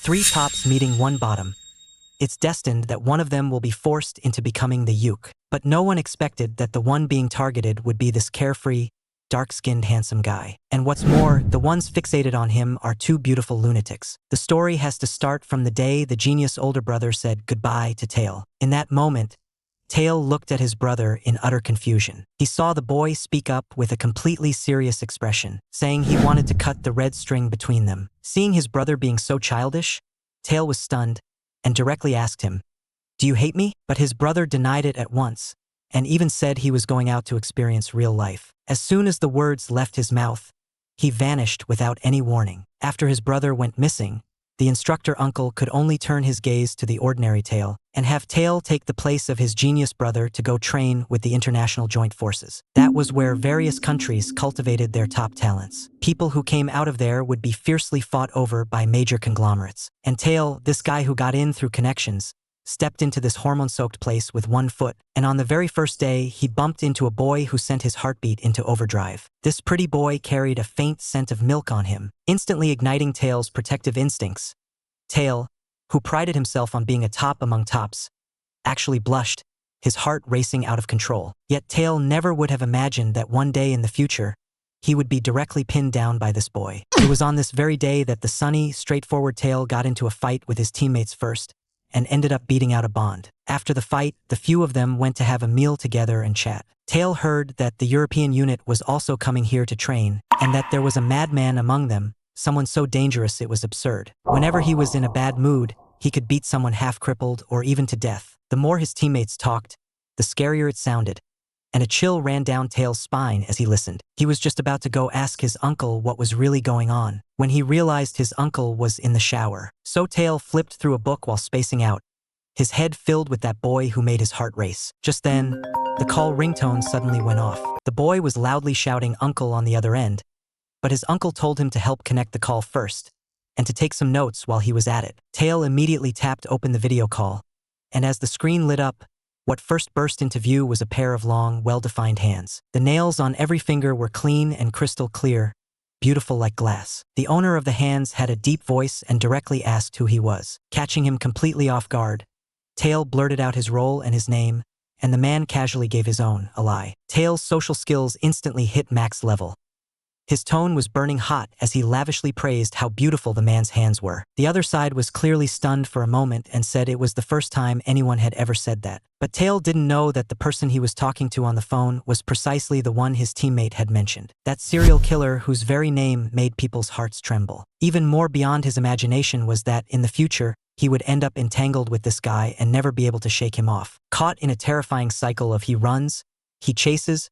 Three tops meeting one bottom. It's destined that one of them will be forced into becoming the uke. But no one expected that the one being targeted would be this carefree, dark-skinned handsome guy. And what's more, the ones fixated on him are two beautiful lunatics. The story has to start from the day the genius older brother said goodbye to Taeil. In that moment, Taeil looked at his brother in utter confusion. He saw the boy speak up with a completely serious expression, saying he wanted to cut the red string between them. Seeing his brother being so childish, Taeil was stunned and directly asked him, "Do you hate me?" But his brother denied it at once, and even said he was going out to experience real life. As soon as the words left his mouth, he vanished without any warning. After his brother went missing, the instructor uncle could only turn his gaze to the ordinary Taeil and have Taeil take the place of his genius brother to go train with the International Joint Forces. That was where various countries cultivated their top talents. People who came out of there would be fiercely fought over by major conglomerates. And Taeil, this guy who got in through connections, stepped into this hormone-soaked place with one foot, and on the very first day, he bumped into a boy who sent his heartbeat into overdrive. This pretty boy carried a faint scent of milk on him, instantly igniting Taeil's protective instincts. Taeil, who prided himself on being a top among tops, actually blushed, his heart racing out of control. Yet Taeil never would have imagined that one day in the future, he would be directly pinned down by this boy. It was on this very day that the sunny, straightforward Taeil got into a fight with his teammates first, and ended up beating out a bond. After the fight, the few of them went to have a meal together and chat. Taeil heard that the European unit was also coming here to train, and that there was a madman among them, someone so dangerous it was absurd. Whenever he was in a bad mood, he could beat someone half-crippled or even to death. The more his teammates talked, the scarier it sounded, and a chill ran down Taeil's spine as he listened. He was just about to go ask his uncle what was really going on, when he realized his uncle was in the shower. So Taeil flipped through a book while spacing out, his head filled with that boy who made his heart race. Just then, the call ringtone suddenly went off. The boy was loudly shouting "Uncle" on the other end, but his uncle told him to help connect the call first, and to take some notes while he was at it. Taeil immediately tapped open the video call, and as the screen lit up, what first burst into view was a pair of long, well-defined hands. The nails on every finger were clean and crystal clear, beautiful like glass. The owner of the hands had a deep voice and directly asked who he was. Catching him completely off guard, Taeil blurted out his role and his name, and the man casually gave his own, a lie. Taeil's social skills instantly hit max level. His tone was burning hot as he lavishly praised how beautiful the man's hands were. The other side was clearly stunned for a moment and said it was the first time anyone had ever said that. But Taeil didn't know that the person he was talking to on the phone was precisely the one his teammate had mentioned. That serial killer whose very name made people's hearts tremble. Even more beyond his imagination was that, in the future, he would end up entangled with this guy and never be able to shake him off. Caught in a terrifying cycle of he runs, he chases,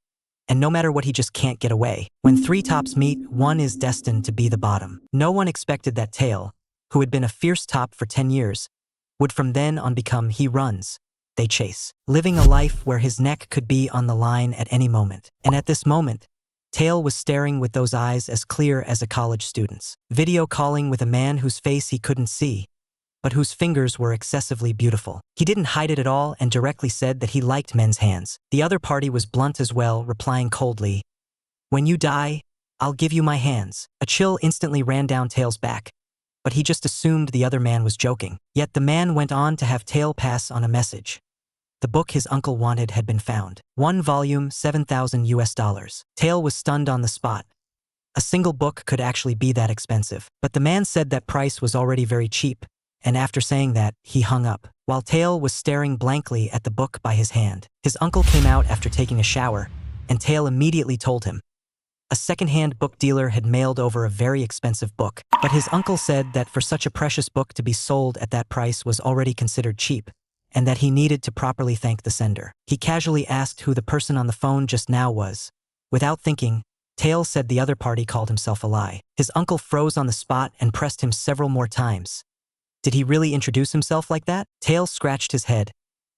and no matter what he just can't get away. When three tops meet, one is destined to be the bottom. No one expected that Taeil, who had been a fierce top for 10 years, would from then on become he runs, they chase, living a life where his neck could be on the line at any moment. And at this moment, Taeil was staring with those eyes as clear as a college student's, video calling with a man whose face he couldn't see, but whose fingers were excessively beautiful. He didn't hide it at all and directly said that he liked men's hands. The other party was blunt as well, replying coldly, "When you die, I'll give you my hands." A chill instantly ran down Taeil's back, but he just assumed the other man was joking. Yet the man went on to have Taeil pass on a message. The book his uncle wanted had been found. 1 volume, $7,000. Taeil was stunned on the spot. A single book could actually be that expensive. But the man said that price was already very cheap, and after saying that, he hung up, while Taeil was staring blankly at the book by his hand. His uncle came out after taking a shower, and Taeil immediately told him. A second-hand book dealer had mailed over a very expensive book, but his uncle said that for such a precious book to be sold at that price was already considered cheap, and that he needed to properly thank the sender. He casually asked who the person on the phone just now was. Without thinking, Taeil said the other party called himself a lie. His uncle froze on the spot and pressed him several more times. Did he really introduce himself like that? Taeil scratched his head,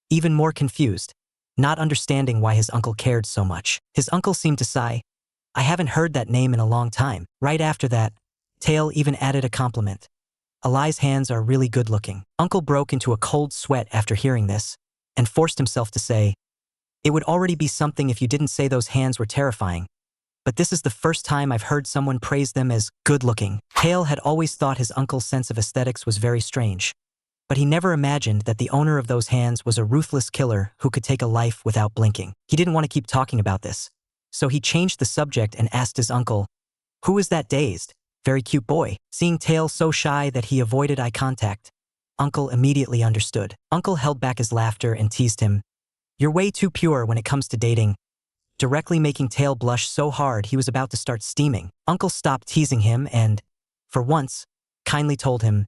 even more confused, not understanding why his uncle cared so much. His uncle seemed to sigh, "I haven't heard that name in a long time." Right after that, Taeil even added a compliment. "Alai's hands are really good looking." Uncle broke into a cold sweat after hearing this, and forced himself to say, "It would already be something if you didn't say those hands were terrifying. but this is the first time I've heard someone praise them as good-looking. Taeil had always thought his uncle's sense of aesthetics was very strange, but he never imagined that the owner of those hands was a ruthless killer who could take a life without blinking. He didn't want to keep talking about this, so he changed the subject and asked his uncle, "Who is that dazed, very cute boy?" Seeing Taeil so shy that he avoided eye contact, Uncle immediately understood. Uncle held back his laughter and teased him, "You're way too pure when it comes to dating," directly making Taeil blush so hard he was about to start steaming. Uncle stopped teasing him and, for once, kindly told him,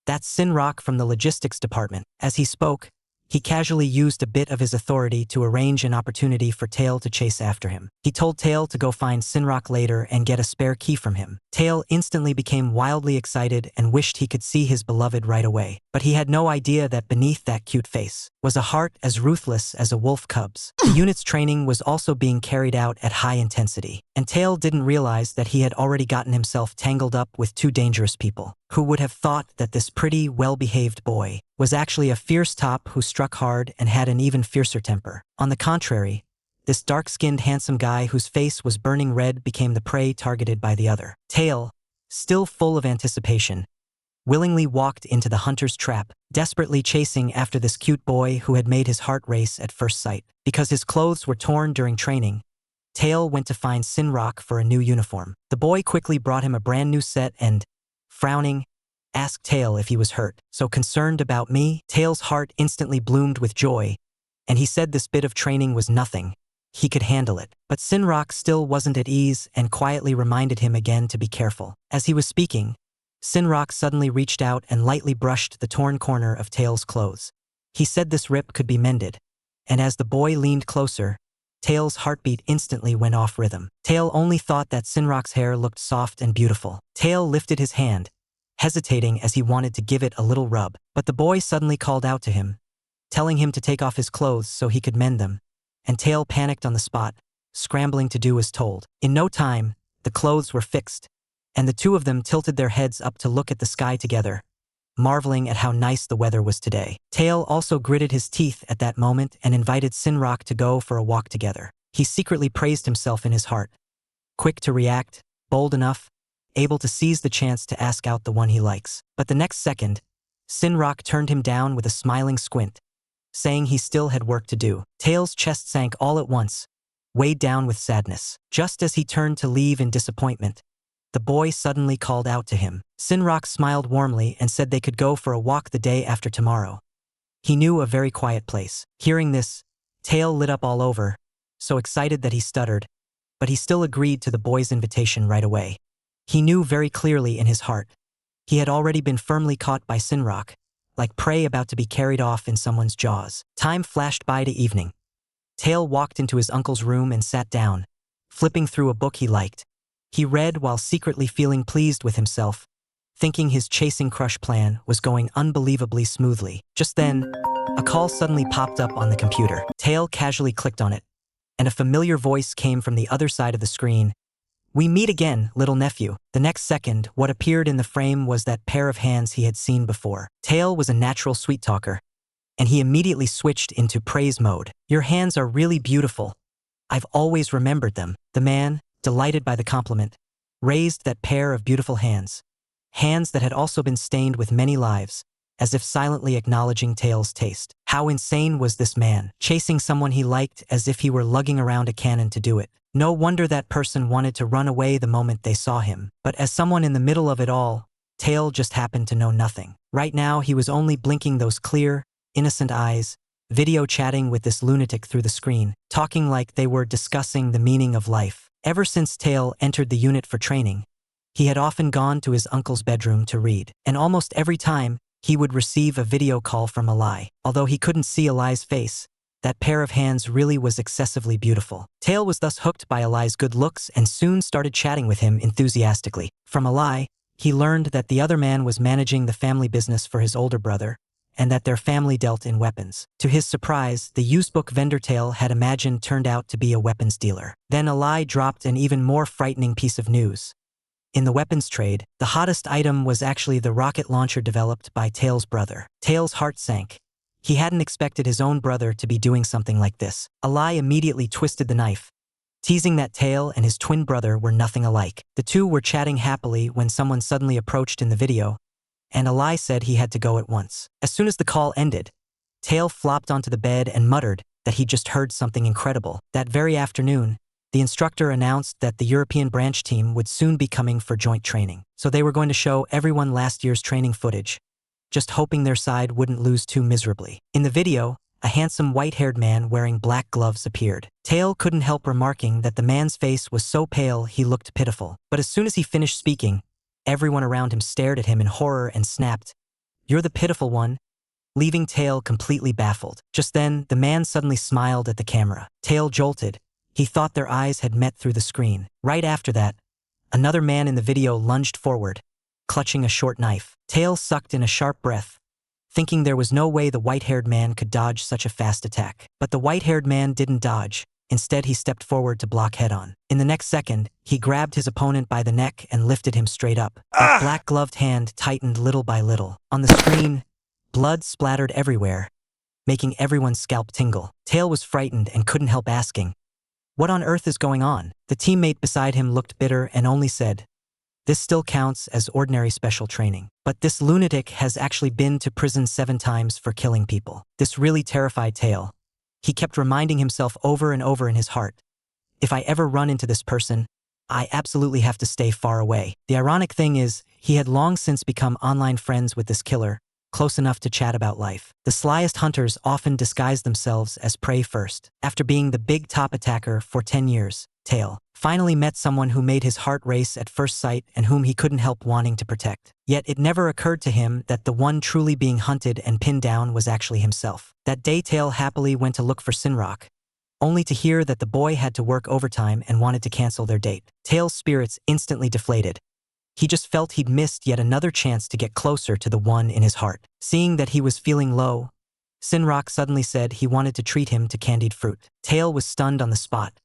"That's Sinrock from the logistics department." As he spoke, he casually used a bit of his authority to arrange an opportunity for Taeil to chase after him. He told Taeil to go find Sinrock later and get a spare key from him. Taeil instantly became wildly excited and wished he could see his beloved right away. But he had no idea that beneath that cute face was a heart as ruthless as a wolf cub's. The unit's training was also being carried out at high intensity, and Taeil didn't realize that he had already gotten himself tangled up with two dangerous people. Who would have thought that this pretty, well-behaved boy was actually a fierce top who struck hard and had an even fiercer temper? On the contrary, this dark-skinned handsome guy whose face was burning red became the prey targeted by the other. Taeil, still full of anticipation, willingly walked into the hunter's trap, desperately chasing after this cute boy who had made his heart race at first sight. Because his clothes were torn during training, Taeil went to find Sinrock for a new uniform. The boy quickly brought him a brand new set and, frowning, asked Taeil if he was hurt. "So concerned about me?" Taeil's heart instantly bloomed with joy, and he said this bit of training was nothing. He could handle it. But Sinrock still wasn't at ease and quietly reminded him again to be careful. As he was speaking, Sinrock suddenly reached out and lightly brushed the torn corner of Taeil's clothes. He said this rip could be mended, and as the boy leaned closer, Taeil's heartbeat instantly went off rhythm. Taeil only thought that Sinrock's hair looked soft and beautiful. Taeil lifted his hand, hesitating as he wanted to give it a little rub, but the boy suddenly called out to him, telling him to take off his clothes so he could mend them, and Taeil panicked on the spot, scrambling to do as told. In no time, the clothes were fixed, and the two of them tilted their heads up to look at the sky together, marveling at how nice the weather was today. Taeil also gritted his teeth at that moment and invited Sinrock to go for a walk together. He secretly praised himself in his heart, quick to react, bold enough, able to seize the chance to ask out the one he likes. But the next second, Sinrock turned him down with a smiling squint, saying he still had work to do. Taeil's chest sank all at once, weighed down with sadness. Just as he turned to leave in disappointment, the boy suddenly called out to him. Sinrock smiled warmly and said they could go for a walk the day after tomorrow. He knew a very quiet place. Hearing this, Taeil lit up all over, so excited that he stuttered, but he still agreed to the boy's invitation right away. He knew very clearly in his heart he had already been firmly caught by Sinrock, like prey about to be carried off in someone's jaws. Time flashed by to evening. Taeil walked into his uncle's room and sat down, flipping through a book he liked. He read while secretly feeling pleased with himself, thinking his chasing crush plan was going unbelievably smoothly. Just then, a call suddenly popped up on the computer. Taeil casually clicked on it, and a familiar voice came from the other side of the screen. "We meet again, little nephew." The next second, what appeared in the frame was that pair of hands he had seen before. Taeil was a natural sweet talker, and he immediately switched into praise mode. "Your hands are really beautiful. I've always remembered them." The man, delighted by the compliment, raised that pair of beautiful hands, hands that had also been stained with many lives, as if silently acknowledging Taeil's taste. How insane was this man, chasing someone he liked as if he were lugging around a cannon to do it. No wonder that person wanted to run away the moment they saw him. But as someone in the middle of it all, Taeil just happened to know nothing. Right now he was only blinking those clear, innocent eyes, video chatting with this lunatic through the screen, talking like they were discussing the meaning of life. Ever since Taeil entered the unit for training, he had often gone to his uncle's bedroom to read, and almost every time, he would receive a video call from Alai. Although he couldn't see Alai's face, that pair of hands really was excessively beautiful. Taeil was thus hooked by Alai's good looks and soon started chatting with him enthusiastically. From Alai, he learned that the other man was managing the family business for his older brother, and that their family dealt in weapons. To his surprise, the used book vendor Taeil had imagined turned out to be a weapons dealer. Then Alai dropped an even more frightening piece of news. In the weapons trade, the hottest item was actually the rocket launcher developed by Taeil's brother. Taeil's heart sank. He hadn't expected his own brother to be doing something like this. Alai immediately twisted the knife, teasing that Taeil and his twin brother were nothing alike. The two were chatting happily when someone suddenly approached in the video, and Alai said he had to go at once. As soon as the call ended, Taeil flopped onto the bed and muttered that he just heard something incredible. That very afternoon, the instructor announced that the European branch team would soon be coming for joint training. So they were going to show everyone last year's training footage, just hoping their side wouldn't lose too miserably. In the video, a handsome white-haired man wearing black gloves appeared. Taeil couldn't help remarking that the man's face was so pale he looked pitiful. But as soon as he finished speaking, everyone around him stared at him in horror and snapped, "You're the pitiful one," leaving Taeil completely baffled. Just then, the man suddenly smiled at the camera. Taeil jolted. He thought their eyes had met through the screen. Right after that, another man in the video lunged forward, clutching a short knife. Taeil sucked in a sharp breath, thinking there was no way the white-haired man could dodge such a fast attack. But the white-haired man didn't dodge. Instead, he stepped forward to block head-on. In the next second, he grabbed his opponent by the neck and lifted him straight up. That black-gloved hand tightened little by little. On the screen, blood splattered everywhere, making everyone's scalp tingle. Taeil was frightened and couldn't help asking, "What on earth is going on?" The teammate beside him looked bitter and only said, "This still counts as ordinary special training. But this lunatic has actually been to prison 7 times for killing people." This really terrified Taeil. He kept reminding himself over and over in his heart, "If I ever run into this person, I absolutely have to stay far away." The ironic thing is, he had long since become online friends with this killer, close enough to chat about life. The slyest hunters often disguise themselves as prey first. After being the big top attacker for 10 years, Taeil finally met someone who made his heart race at first sight and whom he couldn't help wanting to protect. Yet it never occurred to him that the one truly being hunted and pinned down was actually himself. That day, Taeil happily went to look for Sinrock, only to hear that the boy had to work overtime and wanted to cancel their date. Taeil's spirits instantly deflated. He just felt he'd missed yet another chance to get closer to the one in his heart. Seeing that he was feeling low, Sinrock suddenly said he wanted to treat him to candied fruit. Taeil was stunned on the spot.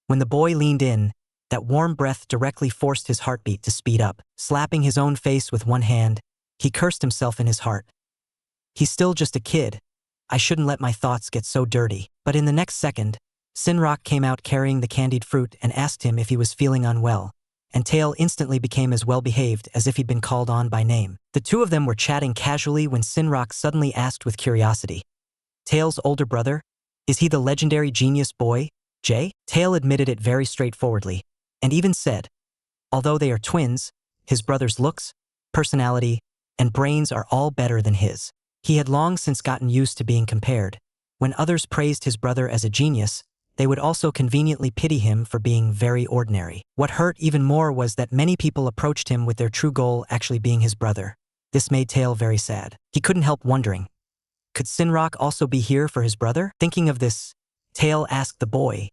When the boy leaned in, that warm breath directly forced his heartbeat to speed up. Slapping his own face with one hand, he cursed himself in his heart. "He's still just a kid. I shouldn't let my thoughts get so dirty." But in the next second, Sinrock came out carrying the candied fruit and asked him if he was feeling unwell, and Taeil instantly became as well-behaved as if he'd been called on by name. The two of them were chatting casually when Sinrock suddenly asked with curiosity, "Taeil's older brother? Is he the legendary genius boy, Jay?" Taeil admitted it very straightforwardly, and even said, although they are twins, his brother's looks, personality, and brains are all better than his. He had long since gotten used to being compared. When others praised his brother as a genius, they would also conveniently pity him for being very ordinary. What hurt even more was that many people approached him with their true goal actually being his brother. This made Taeil very sad. He couldn't help wondering, could Sinrock also be here for his brother? Thinking of this, Taeil asked the boy,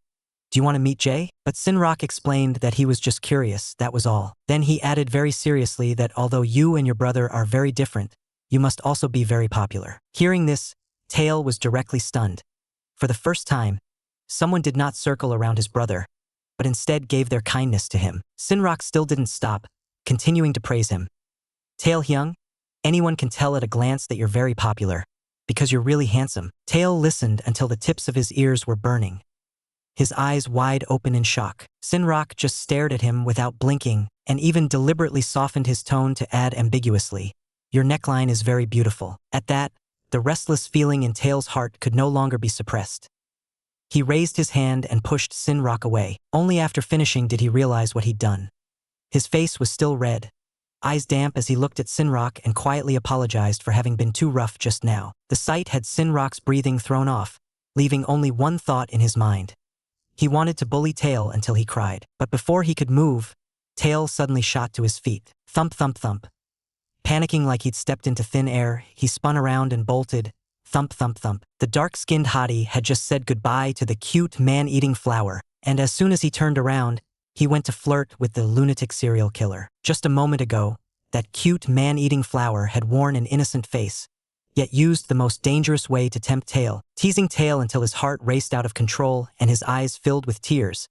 "Do you want to meet Jay?" But Sinrock explained that he was just curious, that was all. Then he added very seriously that although you and your brother are very different, you must also be very popular. Hearing this, Taeil was directly stunned. For the first time, someone did not circle around his brother, but instead gave their kindness to him. Sinrock still didn't stop, continuing to praise him. "Taeil Hyung, anyone can tell at a glance that you're very popular, because you're really handsome." Taeil listened until the tips of his ears were burning, his eyes wide open in shock. Sinrock just stared at him without blinking and even deliberately softened his tone to add ambiguously, "Your neckline is very beautiful." At that, the restless feeling in Taeil's heart could no longer be suppressed. He raised his hand and pushed Sinrock away. Only after finishing did he realize what he'd done. His face was still red, eyes damp as he looked at Sinrock and quietly apologized for having been too rough just now. The sight had Sinrock's breathing thrown off, leaving only one thought in his mind. He wanted to bully Taeil until he cried. But before he could move, Taeil suddenly shot to his feet. Thump, thump, thump. Panicking like he'd stepped into thin air, he spun around and bolted. Thump, thump, thump. The dark-skinned hottie had just said goodbye to the cute man-eating flower, and as soon as he turned around, he went to flirt with the lunatic serial killer. Just a moment ago, that cute man-eating flower had worn an innocent face, yet used the most dangerous way to tempt Taeil, teasing Taeil until his heart raced out of control and his eyes filled with tears,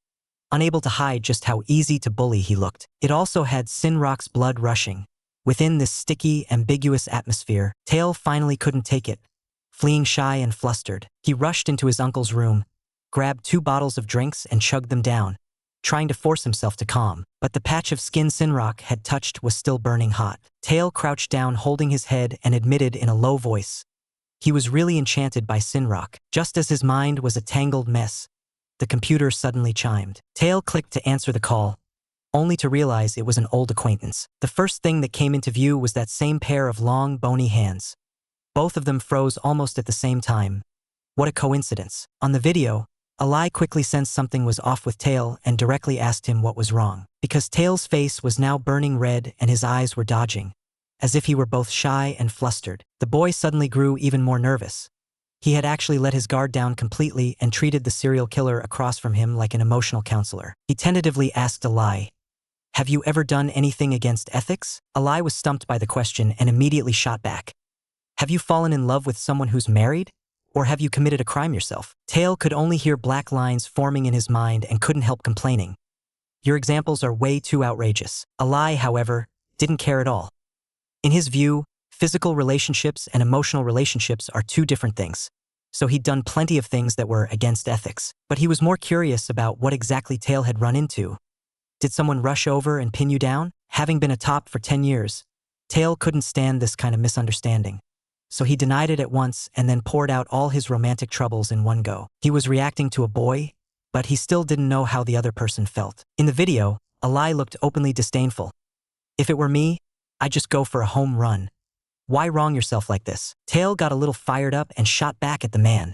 unable to hide just how easy to bully he looked. It also had Sinrock's blood rushing. Within this sticky, ambiguous atmosphere, Taeil finally couldn't take it. Fleeing shy and flustered, he rushed into his uncle's room, grabbed 2 bottles of drinks and chugged them down, trying to force himself to calm. But the patch of skin Sinrock had touched was still burning hot. Taeil crouched down holding his head and admitted in a low voice he was really enchanted by Sinrock. Just as his mind was a tangled mess, the computer suddenly chimed. Taeil clicked to answer the call, only to realize it was an old acquaintance. The first thing that came into view was that same pair of long, bony hands. Both of them froze almost at the same time. What a coincidence. On the video, Alai quickly sensed something was off with Taeil and directly asked him what was wrong. Because Taeil's face was now burning red and his eyes were dodging, as if he were both shy and flustered. The boy suddenly grew even more nervous. He had actually let his guard down completely and treated the serial killer across from him like an emotional counselor. He tentatively asked Alai, "Have you ever done anything against ethics?" Alai was stumped by the question and immediately shot back. "Have you fallen in love with someone who's married? Or have you committed a crime yourself?" Taeil could only hear black lines forming in his mind and couldn't help complaining. "Your examples are way too outrageous." Alai, however, didn't care at all. In his view, physical relationships and emotional relationships are two different things. So he'd done plenty of things that were against ethics. But he was more curious about what exactly Taeil had run into. Did someone rush over and pin you down? Having been a top for 10 years, Taeil couldn't stand this kind of misunderstanding. So he denied it at once and then poured out all his romantic troubles in one go. He was reacting to a boy, but he still didn't know how the other person felt. In the video, Alai looked openly disdainful. "If it were me, I'd just go for a home run. Why wrong yourself like this?" Taeil got a little fired up and shot back at the man.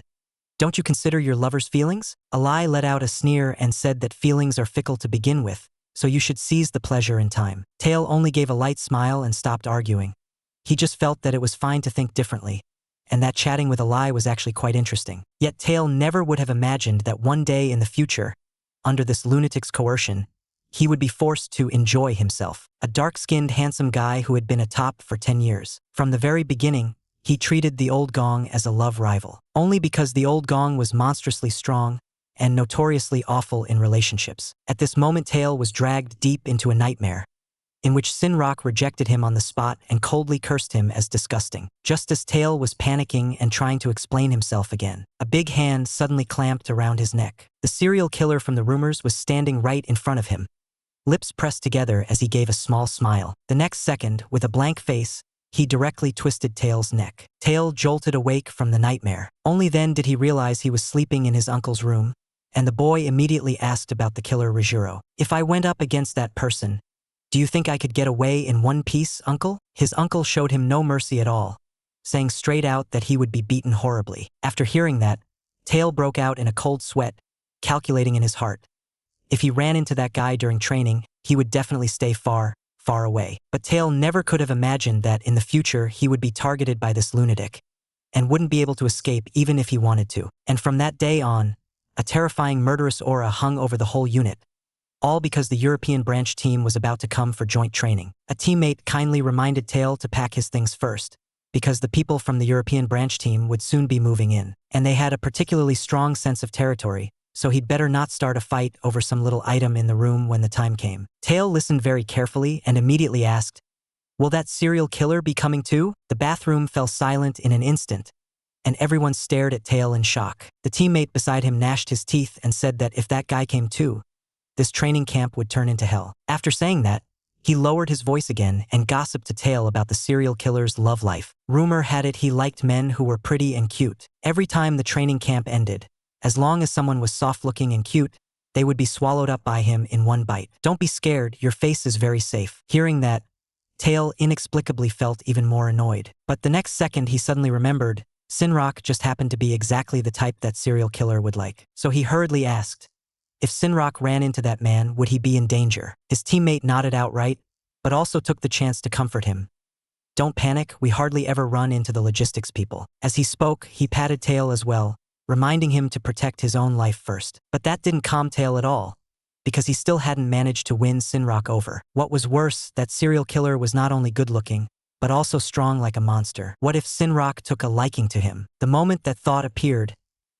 "Don't you consider your lover's feelings?" Alai let out a sneer and said that feelings are fickle to begin with, so you should seize the pleasure in time. Taeil only gave a light smile and stopped arguing. He just felt that it was fine to think differently, and that chatting with Alai was actually quite interesting. Yet Taeil never would have imagined that one day in the future, under this lunatic's coercion, he would be forced to enjoy himself. A dark-skinned, handsome guy who had been a top for 10 years. From the very beginning, he treated the old gong as a love rival, only because the old gong was monstrously strong and notoriously awful in relationships. At this moment, Taeil was dragged deep into a nightmare, in which Sinrock rejected him on the spot and coldly cursed him as disgusting. Just as Taeil was panicking and trying to explain himself again, a big hand suddenly clamped around his neck. The serial killer from the rumors was standing right in front of him, lips pressed together as he gave a small smile. The next second, with a blank face, he directly twisted Taeil's neck. Taeil jolted awake from the nightmare. Only then did he realize he was sleeping in his uncle's room, and the boy immediately asked about the killer Rajuro. "If I went up against that person, do you think I could get away in one piece, uncle?" His uncle showed him no mercy at all, saying straight out that he would be beaten horribly. After hearing that, Taeil broke out in a cold sweat, calculating in his heart. If he ran into that guy during training, he would definitely stay far, far away. But Taeil never could have imagined that in the future he would be targeted by this lunatic, and wouldn't be able to escape even if he wanted to. And from that day on, a terrifying murderous aura hung over the whole unit, all because the European branch team was about to come for joint training. A teammate kindly reminded Taeil to pack his things first, because the people from the European branch team would soon be moving in, and they had a particularly strong sense of territory, so he'd better not start a fight over some little item in the room when the time came. Taeil listened very carefully and immediately asked, "Will that serial killer be coming too?" The bathroom fell silent in an instant, and everyone stared at Taeil in shock. The teammate beside him gnashed his teeth and said that if that guy came too, this training camp would turn into hell. After saying that, he lowered his voice again and gossiped to Taeil about the serial killer's love life. Rumor had it he liked men who were pretty and cute. Every time the training camp ended, as long as someone was soft-looking and cute, they would be swallowed up by him in one bite. "Don't be scared, your face is very safe." Hearing that, Taeil inexplicably felt even more annoyed. But the next second he suddenly remembered, Sinrock just happened to be exactly the type that serial killer would like. So he hurriedly asked, if Sinrock ran into that man, would he be in danger? His teammate nodded outright, but also took the chance to comfort him. "Don't panic, we hardly ever run into the logistics people." As he spoke, he patted Taeil as well, reminding him to protect his own life first. But that didn't calm Taeil at all, because he still hadn't managed to win Sinrock over. What was worse, that serial killer was not only good-looking, but also strong like a monster. What if Sinrock took a liking to him? The moment that thought appeared,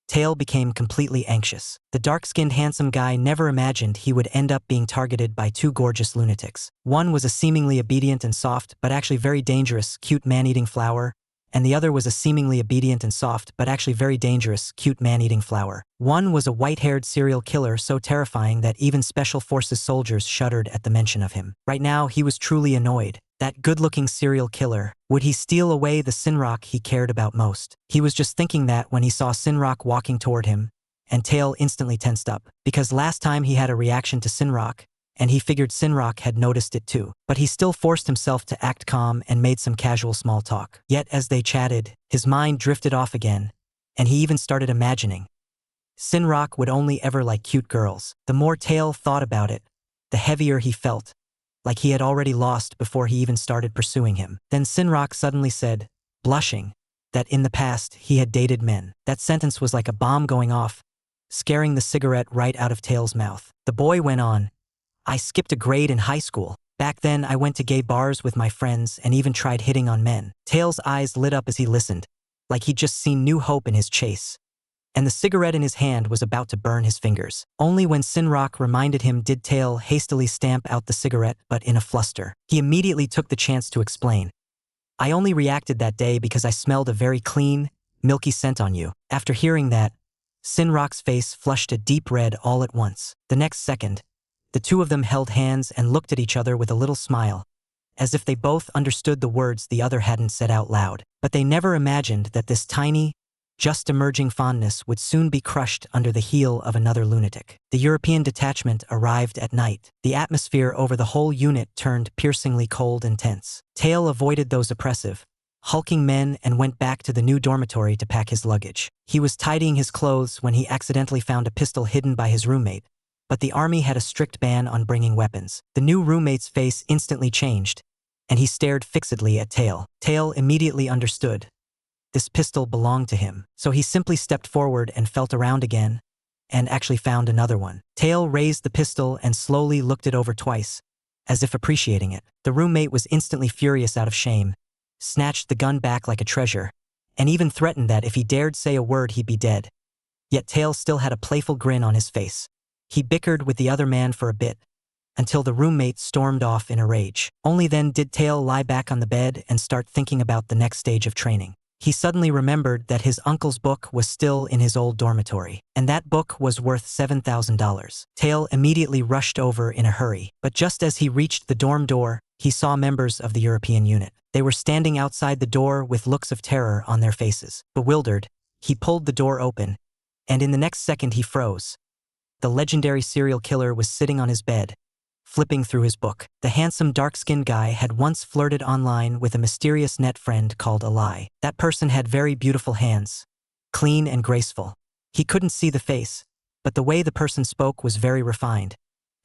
Taeil became completely anxious. The dark-skinned handsome guy never imagined he would end up being targeted by two gorgeous lunatics. One was a seemingly obedient and soft, but actually very dangerous, cute man-eating flower, and the other was a seemingly obedient and soft, but actually very dangerous, cute man-eating flower. One was a white-haired serial killer so terrifying that even Special Forces soldiers shuddered at the mention of him. Right now, he was truly annoyed. That good-looking serial killer, would he steal away the Sinrock he cared about most? He was just thinking that when he saw Sinrock walking toward him, and Taeil instantly tensed up, because last time he had a reaction to Sinrock, and he figured Sinrock had noticed it too. But he still forced himself to act calm and made some casual small talk. Yet as they chatted, his mind drifted off again, and he even started imagining Sinrock would only ever like cute girls. The more Taeil thought about it, the heavier he felt, like he had already lost before he even started pursuing him. Then Sinrock suddenly said, blushing, that in the past he had dated men. That sentence was like a bomb going off, scaring the cigarette right out of Taeil's mouth. The boy went on, I skipped a grade in high school. Back then, I went to gay bars with my friends and even tried hitting on men. Taeil's eyes lit up as he listened, like he'd just seen new hope in his chase. And the cigarette in his hand was about to burn his fingers. Only when Sinrock reminded him did Taeil hastily stamp out the cigarette, but in a fluster. He immediately took the chance to explain. I only reacted that day because I smelled a very clean, milky scent on you. After hearing that, Sinrock's face flushed a deep red all at once. The next second, the two of them held hands and looked at each other with a little smile, as if they both understood the words the other hadn't said out loud. But they never imagined that this tiny, just emerging fondness would soon be crushed under the heel of another lunatic. The European detachment arrived at night. The atmosphere over the whole unit turned piercingly cold and tense. Taeil avoided those oppressive, hulking men and went back to the new dormitory to pack his luggage. He was tidying his clothes when he accidentally found a pistol hidden by his roommate, but the army had a strict ban on bringing weapons. The new roommate's face instantly changed, and he stared fixedly at Taeil. Taeil immediately understood. This pistol belonged to him, so he simply stepped forward and felt around again, and actually found another one. Taeil raised the pistol and slowly looked it over twice, as if appreciating it. The roommate was instantly furious out of shame, snatched the gun back like a treasure, and even threatened that if he dared say a word he'd be dead. Yet Taeil still had a playful grin on his face. He bickered with the other man for a bit, until the roommate stormed off in a rage. Only then did Taeil lie back on the bed and start thinking about the next stage of training. He suddenly remembered that his uncle's book was still in his old dormitory, and that book was worth $7,000. Taeil immediately rushed over in a hurry, but just as he reached the dorm door, he saw members of the European unit. They were standing outside the door with looks of terror on their faces. Bewildered, he pulled the door open, and in the next second he froze. The legendary serial killer was sitting on his bed, flipping through his book. The handsome dark-skinned guy had once flirted online with a mysterious net friend called Eli. That person had very beautiful hands, clean and graceful. He couldn't see the face, but the way the person spoke was very refined,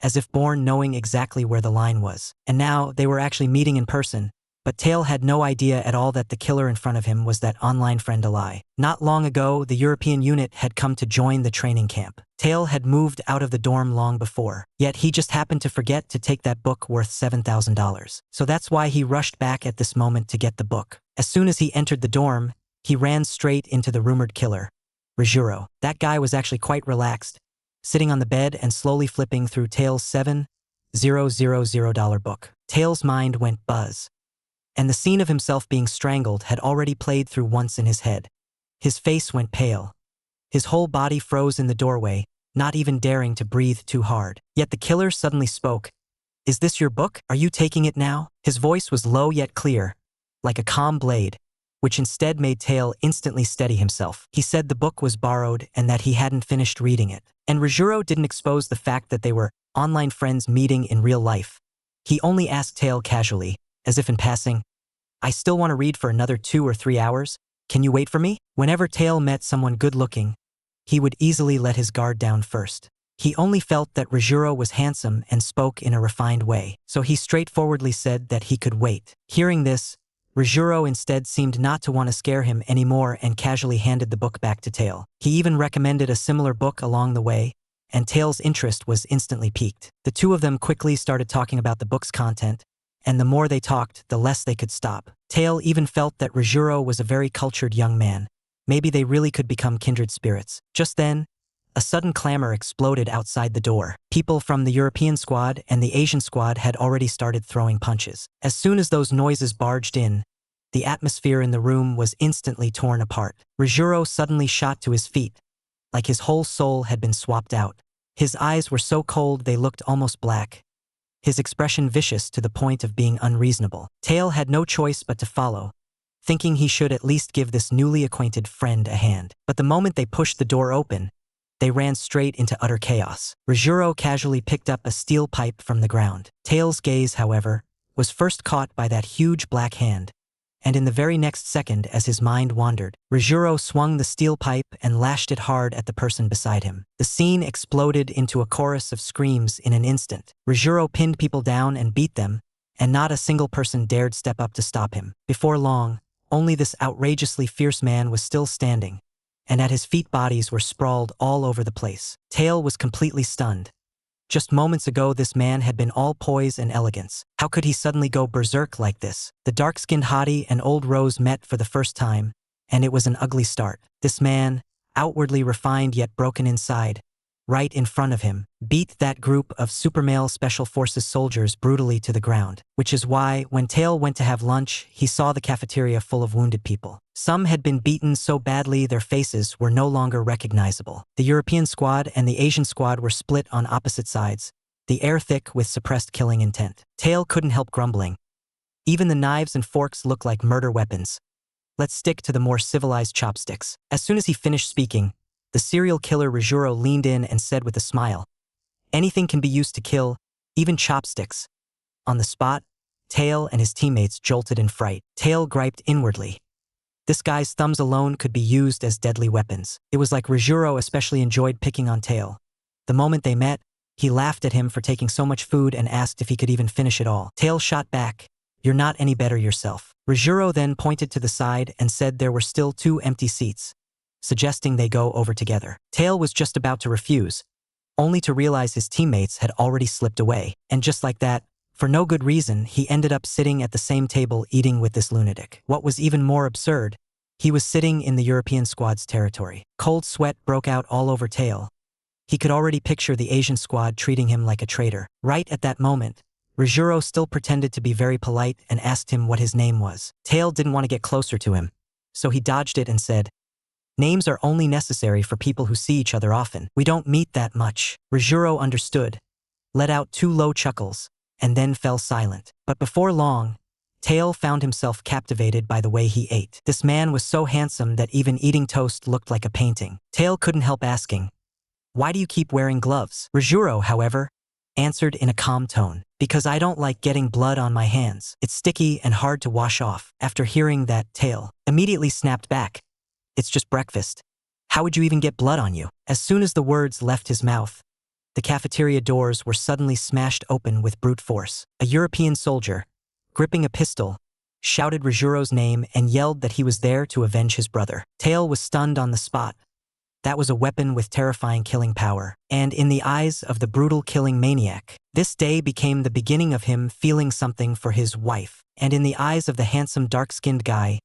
as if born knowing exactly where the line was. And now they were actually meeting in person, but Taeil had no idea at all that the killer in front of him was that online friend Eli. Not long ago, the European unit had come to join the training camp. Taeil had moved out of the dorm long before, yet he just happened to forget to take that book worth $7,000. So that's why he rushed back at this moment to get the book. As soon as he entered the dorm, he ran straight into the rumored killer, Rebirth. That guy was actually quite relaxed, sitting on the bed and slowly flipping through Taeil's $7,000 book. Taeil's mind went buzz, and the scene of himself being strangled had already played through once in his head. His face went pale. His whole body froze in the doorway, not even daring to breathe too hard. Yet the killer suddenly spoke. Is this your book? Are you taking it now? His voice was low yet clear, like a calm blade, which instead made Taeil instantly steady himself. He said the book was borrowed and that he hadn't finished reading it. And Rebirth didn't expose the fact that they were online friends meeting in real life. He only asked Taeil casually, as if in passing, I still want to read for another 2 or 3 hours. Can you wait for me? Whenever Taeil met someone good-looking, he would easily let his guard down first. He only felt that Rebirth was handsome and spoke in a refined way, so he straightforwardly said that he could wait. Hearing this, Rebirth instead seemed not to want to scare him anymore and casually handed the book back to Taeil. He even recommended a similar book along the way, and Taeil's interest was instantly piqued. The two of them quickly started talking about the book's content, and the more they talked, the less they could stop. Taeil even felt that Rebirth was a very cultured young man. Maybe they really could become kindred spirits. Just then, a sudden clamor exploded outside the door. People from the European squad and the Asian squad had already started throwing punches. As soon as those noises barged in, the atmosphere in the room was instantly torn apart. Rijuro suddenly shot to his feet, like his whole soul had been swapped out. His eyes were so cold they looked almost black, his expression vicious to the point of being unreasonable. Taeil had no choice but to follow, thinking he should at least give this newly acquainted friend a hand. But the moment they pushed the door open, they ran straight into utter chaos. Rijuro casually picked up a steel pipe from the ground. Taeil's gaze, however, was first caught by that huge black hand, and in the very next second as his mind wandered, Rijuro swung the steel pipe and lashed it hard at the person beside him. The scene exploded into a chorus of screams in an instant. Rijuro pinned people down and beat them, and not a single person dared step up to stop him. Before long, only this outrageously fierce man was still standing, and at his feet bodies were sprawled all over the place. Taeil was completely stunned. Just moments ago this man had been all poise and elegance. How could he suddenly go berserk like this? The dark-skinned hottie and old Rose met for the first time, and it was an ugly start. This man, outwardly refined yet broken inside, right in front of him, beat that group of supermale special forces soldiers brutally to the ground. Which is why, when Taeil went to have lunch, he saw the cafeteria full of wounded people. Some had been beaten so badly their faces were no longer recognizable. The European squad and the Asian squad were split on opposite sides, the air thick with suppressed killing intent. Taeil couldn't help grumbling. Even the knives and forks look like murder weapons. Let's stick to the more civilized chopsticks. As soon as he finished speaking, the serial killer Rijuro leaned in and said with a smile, "Anything can be used to kill, even chopsticks." On the spot, Taeil and his teammates jolted in fright. Taeil griped inwardly. This guy's thumbs alone could be used as deadly weapons. It was like Rijuro especially enjoyed picking on Taeil. The moment they met, he laughed at him for taking so much food and asked if he could even finish it all. Taeil shot back, "You're not any better yourself." Rijuro then pointed to the side and said there were still 2 empty seats, suggesting they go over together. Taeil was just about to refuse, only to realize his teammates had already slipped away. And just like that, for no good reason, he ended up sitting at the same table eating with this lunatic. What was even more absurd, he was sitting in the European squad's territory. Cold sweat broke out all over Taeil. He could already picture the Asian squad treating him like a traitor. Right at that moment, Rijuro still pretended to be very polite and asked him what his name was. Taeil didn't want to get closer to him, so he dodged it and said, "Names are only necessary for people who see each other often. We don't meet that much." Rijuro understood, let out 2 low chuckles, and then fell silent. But before long, Taeil found himself captivated by the way he ate. This man was so handsome that even eating toast looked like a painting. Taeil couldn't help asking, "Why do you keep wearing gloves?" Rijuro, however, answered in a calm tone, "Because I don't like getting blood on my hands. It's sticky and hard to wash off." After hearing that, Taeil immediately snapped back, "It's just breakfast. How would you even get blood on you?" As soon as the words left his mouth, the cafeteria doors were suddenly smashed open with brute force. A European soldier, gripping a pistol, shouted Rijuro's name and yelled that he was there to avenge his brother. Taeil was stunned on the spot. That was a weapon with terrifying killing power. And in the eyes of the brutal killing maniac, this day became the beginning of him feeling something for his wife. And in the eyes of the handsome dark-skinned guy,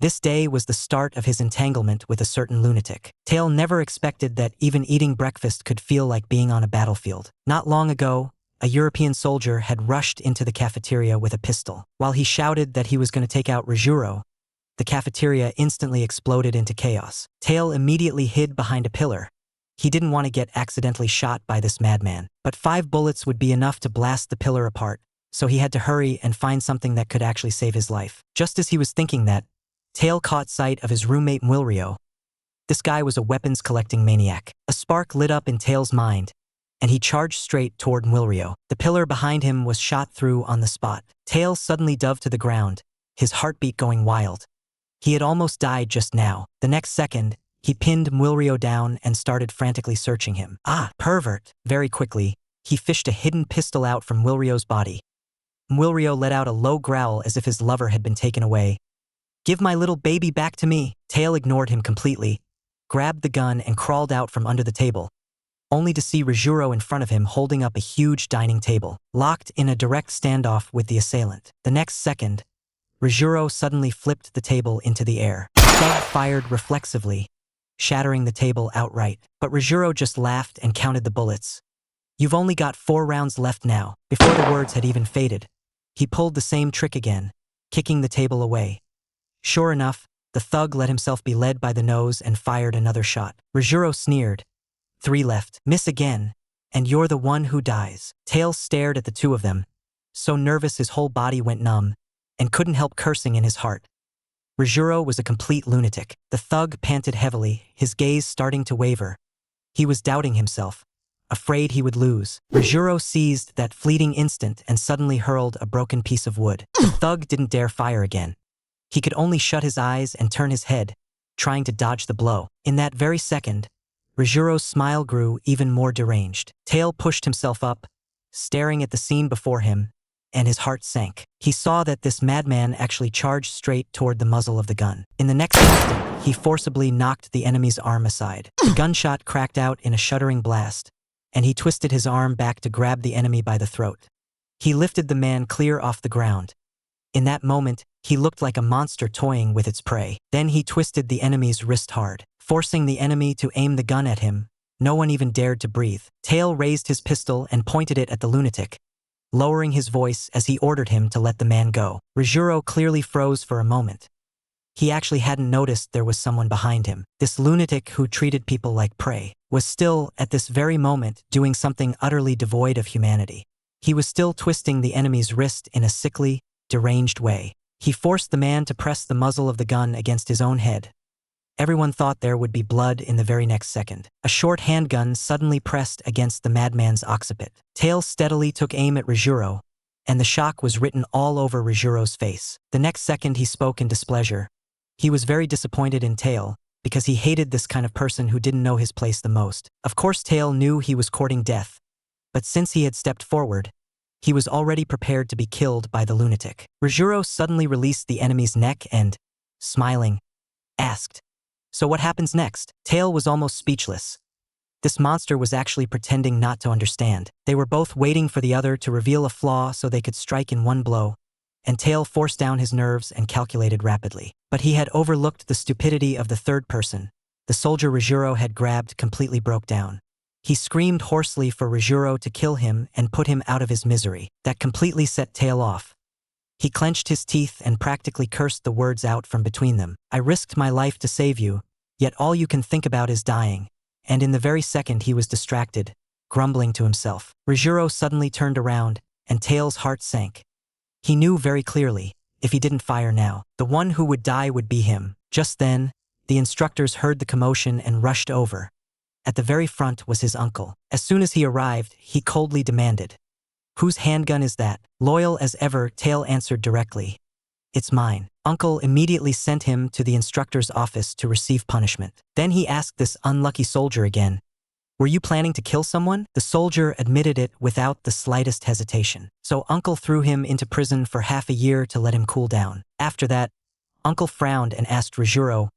this day was the start of his entanglement with a certain lunatic. Taeil never expected that even eating breakfast could feel like being on a battlefield. Not long ago, a European soldier had rushed into the cafeteria with a pistol. While he shouted that he was going to take out Rijuro, the cafeteria instantly exploded into chaos. Taeil immediately hid behind a pillar. He didn't want to get accidentally shot by this madman. But 5 bullets would be enough to blast the pillar apart, so he had to hurry and find something that could actually save his life. Just as he was thinking that, Taeil caught sight of his roommate Muilryo. This guy was a weapons-collecting maniac. A spark lit up in Taeil's mind, and he charged straight toward Muilryo. The pillar behind him was shot through on the spot. Taeil suddenly dove to the ground, his heartbeat going wild. He had almost died just now. The next second, he pinned Muilryo down and started frantically searching him. "Ah, pervert!" Very quickly, he fished a hidden pistol out from Muilryo's body. Muilryo let out a low growl as if his lover had been taken away. "Give my little baby back to me." Taeil ignored him completely, grabbed the gun and crawled out from under the table, only to see Rijuro in front of him holding up a huge dining table, locked in a direct standoff with the assailant. The next second, Rijuro suddenly flipped the table into the air. Thug fired reflexively, shattering the table outright. But Rijuro just laughed and counted the bullets. "You've only got 4 rounds left now." Before the words had even faded, he pulled the same trick again, kicking the table away. Sure enough, the thug let himself be led by the nose and fired another shot. Rijuro sneered. 3 left. Miss again. And you're the one who dies. Taeil stared at the two of them, so nervous his whole body went numb, and couldn't help cursing in his heart. Rijuro was a complete lunatic. The thug panted heavily, his gaze starting to waver. He was doubting himself, afraid he would lose. Rijuro seized that fleeting instant and suddenly hurled a broken piece of wood. The thug didn't dare fire again. He could only shut his eyes and turn his head, trying to dodge the blow. In that very second, Rijuro's smile grew even more deranged. Taeil pushed himself up, staring at the scene before him, and his heart sank. He saw that this madman actually charged straight toward the muzzle of the gun. In the next instant, he forcibly knocked the enemy's arm aside. The gunshot cracked out in a shuddering blast, and he twisted his arm back to grab the enemy by the throat. He lifted the man clear off the ground. In that moment, he looked like a monster toying with its prey. Then he twisted the enemy's wrist hard, forcing the enemy to aim the gun at him. No one even dared to breathe. Taeil raised his pistol and pointed it at the lunatic, lowering his voice as he ordered him to let the man go. Rijuro clearly froze for a moment. He actually hadn't noticed there was someone behind him. This lunatic who treated people like prey was still, at this very moment, doing something utterly devoid of humanity. He was still twisting the enemy's wrist in a sickly, deranged way. He forced the man to press the muzzle of the gun against his own head. Everyone thought there would be blood in the very next second. A short handgun suddenly pressed against the madman's occiput. Taeil steadily took aim at Rijuro, and the shock was written all over Rijuro's face. The next second he spoke in displeasure. He was very disappointed in Taeil, because he hated this kind of person who didn't know his place the most. Of course Taeil knew he was courting death, but since he had stepped forward, he was already prepared to be killed by the lunatic. Rijuro suddenly released the enemy's neck and, smiling, asked, "So what happens next?" Taeil was almost speechless. This monster was actually pretending not to understand. They were both waiting for the other to reveal a flaw so they could strike in one blow, and Taeil forced down his nerves and calculated rapidly. But he had overlooked the stupidity of the third person. The soldier Rijuro had grabbed completely broke down. He screamed hoarsely for Rijuro to kill him and put him out of his misery. That completely set Taeil off. He clenched his teeth and practically cursed the words out from between them. "I risked my life to save you, yet all you can think about is dying." And in the very second he was distracted, grumbling to himself. Rijuro suddenly turned around, and Taeil's heart sank. He knew very clearly, if he didn't fire now, the one who would die would be him. Just then, the instructors heard the commotion and rushed over. At the very front was his uncle. As soon as he arrived, he coldly demanded, "Whose handgun is that?" Loyal as ever, Taeil answered directly, "It's mine." Uncle immediately sent him to the instructor's office to receive punishment. Then he asked this unlucky soldier again, "Were you planning to kill someone?" The soldier admitted it without the slightest hesitation. So Uncle threw him into prison for half a year to let him cool down. After that, Uncle frowned and asked Rijuro,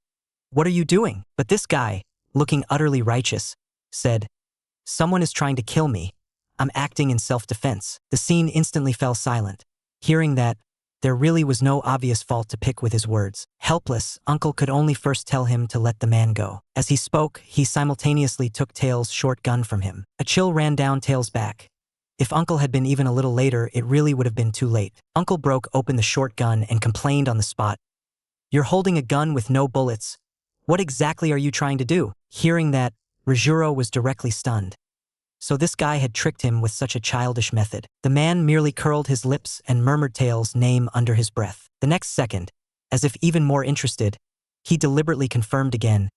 "What are you doing?" But this guy, looking utterly righteous, said, "Someone is trying to kill me. I'm acting in self-defense." The scene instantly fell silent. Hearing that, there really was no obvious fault to pick with his words. Helpless, Uncle could only first tell him to let the man go. As he spoke, he simultaneously took Taeil's short gun from him. A chill ran down Taeil's back. If Uncle had been even a little later, it really would have been too late. Uncle broke open the short gun and complained on the spot, "You're holding a gun with no bullets. What exactly are you trying to do?" Hearing that, Rijuro was directly stunned. So this guy had tricked him with such a childish method. The man merely curled his lips and murmured Taeil's name under his breath. The next second, as if even more interested, he deliberately confirmed again,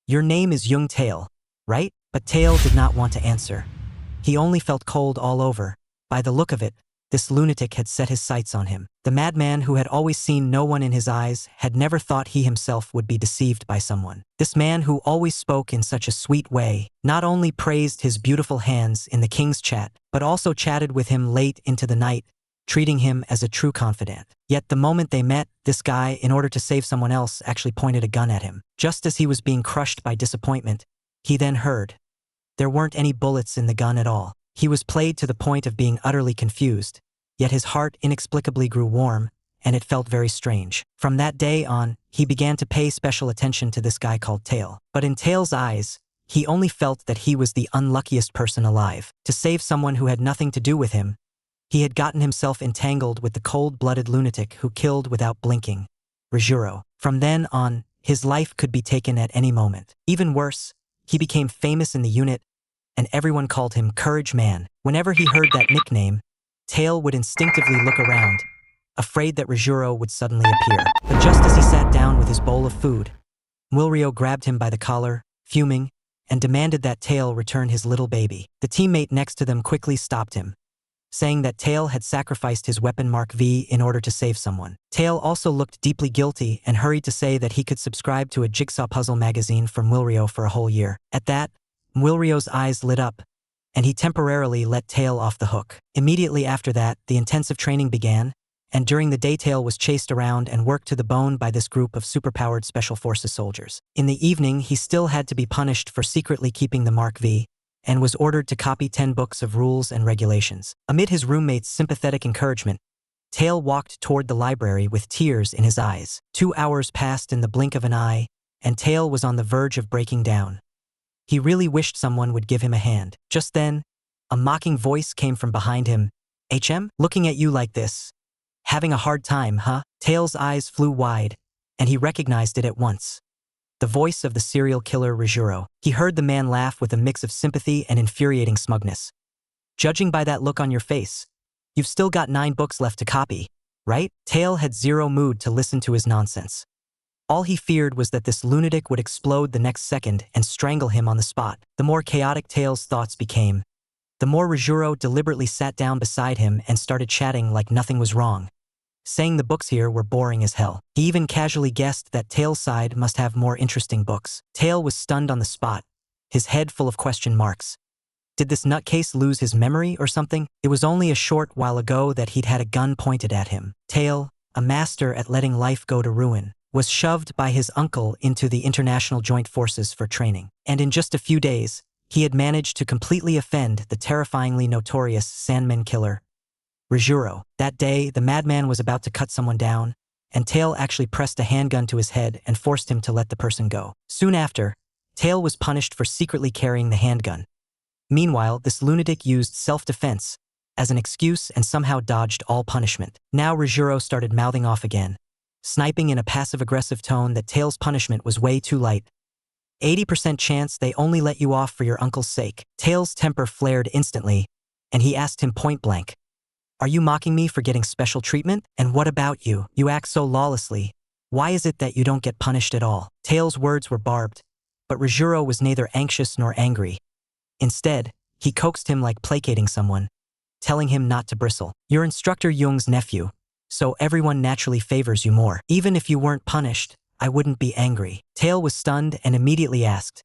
"Your name is Young Taeil, right?" But Taeil did not want to answer. He only felt cold all over. By the look of it, this lunatic had set his sights on him. The madman who had always seen no one in his eyes had never thought he himself would be deceived by someone. This man who always spoke in such a sweet way not only praised his beautiful hands in the king's chat, but also chatted with him late into the night, treating him as a true confidant. Yet the moment they met, this guy, in order to save someone else, actually pointed a gun at him. Just as he was being crushed by disappointment, he then heard, there weren't any bullets in the gun at all. He was played to the point of being utterly confused, yet his heart inexplicably grew warm, and it felt very strange. From that day on, he began to pay special attention to this guy called Taeil. But in Taeil's eyes, he only felt that he was the unluckiest person alive. To save someone who had nothing to do with him, he had gotten himself entangled with the cold-blooded lunatic who killed without blinking, Rijuro. From then on, his life could be taken at any moment. Even worse, he became famous in the unit, and everyone called him Courage Man. Whenever he heard that nickname, Taeil would instinctively look around, afraid that Rijuro would suddenly appear. But just as he sat down with his bowl of food, Wilrio grabbed him by the collar, fuming, and demanded that Taeil return his little baby. The teammate next to them quickly stopped him, saying that Taeil had sacrificed his weapon Mark V in order to save someone. Taeil also looked deeply guilty and hurried to say that he could subscribe to a jigsaw puzzle magazine from Wilrio for a whole year. At that, Wilrio's eyes lit up, and he temporarily let Taeil off the hook. Immediately after that, the intensive training began, and during the day Taeil was chased around and worked to the bone by this group of superpowered Special Forces soldiers. In the evening, he still had to be punished for secretly keeping the Mark V, and was ordered to copy 10 books of rules and regulations. Amid his roommate's sympathetic encouragement, Taeil walked toward the library with tears in his eyes. 2 hours passed in the blink of an eye, and Taeil was on the verge of breaking down. He really wished someone would give him a hand. Just then, a mocking voice came from behind him. "HM? Looking at you like this. Having a hard time, huh?" Taeil's eyes flew wide, and he recognized it at once. The voice of the serial killer Rijuro. He heard the man laugh with a mix of sympathy and infuriating smugness. "Judging by that look on your face, you've still got 9 books left to copy, right?" Taeil had zero mood to listen to his nonsense. All he feared was that this lunatic would explode the next second and strangle him on the spot. The more chaotic Taeil's thoughts became, the more Rijuro deliberately sat down beside him and started chatting like nothing was wrong, saying the books here were boring as hell. He even casually guessed that Taeil's side must have more interesting books. Taeil was stunned on the spot, his head full of question marks. Did this nutcase lose his memory or something? It was only a short while ago that he'd had a gun pointed at him. Taeil, a master at letting life go to ruin, was shoved by his uncle into the International Joint Forces for training. And in just a few days, he had managed to completely offend the terrifyingly notorious Sandman killer, Rijuro. That day, the madman was about to cut someone down, and Taeil actually pressed a handgun to his head and forced him to let the person go. Soon after, Taeil was punished for secretly carrying the handgun. Meanwhile, this lunatic used self-defense as an excuse and somehow dodged all punishment. Now Rijuro started mouthing off again, sniping in a passive-aggressive tone that Taeil's punishment was way too light. 80% chance they only let you off for your uncle's sake. Taeil's temper flared instantly, and he asked him point-blank, "Are you mocking me for getting special treatment? And what about you? You act so lawlessly. Why is it that you don't get punished at all?" Taeil's words were barbed, but Rijuro was neither anxious nor angry. Instead, he coaxed him like placating someone, telling him not to bristle. "You're Instructor Jung's nephew, so everyone naturally favors you more. Even if you weren't punished, I wouldn't be angry." Taeil was stunned and immediately asked,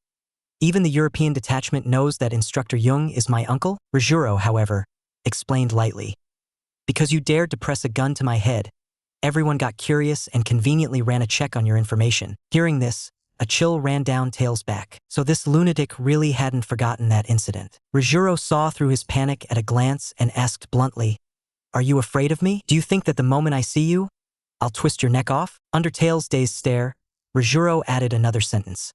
"Even the European detachment knows that Instructor Jung is my uncle?" Rijuro, however, explained lightly, "Because you dared to press a gun to my head, everyone got curious and conveniently ran a check on your information." Hearing this, a chill ran down Taeil's back. So this lunatic really hadn't forgotten that incident. Rijuro saw through his panic at a glance and asked bluntly, "Are you afraid of me? Do you think that the moment I see you, I'll twist your neck off?" Under Taeil's dazed stare, Rijuro added another sentence.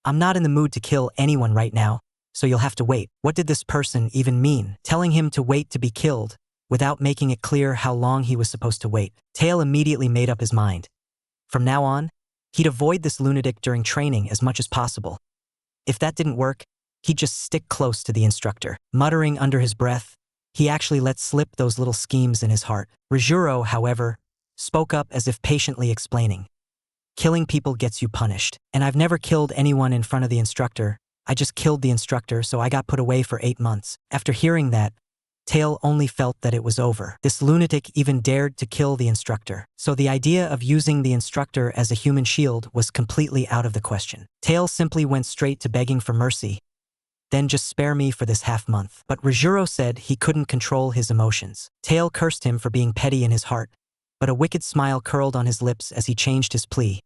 "I'm not in the mood to kill anyone right now, so you'll have to wait." What did this person even mean? Telling him to wait to be killed, without making it clear how long he was supposed to wait. Taeil immediately made up his mind. From now on, he'd avoid this lunatic during training as much as possible. If that didn't work, he'd just stick close to the instructor. Muttering under his breath, he actually let slip those little schemes in his heart. Rijuro, however, spoke up as if patiently explaining, "Killing people gets you punished. And I've never killed anyone in front of the instructor. I just killed the instructor, so I got put away for 8 months." After hearing that, Taeil only felt that it was over. This lunatic even dared to kill the instructor. So the idea of using the instructor as a human shield was completely out of the question. Taeil simply went straight to begging for mercy. "Then just spare me for this half-month." But Rijuro said he couldn't control his emotions. Taeil cursed him for being petty in his heart, but a wicked smile curled on his lips as he changed his plea.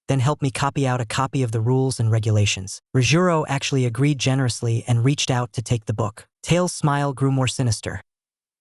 "Then help me copy out a copy of the rules and regulations." Rijuro actually agreed generously and reached out to take the book. Taeil's smile grew more sinister.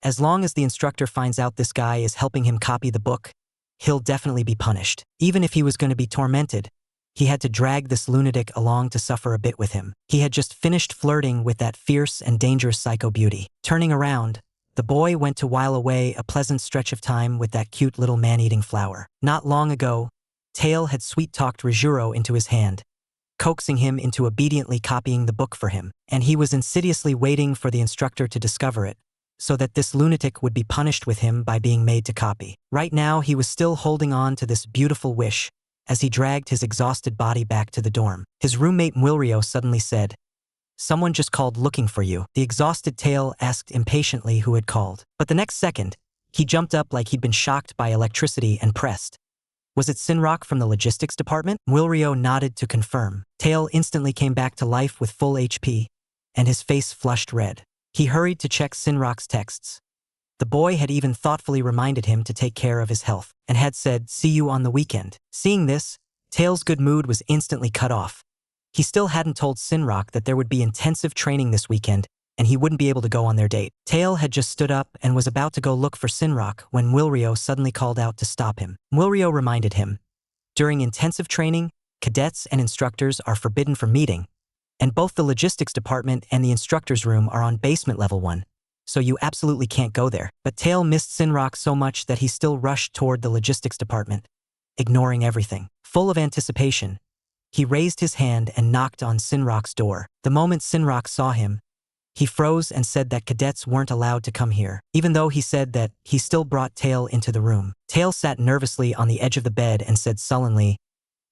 As long as the instructor finds out this guy is helping him copy the book, he'll definitely be punished. Even if he was going to be tormented, he had to drag this lunatic along to suffer a bit with him. He had just finished flirting with that fierce and dangerous psycho beauty. Turning around, the boy went to while away a pleasant stretch of time with that cute little man-eating flower. Not long ago, Taeil had sweet-talked Rijuro into his hand, coaxing him into obediently copying the book for him, and he was insidiously waiting for the instructor to discover it, so that this lunatic would be punished with him by being made to copy. Right now, he was still holding on to this beautiful wish as he dragged his exhausted body back to the dorm. His roommate Mwilryo suddenly said, "Someone just called looking for you." The exhausted Taeil asked impatiently who had called. But the next second, he jumped up like he'd been shocked by electricity and pressed, "Was it Sinrock from the logistics department?" Mwilryo nodded to confirm. Taeil instantly came back to life with full HP, and his face flushed red. He hurried to check Sinrock's texts. The boy had even thoughtfully reminded him to take care of his health, and had said, "See you on the weekend." Seeing this, Taeil's good mood was instantly cut off. He still hadn't told Sinrock that there would be intensive training this weekend, and he wouldn't be able to go on their date. Taeil had just stood up and was about to go look for Sinrock when Mwilryo suddenly called out to stop him. Mwilryo reminded him, "During intensive training, cadets and instructors are forbidden from meeting, and both the logistics department and the instructor's room are on basement level 1, so you absolutely can't go there." But Taeil missed Sinrock so much that he still rushed toward the logistics department, ignoring everything. Full of anticipation, he raised his hand and knocked on Sinrock's door. The moment Sinrock saw him, he froze and said that cadets weren't allowed to come here, even though he said that he still brought Taeil into the room. Taeil sat nervously on the edge of the bed and said sullenly,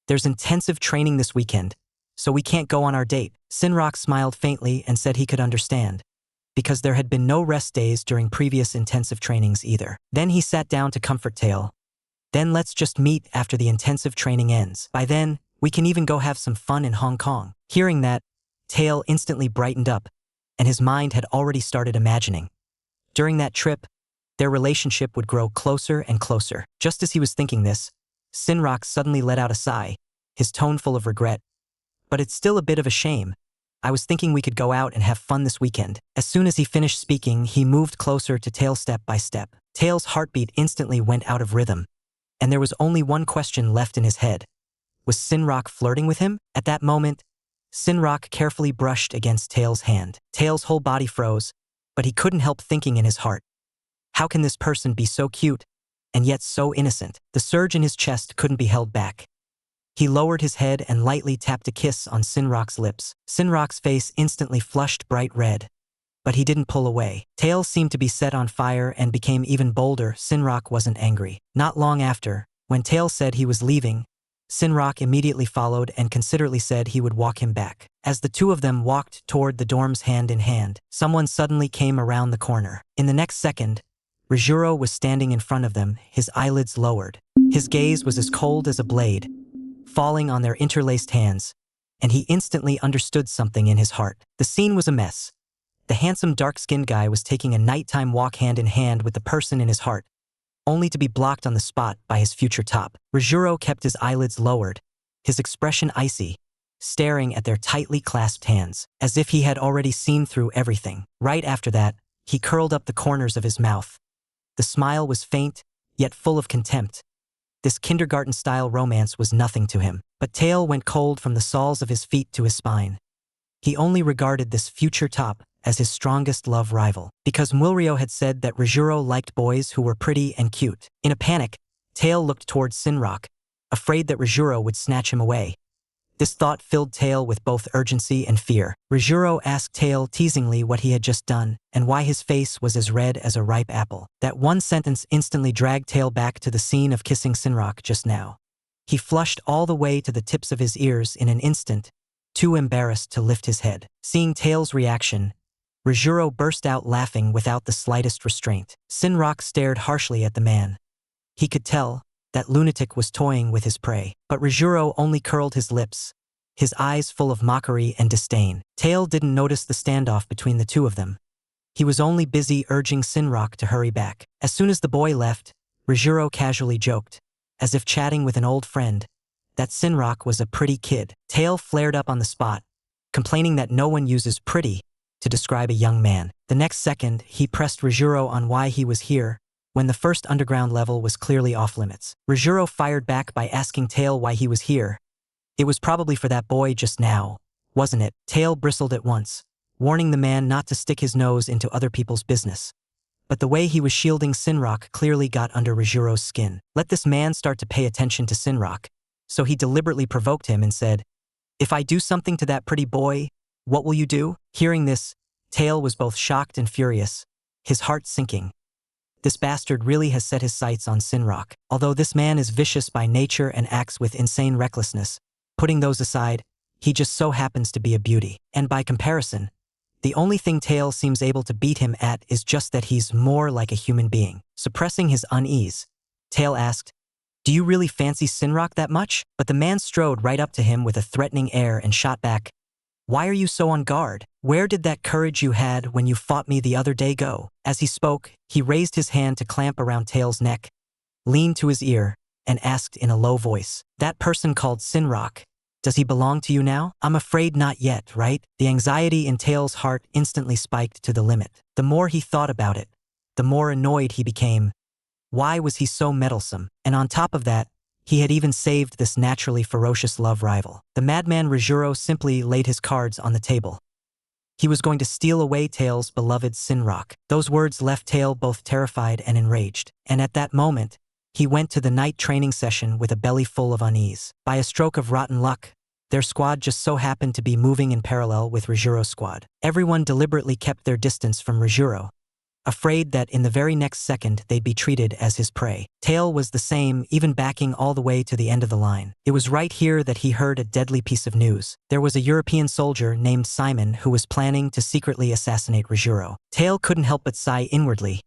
"There's intensive training this weekend, so we can't go on our date." Sinrock smiled faintly and said he could understand, because there had been no rest days during previous intensive trainings either. Then he sat down to comfort Taeil. "Then let's just meet after the intensive training ends. By then, we can even go have some fun in Hong Kong." Hearing that, Taeil instantly brightened up, and his mind had already started imagining. During that trip, their relationship would grow closer and closer. Just as he was thinking this, Sinrock suddenly let out a sigh, his tone full of regret. "But it's still a bit of a shame. I was thinking we could go out and have fun this weekend." As soon as he finished speaking, he moved closer to Taeil step by step. Taeil's heartbeat instantly went out of rhythm, and there was only one question left in his head. Was Sinrock flirting with him? At that moment, Sinrock carefully brushed against Taeil's hand. Taeil's whole body froze, but he couldn't help thinking in his heart, how can this person be so cute and yet so innocent? The surge in his chest couldn't be held back. He lowered his head and lightly tapped a kiss on Sinrock's lips. Sinrock's face instantly flushed bright red, but he didn't pull away. Taeil seemed to be set on fire and became even bolder. Sinrock wasn't angry. Not long after, when Taeil said he was leaving, Sinrock immediately followed and considerately said he would walk him back. As the two of them walked toward the dorms hand in hand, someone suddenly came around the corner. In the next second, Rijuro was standing in front of them, his eyelids lowered. His gaze was as cold as a blade, falling on their interlaced hands, and he instantly understood something in his heart. The scene was a mess. The handsome dark-skinned guy was taking a nighttime walk hand in hand with the person in his heart, only to be blocked on the spot by his future top. Rijuro kept his eyelids lowered, his expression icy, staring at their tightly clasped hands, as if he had already seen through everything. Right after that, he curled up the corners of his mouth. The smile was faint, yet full of contempt. This kindergarten-style romance was nothing to him. But Taeil went cold from the soles of his feet to his spine. He only regarded this future top as his strongest love rival, because Mwilryo had said that Rijuro liked boys who were pretty and cute. In a panic, Taeil looked towards Sinrock, afraid that Rijuro would snatch him away. This thought filled Taeil with both urgency and fear. Rijuro asked Taeil teasingly what he had just done, and why his face was as red as a ripe apple. That one sentence instantly dragged Taeil back to the scene of kissing Sinrock just now. He flushed all the way to the tips of his ears in an instant, too embarrassed to lift his head. Seeing Taeil's reaction, Rijuro burst out laughing without the slightest restraint. Sinrock stared harshly at the man. He could tell that lunatic was toying with his prey, but Rijuro only curled his lips, his eyes full of mockery and disdain. Taeil didn't notice the standoff between the two of them. He was only busy urging Sinrock to hurry back. As soon as the boy left, Rijuro casually joked, as if chatting with an old friend, that Sinrock was a pretty kid. Taeil flared up on the spot, complaining that no one uses pretty to describe a young man. The next second, he pressed Rijuro on why he was here, when the first underground level was clearly off limits. Rijuro fired back by asking Taeil why he was here. It was probably for that boy just now, wasn't it? Taeil bristled at once, warning the man not to stick his nose into other people's business. But the way he was shielding Sinrock clearly got under Rijuro's skin. Let this man start to pay attention to Sinrock, so he deliberately provoked him and said, "If I do something to that pretty boy, what will you do?" Hearing this, Taeil was both shocked and furious, his heart sinking. This bastard really has set his sights on Sinrock. Although this man is vicious by nature and acts with insane recklessness, putting those aside, he just so happens to be a beauty. And by comparison, the only thing Taeil seems able to beat him at is just that he's more like a human being. Suppressing his unease, Taeil asked, "Do you really fancy Sinrock that much?" But the man strode right up to him with a threatening air and shot back, "Why are you so on guard? Where did that courage you had when you fought me the other day go?" As he spoke, he raised his hand to clamp around Taeil's neck, leaned to his ear, and asked in a low voice, "That person called Sinrock, does he belong to you now?" "I'm afraid not yet, right?" The anxiety in Taeil's heart instantly spiked to the limit. The more he thought about it, the more annoyed he became. Why was he so meddlesome? And on top of that, he had even saved this naturally ferocious love rival. The madman Rijuro simply laid his cards on the table. He was going to steal away Taeil's beloved Sinrock. Those words left Taeil both terrified and enraged. And at that moment, he went to the night training session with a belly full of unease. By a stroke of rotten luck, their squad just so happened to be moving in parallel with Rijuro's squad. Everyone deliberately kept their distance from Rijuro, afraid that in the very next second they'd be treated as his prey. Taeil was the same, even backing all the way to the end of the line. It was right here that he heard a deadly piece of news. There was a European soldier named Simon who was planning to secretly assassinate Rijuro. Taeil couldn't help but sigh inwardly.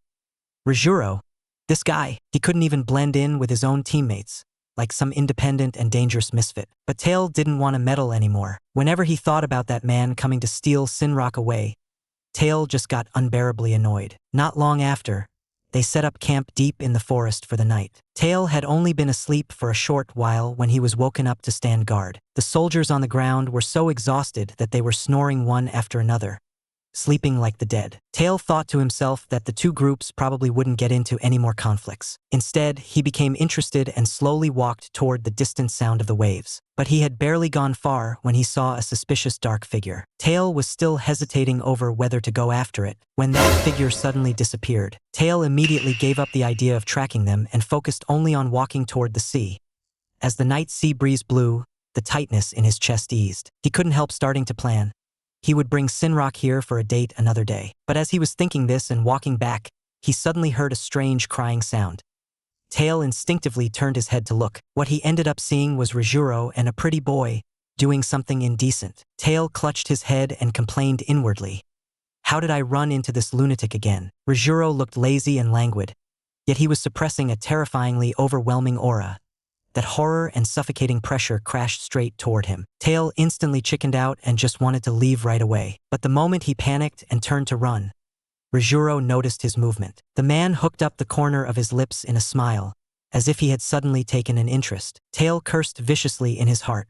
Rijuro? This guy, he couldn't even blend in with his own teammates, like some independent and dangerous misfit. But Taeil didn't want to meddle anymore. Whenever he thought about that man coming to steal Sinrock away, Taeil just got unbearably annoyed. Not long after, they set up camp deep in the forest for the night. Taeil had only been asleep for a short while when he was woken up to stand guard. The soldiers on the ground were so exhausted that they were snoring one after another, sleeping like the dead. Taeil thought to himself that the two groups probably wouldn't get into any more conflicts. Instead, he became interested and slowly walked toward the distant sound of the waves. But he had barely gone far when he saw a suspicious dark figure. Taeil was still hesitating over whether to go after it when that figure suddenly disappeared. Taeil immediately gave up the idea of tracking them and focused only on walking toward the sea. As the night sea breeze blew, the tightness in his chest eased. He couldn't help starting to plan. He would bring Sinrock here for a date another day. But as he was thinking this and walking back, he suddenly heard a strange crying sound. Taeil instinctively turned his head to look. What he ended up seeing was Rijuro and a pretty boy doing something indecent. Taeil clutched his head and complained inwardly. How did I run into this lunatic again? Rijuro looked lazy and languid, yet he was suppressing a terrifyingly overwhelming aura. That horror and suffocating pressure crashed straight toward him. Taeil instantly chickened out and just wanted to leave right away. But the moment he panicked and turned to run, Rijuro noticed his movement. The man hooked up the corner of his lips in a smile, as if he had suddenly taken an interest. Taeil cursed viciously in his heart.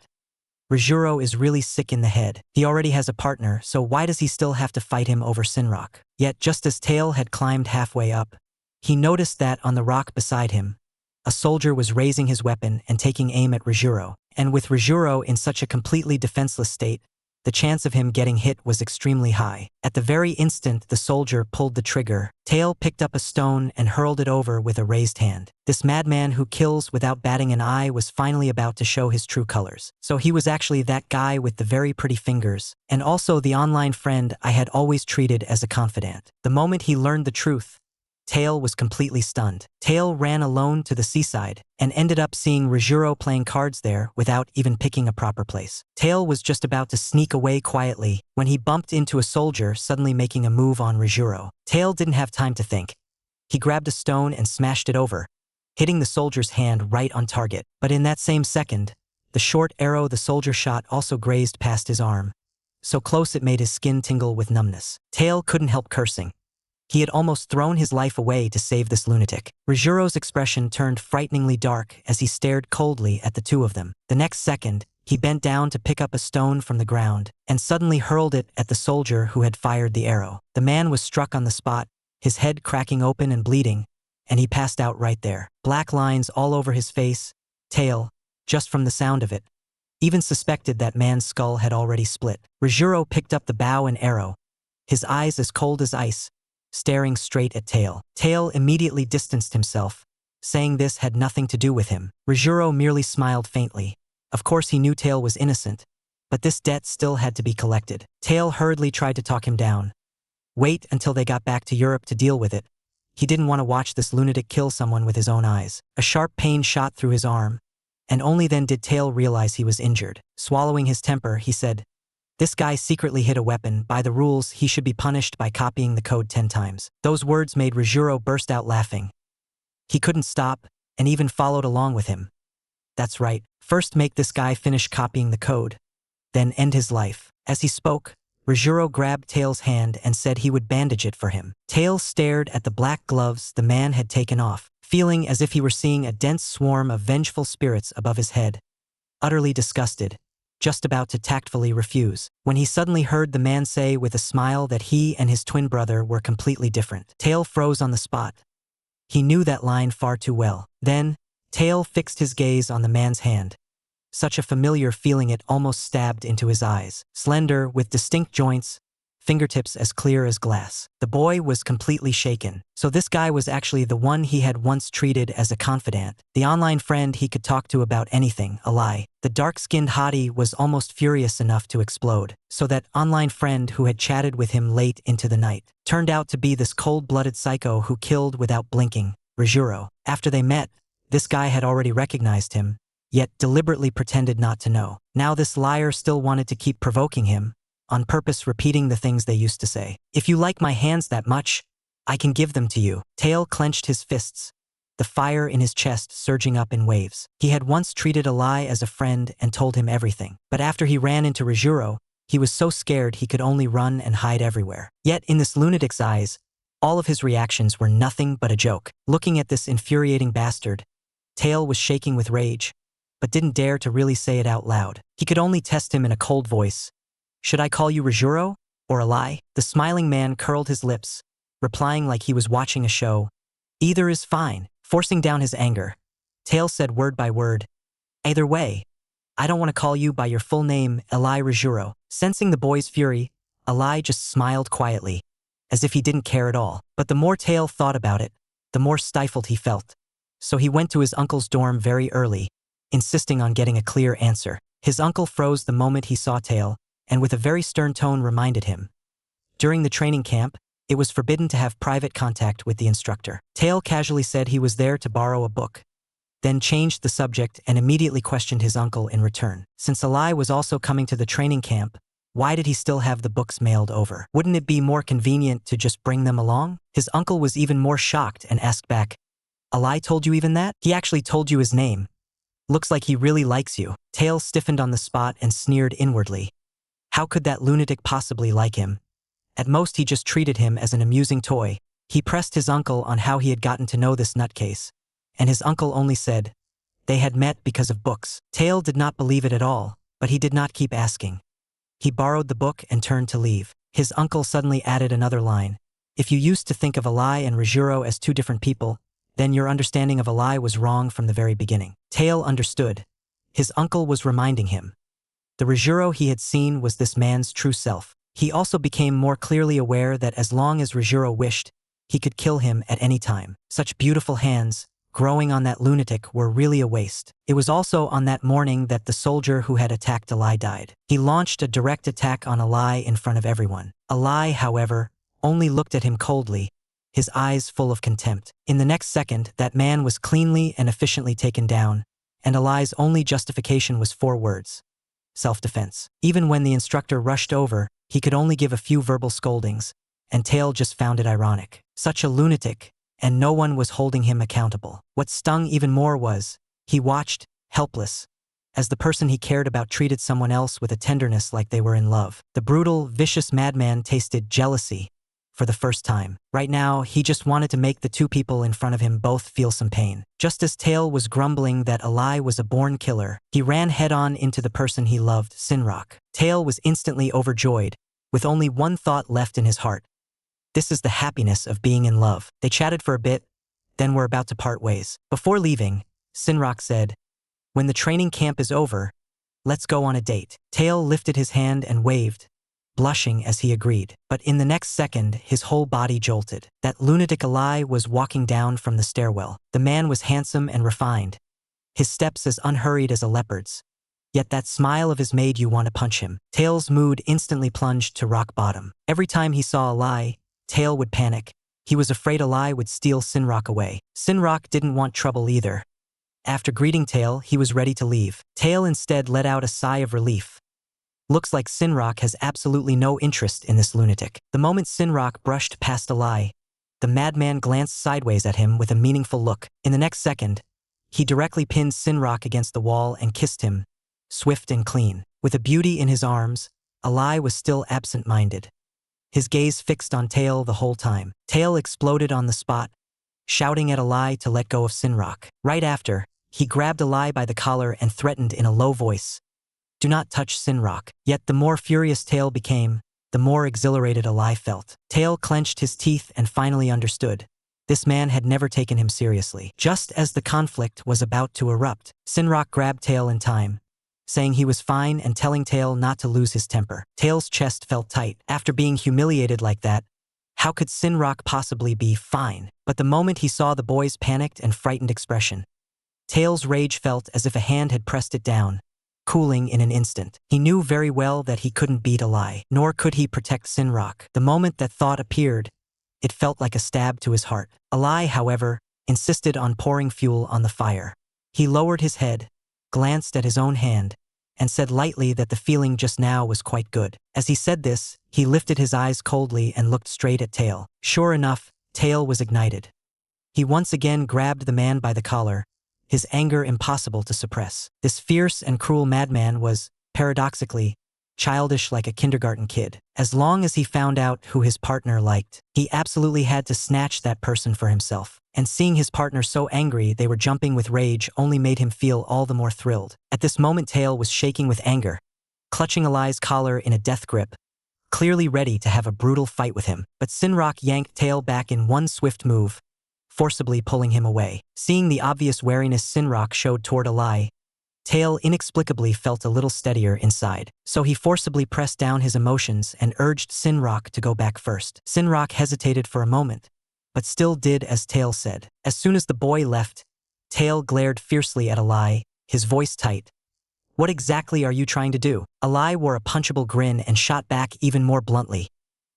Rijuro is really sick in the head. He already has a partner, so why does he still have to fight him over Sinrock? Yet just as Taeil had climbed halfway up, he noticed that on the rock beside him, a soldier was raising his weapon and taking aim at Rijuro. And with Rijuro in such a completely defenseless state, the chance of him getting hit was extremely high. At the very instant the soldier pulled the trigger, Taeil picked up a stone and hurled it over with a raised hand. This madman who kills without batting an eye was finally about to show his true colors. So he was actually that guy with the very pretty fingers, and also the online friend I had always treated as a confidant. The moment he learned the truth, Taeil was completely stunned. Taeil ran alone to the seaside and ended up seeing Rijuro playing cards there without even picking a proper place. Taeil was just about to sneak away quietly when he bumped into a soldier suddenly making a move on Rijuro. Taeil didn't have time to think. He grabbed a stone and smashed it over, hitting the soldier's hand right on target. But in that same second, the short arrow the soldier shot also grazed past his arm, so close it made his skin tingle with numbness. Taeil couldn't help cursing. He had almost thrown his life away to save this lunatic. Rijuro's expression turned frighteningly dark as he stared coldly at the two of them. The next second, he bent down to pick up a stone from the ground and suddenly hurled it at the soldier who had fired the arrow. The man was struck on the spot, his head cracking open and bleeding, and he passed out right there. Black lines all over his face. Taeil, just from the sound of it, even suspected that man's skull had already split. Rijuro picked up the bow and arrow, his eyes as cold as ice, staring straight at Taeil. Taeil immediately distanced himself, saying this had nothing to do with him. Rijuro merely smiled faintly. Of course he knew Taeil was innocent, but this debt still had to be collected. Taeil hurriedly tried to talk him down. Wait until they got back to Europe to deal with it. He didn't want to watch this lunatic kill someone with his own eyes. A sharp pain shot through his arm, and only then did Taeil realize he was injured. Swallowing his temper, he said, "This guy secretly hid a weapon. By the rules, he should be punished by copying the code 10 times. Those words made Rijuro burst out laughing. He couldn't stop, and even followed along with him. That's right, first make this guy finish copying the code, then end his life. As he spoke, Rijuro grabbed Taeil's hand and said he would bandage it for him. Taeil stared at the black gloves the man had taken off, feeling as if he were seeing a dense swarm of vengeful spirits above his head. Utterly disgusted, just about to tactfully refuse, when he suddenly heard the man say with a smile that he and his twin brother were completely different. Taeil froze on the spot. He knew that line far too well. Then, Taeil fixed his gaze on the man's hand. Such a familiar feeling it almost stabbed into his eyes. Slender, with distinct joints, fingertips as clear as glass. The boy was completely shaken. So this guy was actually the one he had once treated as a confidant, the online friend he could talk to about anything, a lie. The dark-skinned hottie was almost furious enough to explode. So that online friend who had chatted with him late into the night turned out to be this cold-blooded psycho who killed without blinking, Rijuro. After they met, this guy had already recognized him, yet deliberately pretended not to know. Now this liar still wanted to keep provoking him, on purpose repeating the things they used to say. "If you like my hands that much, I can give them to you." Taeil clenched his fists, the fire in his chest surging up in waves. He had once treated a lie as a friend and told him everything. But after he ran into Rijuro, he was so scared he could only run and hide everywhere. Yet in this lunatic's eyes, all of his reactions were nothing but a joke. Looking at this infuriating bastard, Taeil was shaking with rage, but didn't dare to really say it out loud. He could only test him in a cold voice. "Should I call you Rijuro, or a lie?" The smiling man curled his lips, replying like he was watching a show. "Either is fine." Forcing down his anger, Taeil said word by word, "Either way, I don't want to call you by your full name, Eli Rijuro." Sensing the boy's fury, Eli just smiled quietly, as if he didn't care at all. But the more Taeil thought about it, the more stifled he felt. So he went to his uncle's dorm very early, insisting on getting a clear answer. His uncle froze the moment he saw Taeil, and with a very stern tone reminded him. During the training camp, it was forbidden to have private contact with the instructor. Taeil casually said he was there to borrow a book, then changed the subject and immediately questioned his uncle in return. Since Eli was also coming to the training camp, why did he still have the books mailed over? Wouldn't it be more convenient to just bring them along? His uncle was even more shocked and asked back, "Eli told you even that? He actually told you his name. Looks like he really likes you." Taeil stiffened on the spot and sneered inwardly. How could that lunatic possibly like him? At most he just treated him as an amusing toy. He pressed his uncle on how he had gotten to know this nutcase, and his uncle only said, they had met because of books. Taeil did not believe it at all, but he did not keep asking. He borrowed the book and turned to leave. His uncle suddenly added another line. "If you used to think of Eli and Rijuro as two different people, then your understanding of Eli was wrong from the very beginning." Taeil understood. His uncle was reminding him. The Rijuro he had seen was this man's true self. He also became more clearly aware that as long as Rijuro wished, he could kill him at any time. Such beautiful hands, growing on that lunatic, were really a waste. It was also on that morning that the soldier who had attacked Eli died. He launched a direct attack on Eli in front of everyone. Eli, however, only looked at him coldly, his eyes full of contempt. In the next second, that man was cleanly and efficiently taken down, and Eli's only justification was 4 words. Self-defense. Even when the instructor rushed over, he could only give a few verbal scoldings, and Taeil just found it ironic. Such a lunatic, and no one was holding him accountable. What stung even more was, he watched, helpless, as the person he cared about treated someone else with a tenderness like they were in love. The brutal, vicious madman tasted jealousy for the first time. Right now, he just wanted to make the 2 people in front of him both feel some pain. Just as Taeil was grumbling that Eli was a born killer, he ran head-on into the person he loved, Sinrock. Taeil was instantly overjoyed, with only one thought left in his heart. This is the happiness of being in love. They chatted for a bit, then were about to part ways. Before leaving, Sinrock said, "When the training camp is over, let's go on a date." Taeil lifted his hand and waved, blushing as he agreed. But in the next second, his whole body jolted. That lunatic Eli was walking down from the stairwell. The man was handsome and refined, his steps as unhurried as a leopard's. Yet that smile of his made you want to punch him. Taeil's mood instantly plunged to rock bottom. Every time he saw a lie, Taeil would panic. He was afraid a lie would steal Sinrock away. Sinrock didn't want trouble either. After greeting Taeil, he was ready to leave. Taeil instead let out a sigh of relief. Looks like Sinrock has absolutely no interest in this lunatic. The moment Sinrock brushed past a lie, the madman glanced sideways at him with a meaningful look. In the next second, he directly pinned Sinrock against the wall and kissed him, swift and clean. With a beauty in his arms, Alai was still absent-minded. His gaze fixed on Taeil the whole time. Taeil exploded on the spot, shouting at Alai to let go of Sinrock. Right after, he grabbed Alai by the collar and threatened in a low voice, "Do not touch Sinrock." Yet the more furious Taeil became, the more exhilarated Alai felt. Taeil clenched his teeth and finally understood. This man had never taken him seriously. Just as the conflict was about to erupt, Sinrock grabbed Taeil in time, saying he was fine and telling Taeil not to lose his temper. Taeil's chest felt tight. After being humiliated like that, how could Sinrock possibly be fine? But the moment he saw the boy's panicked and frightened expression, Taeil's rage felt as if a hand had pressed it down, cooling in an instant. He knew very well that he couldn't beat Alai, nor could he protect Sinrock. The moment that thought appeared, it felt like a stab to his heart. Alai, however, insisted on pouring fuel on the fire. He lowered his head, glanced at his own hand, and said lightly that the feeling just now was quite good. As he said this, he lifted his eyes coldly and looked straight at Taeil. Sure enough, Taeil was ignited. He once again grabbed the man by the collar, his anger impossible to suppress. This fierce and cruel madman was, paradoxically, childish like a kindergarten kid. As long as he found out who his partner liked, he absolutely had to snatch that person for himself. And seeing his partner so angry they were jumping with rage only made him feel all the more thrilled. At this moment Taeil was shaking with anger, clutching Alai's collar in a death grip, clearly ready to have a brutal fight with him. But Sinrock yanked Taeil back in one swift move, forcibly pulling him away. Seeing the obvious wariness Sinrock showed toward Alai, Taeil inexplicably felt a little steadier inside. So he forcibly pressed down his emotions and urged Sinrock to go back first. Sinrock hesitated for a moment, but still did as Taeil said. As soon as the boy left, Taeil glared fiercely at Alai, his voice tight. "What exactly are you trying to do?" Alai wore a punchable grin and shot back even more bluntly.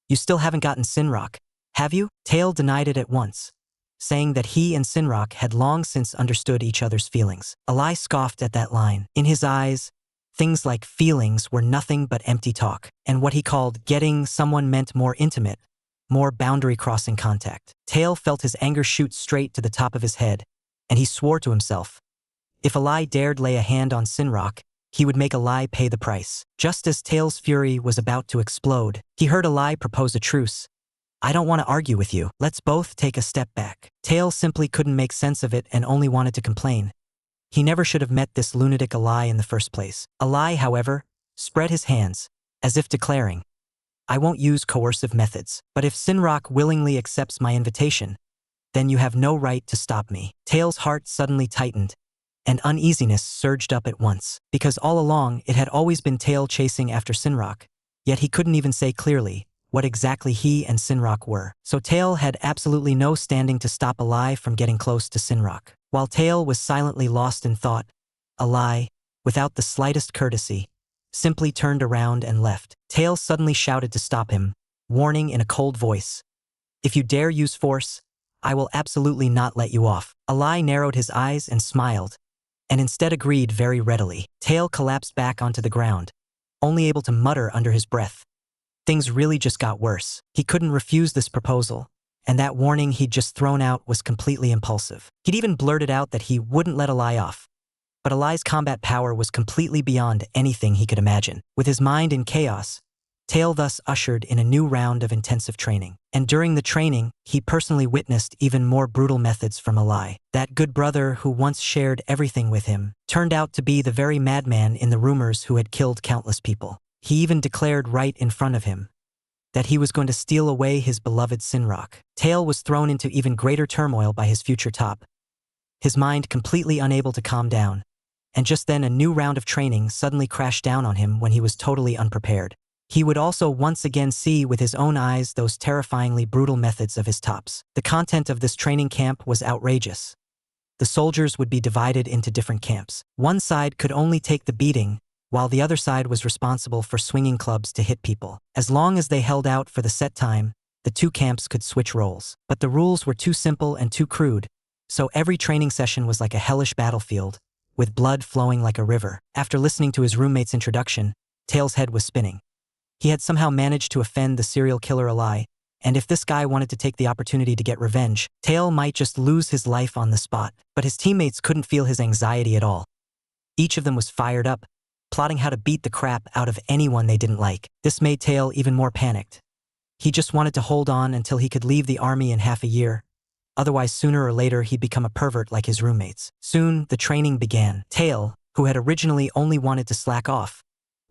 "You still haven't gotten Sinrock, have you?" Taeil denied it at once, saying that he and Sinrock had long since understood each other's feelings. Alai scoffed at that line. In his eyes, things like feelings were nothing but empty talk, and what he called getting someone meant more intimate, more boundary-crossing contact. Taeil felt his anger shoot straight to the top of his head, and he swore to himself, if Alai dared lay a hand on Sinrock, he would make Alai pay the price. Just as Taeil's fury was about to explode, he heard Alai propose a truce. "I don't want to argue with you. Let's both take a step back." Taeil simply couldn't make sense of it and only wanted to complain. He never should have met this lunatic Alai in the first place. Alai, however, spread his hands, as if declaring, "I won't use coercive methods, but if Sinrock willingly accepts my invitation, then you have no right to stop me." Taeil's heart suddenly tightened, and uneasiness surged up at once, because all along it had always been Taeil chasing after Sinrock, yet he couldn't even say clearly what exactly he and Sinrock were. So Taeil had absolutely no standing to stop Alai from getting close to Sinrock. While Taeil was silently lost in thought, Alai, without the slightest courtesy, simply turned around and left. Taeil suddenly shouted to stop him, warning in a cold voice, "If you dare use force, I will absolutely not let you off." Alai narrowed his eyes and smiled, and instead agreed very readily. Taeil collapsed back onto the ground, only able to mutter under his breath. Things really just got worse. He couldn't refuse this proposal, and that warning he'd just thrown out was completely impulsive. He'd even blurted out that he wouldn't let Alai off. But Alai's combat power was completely beyond anything he could imagine. With his mind in chaos, Taeil thus ushered in a new round of intensive training. And during the training, he personally witnessed even more brutal methods from Alai. That good brother who once shared everything with him turned out to be the very madman in the rumors who had killed countless people. He even declared right in front of him that he was going to steal away his beloved Sinrock. Taeil was thrown into even greater turmoil by his future top, his mind completely unable to calm down. And just then a new round of training suddenly crashed down on him when he was totally unprepared. He would also once again see with his own eyes those terrifyingly brutal methods of his tops. The content of this training camp was outrageous. The soldiers would be divided into different camps. One side could only take the beating, while the other side was responsible for swinging clubs to hit people. As long as they held out for the set time, the two camps could switch roles. But the rules were too simple and too crude, so every training session was like a hellish battlefield, with blood flowing like a river. After listening to his roommate's introduction, Taeil's head was spinning. He had somehow managed to offend the serial killer Alai, and if this guy wanted to take the opportunity to get revenge, Taeil might just lose his life on the spot. But his teammates couldn't feel his anxiety at all. Each of them was fired up, plotting how to beat the crap out of anyone they didn't like. This made Taeil even more panicked. He just wanted to hold on until he could leave the army in half a year. Otherwise, sooner or later, he'd become a pervert like his roommates. Soon, the training began. Taeil, who had originally only wanted to slack off,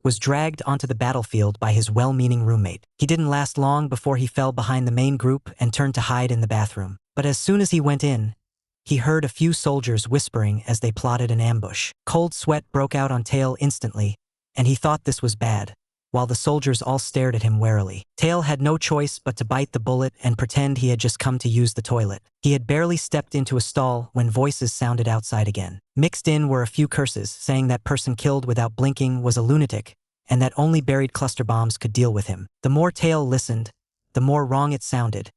was dragged onto the battlefield by his well-meaning roommate. He didn't last long before he fell behind the main group and turned to hide in the bathroom. But as soon as he went in, he heard a few soldiers whispering as they plotted an ambush. Cold sweat broke out on Taeil instantly, and he thought this was bad, while the soldiers all stared at him warily. Taeil had no choice but to bite the bullet and pretend he had just come to use the toilet. He had barely stepped into a stall when voices sounded outside again. Mixed in were a few curses, saying that person killed without blinking was a lunatic, and that only buried cluster bombs could deal with him. The more Taeil listened, the more wrong it sounded,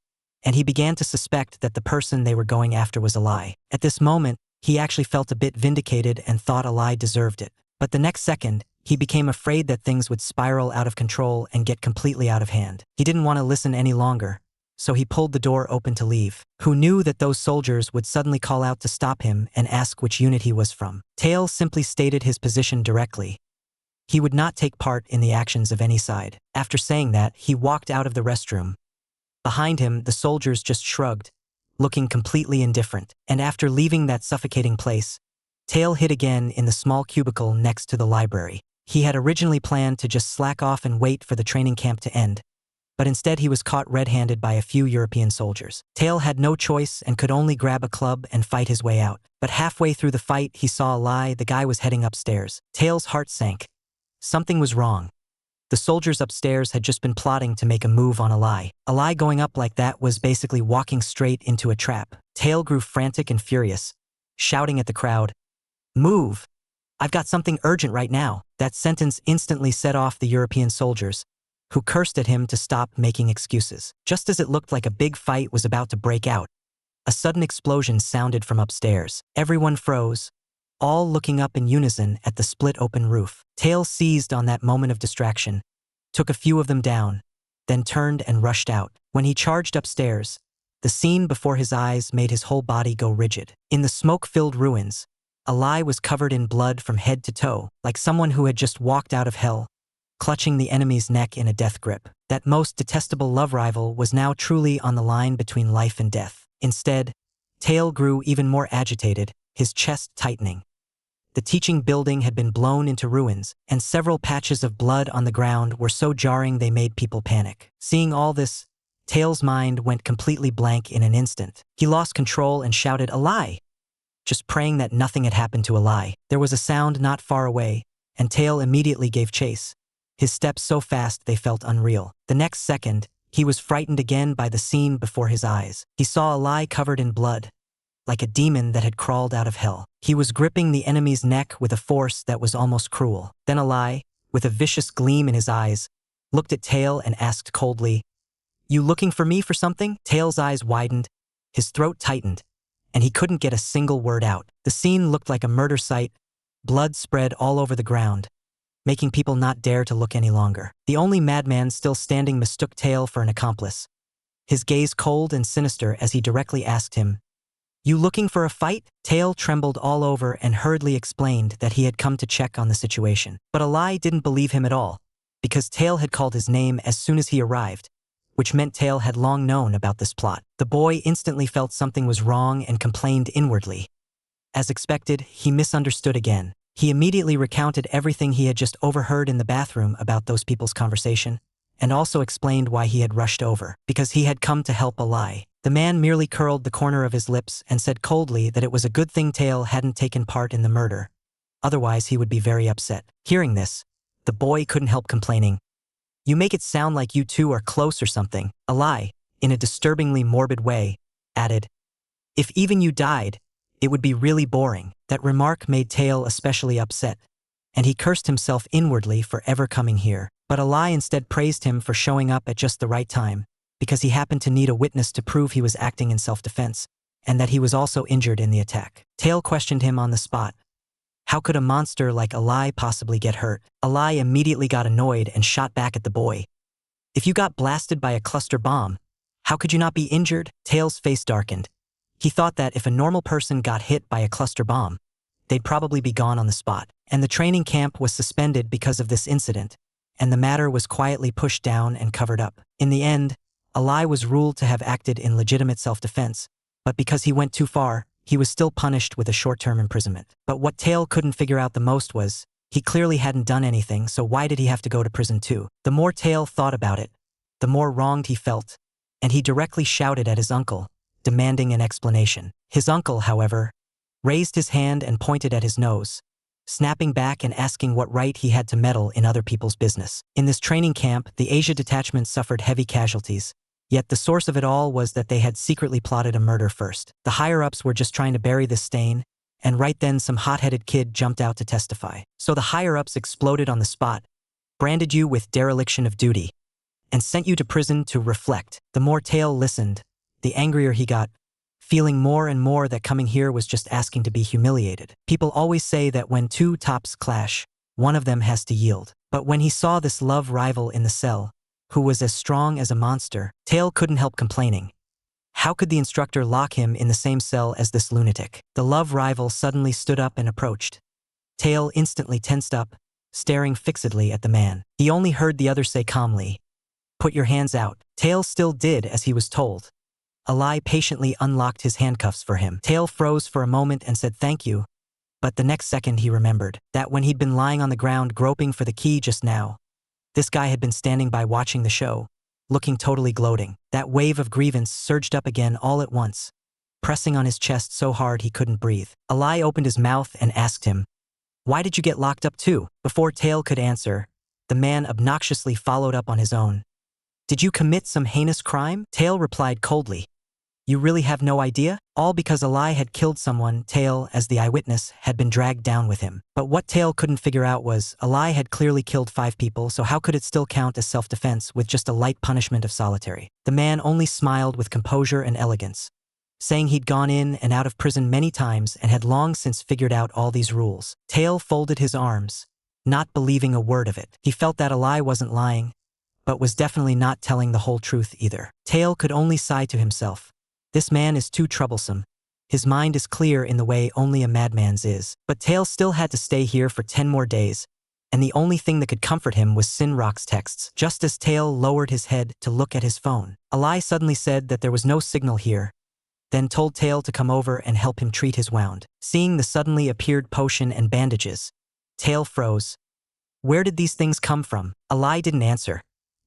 and he began to suspect that the person they were going after was Alai. At this moment, he actually felt a bit vindicated and thought Alai deserved it. But the next second, he became afraid that things would spiral out of control and get completely out of hand. He didn't want to listen any longer, so he pulled the door open to leave. Who knew that those soldiers would suddenly call out to stop him and ask which unit he was from? Taeil simply stated his position directly. He would not take part in the actions of any side. After saying that, he walked out of the restroom. Behind him, the soldiers just shrugged, looking completely indifferent. And after leaving that suffocating place, Taeil hid again in the small cubicle next to the library. He had originally planned to just slack off and wait for the training camp to end, but instead he was caught red-handed by a few European soldiers. Taeil had no choice and could only grab a club and fight his way out. But halfway through the fight, he saw Alai. The guy was heading upstairs. Taeil's heart sank. Something was wrong. The soldiers upstairs had just been plotting to make a move on Alai. Alai going up like that was basically walking straight into a trap. Taeil grew frantic and furious, shouting at the crowd, "Move! I've got something urgent right now." That sentence instantly set off the European soldiers, who cursed at him to stop making excuses. Just as it looked like a big fight was about to break out, a sudden explosion sounded from upstairs. Everyone froze, all looking up in unison at the split-open roof. Taeil seized on that moment of distraction, took a few of them down, then turned and rushed out. When he charged upstairs, the scene before his eyes made his whole body go rigid. In the smoke-filled ruins, Alai was covered in blood from head to toe, like someone who had just walked out of hell, clutching the enemy's neck in a death grip. That most detestable love rival was now truly on the line between life and death. Instead, Taeil grew even more agitated, his chest tightening. The teaching building had been blown into ruins, and several patches of blood on the ground were so jarring they made people panic. Seeing all this, Taeil's mind went completely blank in an instant. He lost control and shouted, "Alai!" just praying that nothing had happened to Alai. There was a sound not far away, and Taeil immediately gave chase, his steps so fast they felt unreal. The next second, he was frightened again by the scene before his eyes. He saw Alai covered in blood, like a demon that had crawled out of hell. He was gripping the enemy's neck with a force that was almost cruel. Then Alai, with a vicious gleam in his eyes, looked at Taeil and asked coldly, "You looking for me for something?" Taeil's eyes widened, his throat tightened, and he couldn't get a single word out. The scene looked like a murder site, blood spread all over the ground, making people not dare to look any longer. The only madman still standing mistook Taeil for an accomplice, his gaze cold and sinister as he directly asked him, "You looking for a fight?" Taeil trembled all over and hurriedly explained that he had come to check on the situation. But Alai didn't believe him at all, because Taeil had called his name as soon as he arrived, which meant Taeil had long known about this plot. The boy instantly felt something was wrong and complained inwardly. As expected, he misunderstood again. He immediately recounted everything he had just overheard in the bathroom about those people's conversation, and also explained why he had rushed over, because he had come to help Alai. The man merely curled the corner of his lips and said coldly that it was a good thing Taeil hadn't taken part in the murder, otherwise he would be very upset. Hearing this, the boy couldn't help complaining, "You make it sound like you two are close or something." Alai, in a disturbingly morbid way, added, "If even you died, it would be really boring." That remark made Taeil especially upset, and he cursed himself inwardly for ever coming here. But Alai instead praised him for showing up at just the right time, because he happened to need a witness to prove he was acting in self-defense, and that he was also injured in the attack. Taeil questioned him on the spot. How could a monster like Alai possibly get hurt? Alai immediately got annoyed and shot back at the boy. If you got blasted by a cluster bomb, how could you not be injured? Taeil's face darkened. He thought that if a normal person got hit by a cluster bomb, they'd probably be gone on the spot. And the training camp was suspended because of this incident, and the matter was quietly pushed down and covered up. In the end, Alai was ruled to have acted in legitimate self-defense, but because he went too far, he was still punished with a short-term imprisonment. But what Taeil couldn't figure out the most was, he clearly hadn't done anything, so why did he have to go to prison too? The more Taeil thought about it, the more wronged he felt, and he directly shouted at his uncle, demanding an explanation. His uncle, however, raised his hand and pointed at his nose, snapping back and asking what right he had to meddle in other people's business. In this training camp, the Asia detachment suffered heavy casualties, yet the source of it all was that they had secretly plotted a murder first. The higher-ups were just trying to bury this stain, and right then some hot-headed kid jumped out to testify. So the higher-ups exploded on the spot, branded you with dereliction of duty, and sent you to prison to reflect. The more Taeil listened, the angrier he got, feeling more and more that coming here was just asking to be humiliated. People always say that when two tops clash, one of them has to yield. But when he saw this love rival in the cell, who was as strong as a monster, Taeil couldn't help complaining. How could the instructor lock him in the same cell as this lunatic? The love rival suddenly stood up and approached. Taeil instantly tensed up, staring fixedly at the man. He only heard the other say calmly, "Put your hands out." Taeil still did as he was told. Alai patiently unlocked his handcuffs for him. Taeil froze for a moment and said thank you, but the next second he remembered that when he'd been lying on the ground groping for the key just now, this guy had been standing by watching the show, looking totally gloating. That wave of grievance surged up again all at once, pressing on his chest so hard he couldn't breathe. Alai opened his mouth and asked him, "Why did you get locked up too?" Before Taeil could answer, the man obnoxiously followed up on his own. "Did you commit some heinous crime?" Taeil replied coldly, "You really have no idea?" All because Alai had killed someone. Taeil, as the eyewitness, had been dragged down with him. But what Taeil couldn't figure out was, Alai had clearly killed 5 people, so how could it still count as self-defense with just a light punishment of solitary? The man only smiled with composure and elegance, saying he'd gone in and out of prison many times and had long since figured out all these rules. Taeil folded his arms, not believing a word of it. He felt that Alai wasn't lying, but was definitely not telling the whole truth either. Taeil could only sigh to himself. This man is too troublesome. His mind is clear in the way only a madman's is. But Taeil still had to stay here for 10 more days, and the only thing that could comfort him was Sinrock's texts. Just as Taeil lowered his head to look at his phone, Alai suddenly said that there was no signal here, then told Taeil to come over and help him treat his wound. Seeing the suddenly appeared potion and bandages, Taeil froze. Where did these things come from? Alai didn't answer.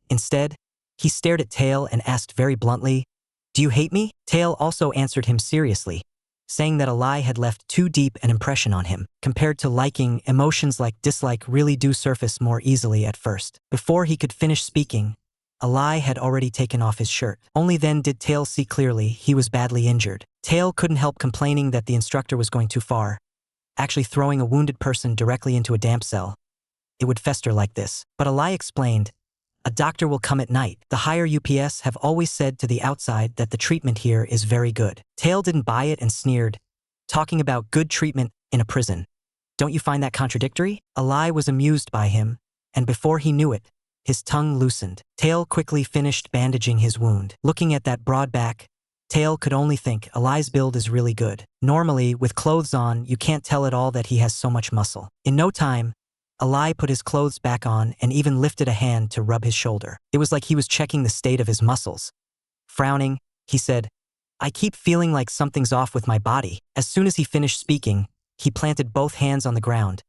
Instead, he stared at Taeil and asked very bluntly, "Do you hate me?" Taeil also answered him seriously, saying that Alai had left too deep an impression on him. Compared to liking, emotions like dislike really do surface more easily at first. Before he could finish speaking, Alai had already taken off his shirt. Only then did Taeil see clearly he was badly injured. Taeil couldn't help complaining that the instructor was going too far, actually throwing a wounded person directly into a damp cell. It would fester like this. But Alai explained, "A doctor will come at night. The higher UPS have always said to the outside that the treatment here is very good." Taeil didn't buy it and sneered, "Talking about good treatment in a prison. Don't you find that contradictory?" Alai was amused by him, and before he knew it, his tongue loosened. Taeil quickly finished bandaging his wound. Looking at that broad back, Taeil could only think Alai's build is really good. Normally, with clothes on, you can't tell at all that he has so much muscle. In no time, Alai put his clothes back on and even lifted a hand to rub his shoulder. It was like he was checking the state of his muscles. Frowning, he said, "I keep feeling like something's off with my body." As soon as he finished speaking, he planted both hands on the ground,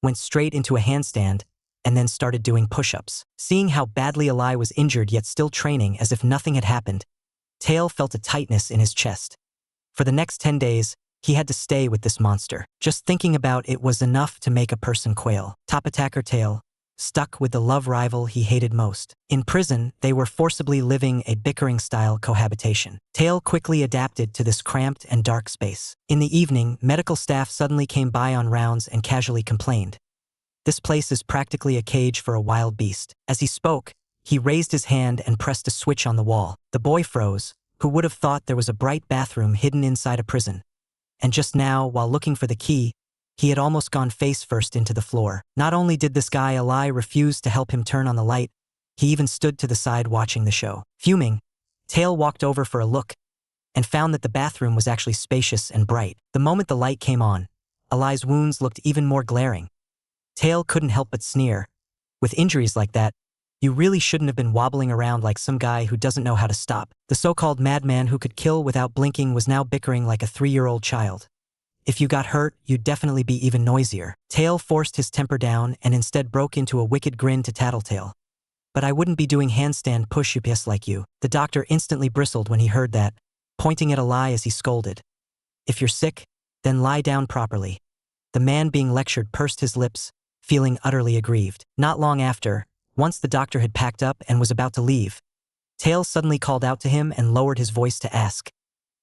went straight into a handstand, and then started doing push-ups. Seeing how badly Alai was injured yet still training as if nothing had happened, Taeil felt a tightness in his chest. For the next 10 days, he had to stay with this monster. Just thinking about it was enough to make a person quail. Top attacker Taeil, stuck with the love rival he hated most. In prison, they were forcibly living a bickering-style cohabitation. Taeil quickly adapted to this cramped and dark space. In the evening, medical staff suddenly came by on rounds and casually complained, This place is practically a cage for a wild beast. As he spoke, he raised his hand and pressed a switch on the wall. The boy froze, who would have thought there was a bright bathroom hidden inside a prison. And just now, while looking for the key, he had almost gone face first into the floor. Not only did this guy Eli refuse to help him turn on the light, he even stood to the side watching the show. Fuming, Taeil walked over for a look and found that the bathroom was actually spacious and bright. The moment the light came on, Eli's wounds looked even more glaring. Taeil couldn't help but sneer. With injuries like that, you really shouldn't have been wobbling around like some guy who doesn't know how to stop. The so-called madman who could kill without blinking was now bickering like a 3-year-old child. If you got hurt, you'd definitely be even noisier. Taeil forced his temper down and instead broke into a wicked grin to Tattletale. But I wouldn't be doing handstand push-ups like you. The doctor instantly bristled when he heard that, pointing at Eli as he scolded. If you're sick, then lie down properly. The man being lectured pursed his lips, feeling utterly aggrieved. Not long after, once the doctor had packed up and was about to leave, Taeil suddenly called out to him and lowered his voice to ask,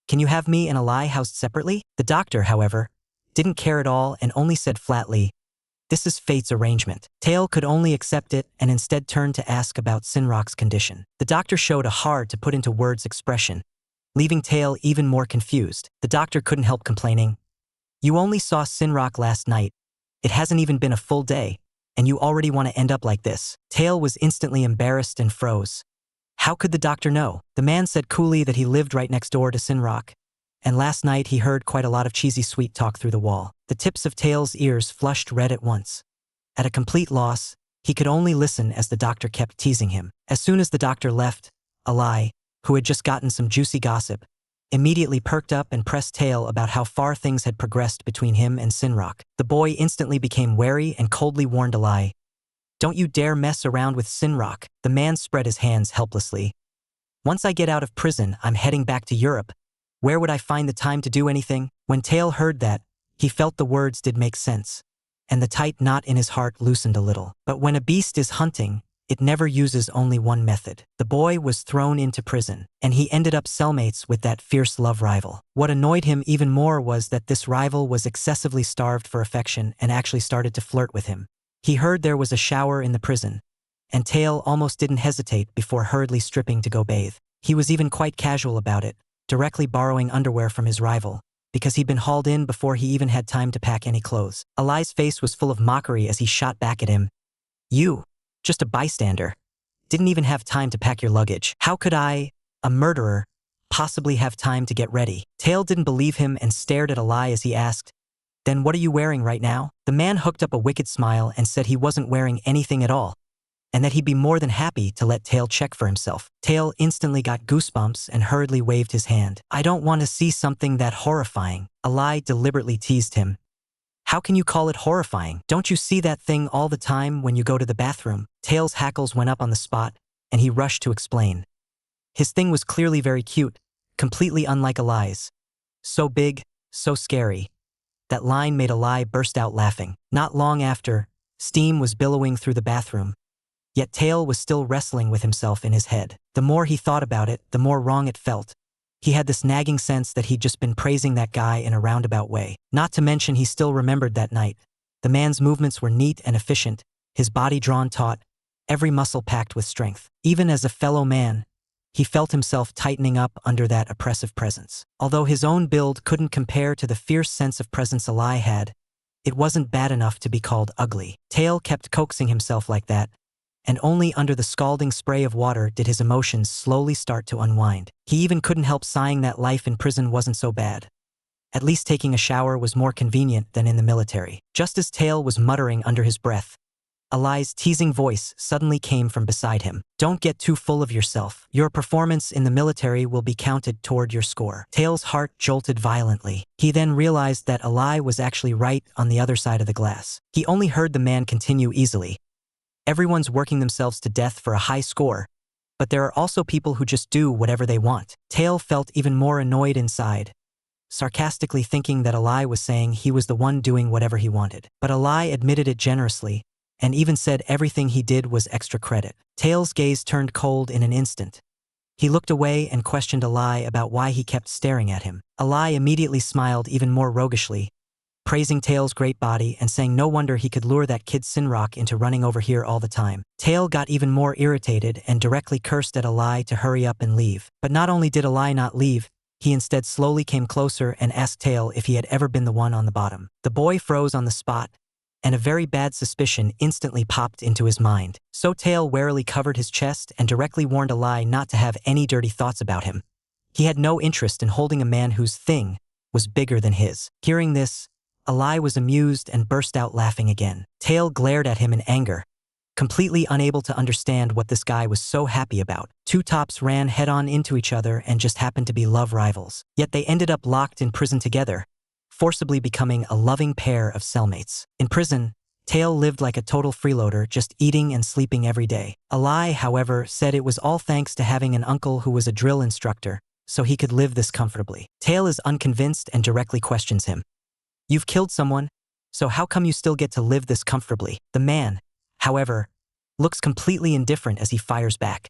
"Can you have me and Eli housed separately?" The doctor, however, didn't care at all and only said flatly, "This is fate's arrangement." Taeil could only accept it and instead turned to ask about Sinrock's condition. The doctor showed a hard-to-put-into-words expression, leaving Taeil even more confused. The doctor couldn't help complaining, "You only saw Sinrock last night. It hasn't even been a full day, and you already want to end up like this." Taeil was instantly embarrassed and froze. How could the doctor know? The man said coolly that he lived right next door to Sinrock, and last night he heard quite a lot of cheesy sweet talk through the wall. The tips of Taeil's ears flushed red at once. At a complete loss, he could only listen as the doctor kept teasing him. As soon as the doctor left, Eli, who had just gotten some juicy gossip, immediately perked up and pressed Taeil about how far things had progressed between him and Sinrock. The boy instantly became wary and coldly warned Eli, "Don't you dare mess around with Sinrock." The man spread his hands helplessly. "Once I get out of prison, I'm heading back to Europe. Where would I find the time to do anything?" When Taeil heard that, he felt the words did make sense, and the tight knot in his heart loosened a little. But when a beast is hunting, it never uses only one method. The boy was thrown into prison, and he ended up cellmates with that fierce love rival. What annoyed him even more was that this rival was excessively starved for affection and actually started to flirt with him. He heard there was a shower in the prison, and Taeil almost didn't hesitate before hurriedly stripping to go bathe. He was even quite casual about it, directly borrowing underwear from his rival, because he'd been hauled in before he even had time to pack any clothes. Eli's face was full of mockery as he shot back at him. "You, just a bystander, didn't even have time to pack your luggage. How could I, a murderer, possibly have time to get ready?" Taeil didn't believe him and stared at Eli as he asked, "Then what are you wearing right now?" The man hooked up a wicked smile and said he wasn't wearing anything at all, and that he'd be more than happy to let Taeil check for himself. Taeil instantly got goosebumps and hurriedly waved his hand. "I don't want to see something that horrifying." Eli deliberately teased him. "How can you call it horrifying? Don't you see that thing all the time when you go to the bathroom?" Taeil's hackles went up on the spot, and he rushed to explain. His thing was clearly very cute, completely unlike Eli's. So big, so scary. That line made Eli burst out laughing. Not long after, steam was billowing through the bathroom. Yet Taeil was still wrestling with himself in his head. The more he thought about it, the more wrong it felt. He had this nagging sense that he'd just been praising that guy in a roundabout way. Not to mention he still remembered that night. The man's movements were neat and efficient, his body drawn taut, every muscle packed with strength. Even as a fellow man, he felt himself tightening up under that oppressive presence. Although his own build couldn't compare to the fierce sense of presence Eli had, it wasn't bad enough to be called ugly. Taeil kept coaxing himself like that, and only under the scalding spray of water did his emotions slowly start to unwind. He even couldn't help sighing that life in prison wasn't so bad. At least taking a shower was more convenient than in the military. Just as Taeil was muttering under his breath, Eli's teasing voice suddenly came from beside him. "Don't get too full of yourself. Your performance in the military will be counted toward your score." Taeil's heart jolted violently. He then realized that Eli was actually right on the other side of the glass. He only heard the man continue easily. "Everyone's working themselves to death for a high score, but there are also people who just do whatever they want." Taeil felt even more annoyed inside, sarcastically thinking that Eli was saying he was the one doing whatever he wanted. But Eli admitted it generously, and even said everything he did was extra credit. Taeil's gaze turned cold in an instant. He looked away and questioned Eli about why he kept staring at him. Eli immediately smiled even more roguishly. praising Taeil's great body and saying no wonder he could lure that kid Sinrock into running over here all the time. Taeil got even more irritated and directly cursed at Alai to hurry up and leave. But not only did Alai not leave, he instead slowly came closer and asked Taeil if he had ever been the one on the bottom. The boy froze on the spot, and a very bad suspicion instantly popped into his mind. So Taeil warily covered his chest and directly warned Alai not to have any dirty thoughts about him. He had no interest in holding a man whose thing was bigger than his. Hearing this, Alai was amused and burst out laughing again. Taeil glared at him in anger, completely unable to understand what this guy was so happy about. Two tops ran head-on into each other and just happened to be love rivals. Yet they ended up locked in prison together, forcibly becoming a loving pair of cellmates. In prison, Taeil lived like a total freeloader, just eating and sleeping every day. Alai, however, said it was all thanks to having an uncle who was a drill instructor, so he could live this comfortably. Taeil is unconvinced and directly questions him. You've killed someone, so how come you still get to live this comfortably? The man, however, looks completely indifferent as he fires back.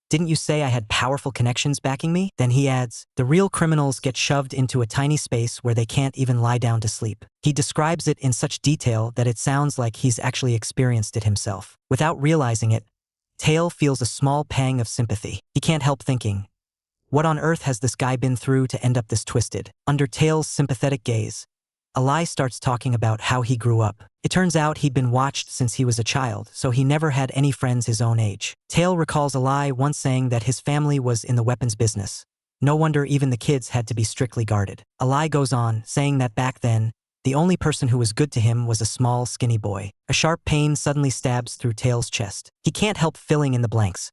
Didn't you say I had powerful connections backing me? Then he adds, the real criminals get shoved into a tiny space where they can't even lie down to sleep. He describes it in such detail that it sounds like he's actually experienced it himself. Without realizing it, Taeil feels a small pang of sympathy. He can't help thinking, what on earth has this guy been through to end up this twisted? Under Taeil's sympathetic gaze, Alai starts talking about how he grew up. It turns out he'd been watched since he was a child, so he never had any friends his own age. Taeil recalls Alai once saying that his family was in the weapons business. No wonder even the kids had to be strictly guarded. Alai goes on, saying that back then, the only person who was good to him was a small, skinny boy. A sharp pain suddenly stabs through Taeil's chest. He can't help filling in the blanks.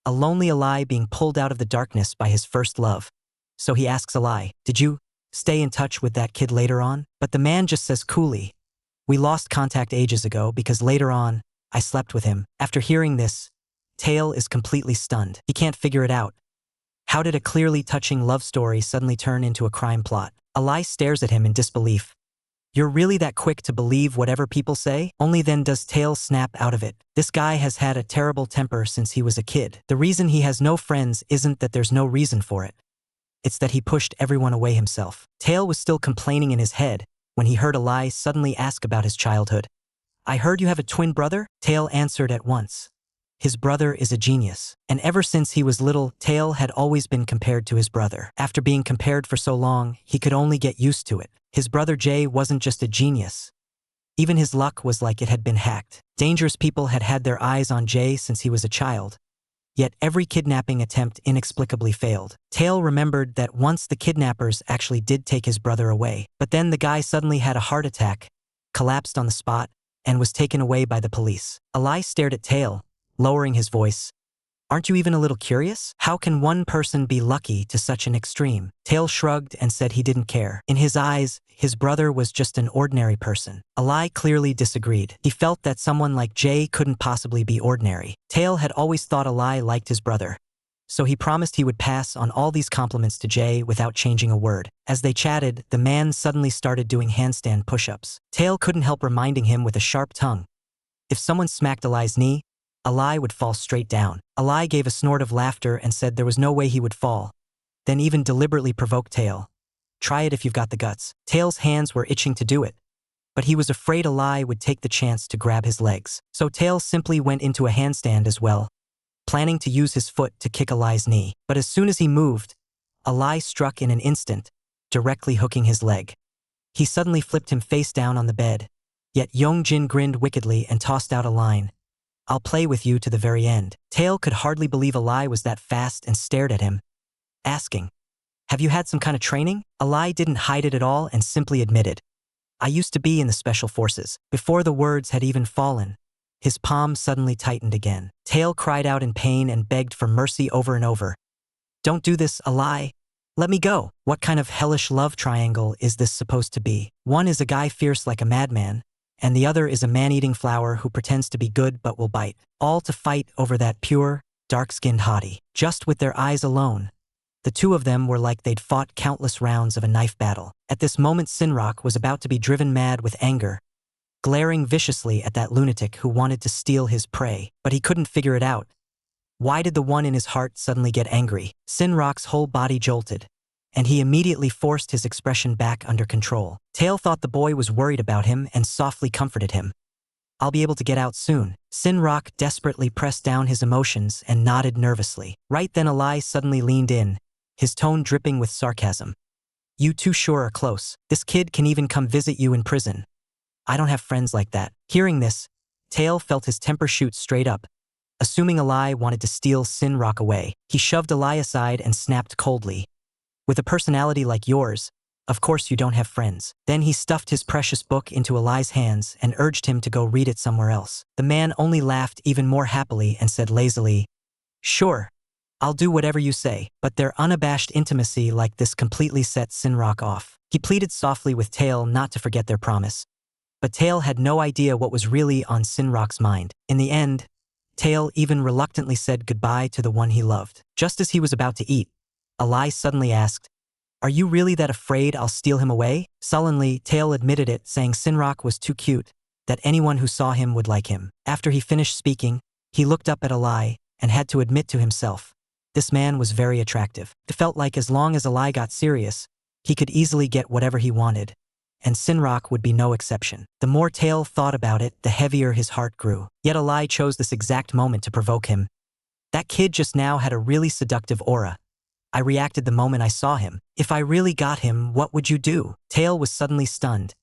A lonely Alai being pulled out of the darkness by his first love. So he asks Alai, did you stay in touch with that kid later on? But the man just says coolly, we lost contact ages ago because later on, I slept with him. After hearing this, Taeil is completely stunned. He can't figure it out. How did a clearly touching love story suddenly turn into a crime plot? Alai stares at him in disbelief. You're really that quick to believe whatever people say? Only then does Taeil snap out of it. This guy has had a terrible temper since he was a kid. The reason he has no friends isn't that there's no reason for it. It's that he pushed everyone away himself. Taeil was still complaining in his head when he heard Alai suddenly ask about his childhood. I heard you have a twin brother? Taeil answered at once. His brother is a genius. And ever since he was little, Taeil had always been compared to his brother. After being compared for so long, he could only get used to it. His brother Jay wasn't just a genius. Even his luck was like it had been hacked. Dangerous people had had their eyes on Jay since he was a child. Yet every kidnapping attempt inexplicably failed. Taeil remembered that once the kidnappers actually did take his brother away, but then the guy suddenly had a heart attack, collapsed on the spot, and was taken away by the police. Alai stared at Taeil, lowering his voice. Aren't you even a little curious? How can one person be lucky to such an extreme? Taeil shrugged and said he didn't care. In his eyes, his brother was just an ordinary person. Alai clearly disagreed. He felt that someone like Jay couldn't possibly be ordinary. Taeil had always thought Alai liked his brother, so he promised he would pass on all these compliments to Jay without changing a word. As they chatted, the man suddenly started doing handstand push-ups. Taeil couldn't help reminding him with a sharp tongue. If someone smacked Alai's knee, Alai would fall straight down. Alai gave a snort of laughter and said there was no way he would fall, then even deliberately provoked Taeil. Try it if you've got the guts. Taeil's hands were itching to do it, but he was afraid Alai would take the chance to grab his legs. So Taeil simply went into a handstand as well, planning to use his foot to kick Alai's knee. But as soon as he moved, Alai struck in an instant, directly hooking his leg. He suddenly flipped him face down on the bed, yet Yongjin grinned wickedly and tossed out a line. I'll play with you to the very end. Taeil could hardly believe Alai was that fast and stared at him, asking, have you had some kind of training? Alai didn't hide it at all and simply admitted, I used to be in the special forces. Before the words had even fallen, his palm suddenly tightened again. Taeil cried out in pain and begged for mercy over and over. Don't do this, Alai. Let me go. What kind of hellish love triangle is this supposed to be? One is a guy fierce like a madman, and the other is a man-eating flower who pretends to be good but will bite, all to fight over that pure, dark-skinned hottie. Just with their eyes alone, the two of them were like they'd fought countless rounds of a knife battle. At this moment, Sinrock was about to be driven mad with anger, glaring viciously at that lunatic who wanted to steal his prey, but he couldn't figure it out. Why did the one in his heart suddenly get angry? Sinrock's whole body jolted, and he immediately forced his expression back under control. Taeil thought the boy was worried about him and softly comforted him. "I'll be able to get out soon." Sinrock desperately pressed down his emotions and nodded nervously. Right then Alai suddenly leaned in, his tone dripping with sarcasm. "You two sure are close. This kid can even come visit you in prison. I don't have friends like that." Hearing this, Taeil felt his temper shoot straight up. Assuming Alai wanted to steal Sinrock away, he shoved Alai aside and snapped coldly. "With a personality like yours, of course you don't have friends." Then he stuffed his precious book into Alai's hands and urged him to go read it somewhere else. The man only laughed even more happily and said lazily, "Sure, I'll do whatever you say." But their unabashed intimacy like this completely set Sinrock off. He pleaded softly with Taeil not to forget their promise. But Taeil had no idea what was really on Sinrock's mind. In the end, Taeil even reluctantly said goodbye to the one he loved. Just as he was about to eat, Alai suddenly asked, "Are you really that afraid I'll steal him away?" Sullenly, Taeil admitted it, saying Sinrock was too cute, that anyone who saw him would like him. After he finished speaking, he looked up at Alai and had to admit to himself, this man was very attractive. It felt like as long as Alai got serious, he could easily get whatever he wanted, and Sinrock would be no exception. The more Taeil thought about it, the heavier his heart grew. Yet Alai chose this exact moment to provoke him. "That kid just now had a really seductive aura. I reacted the moment I saw him. If I really got him, what would you do?" Taeil was suddenly stunned,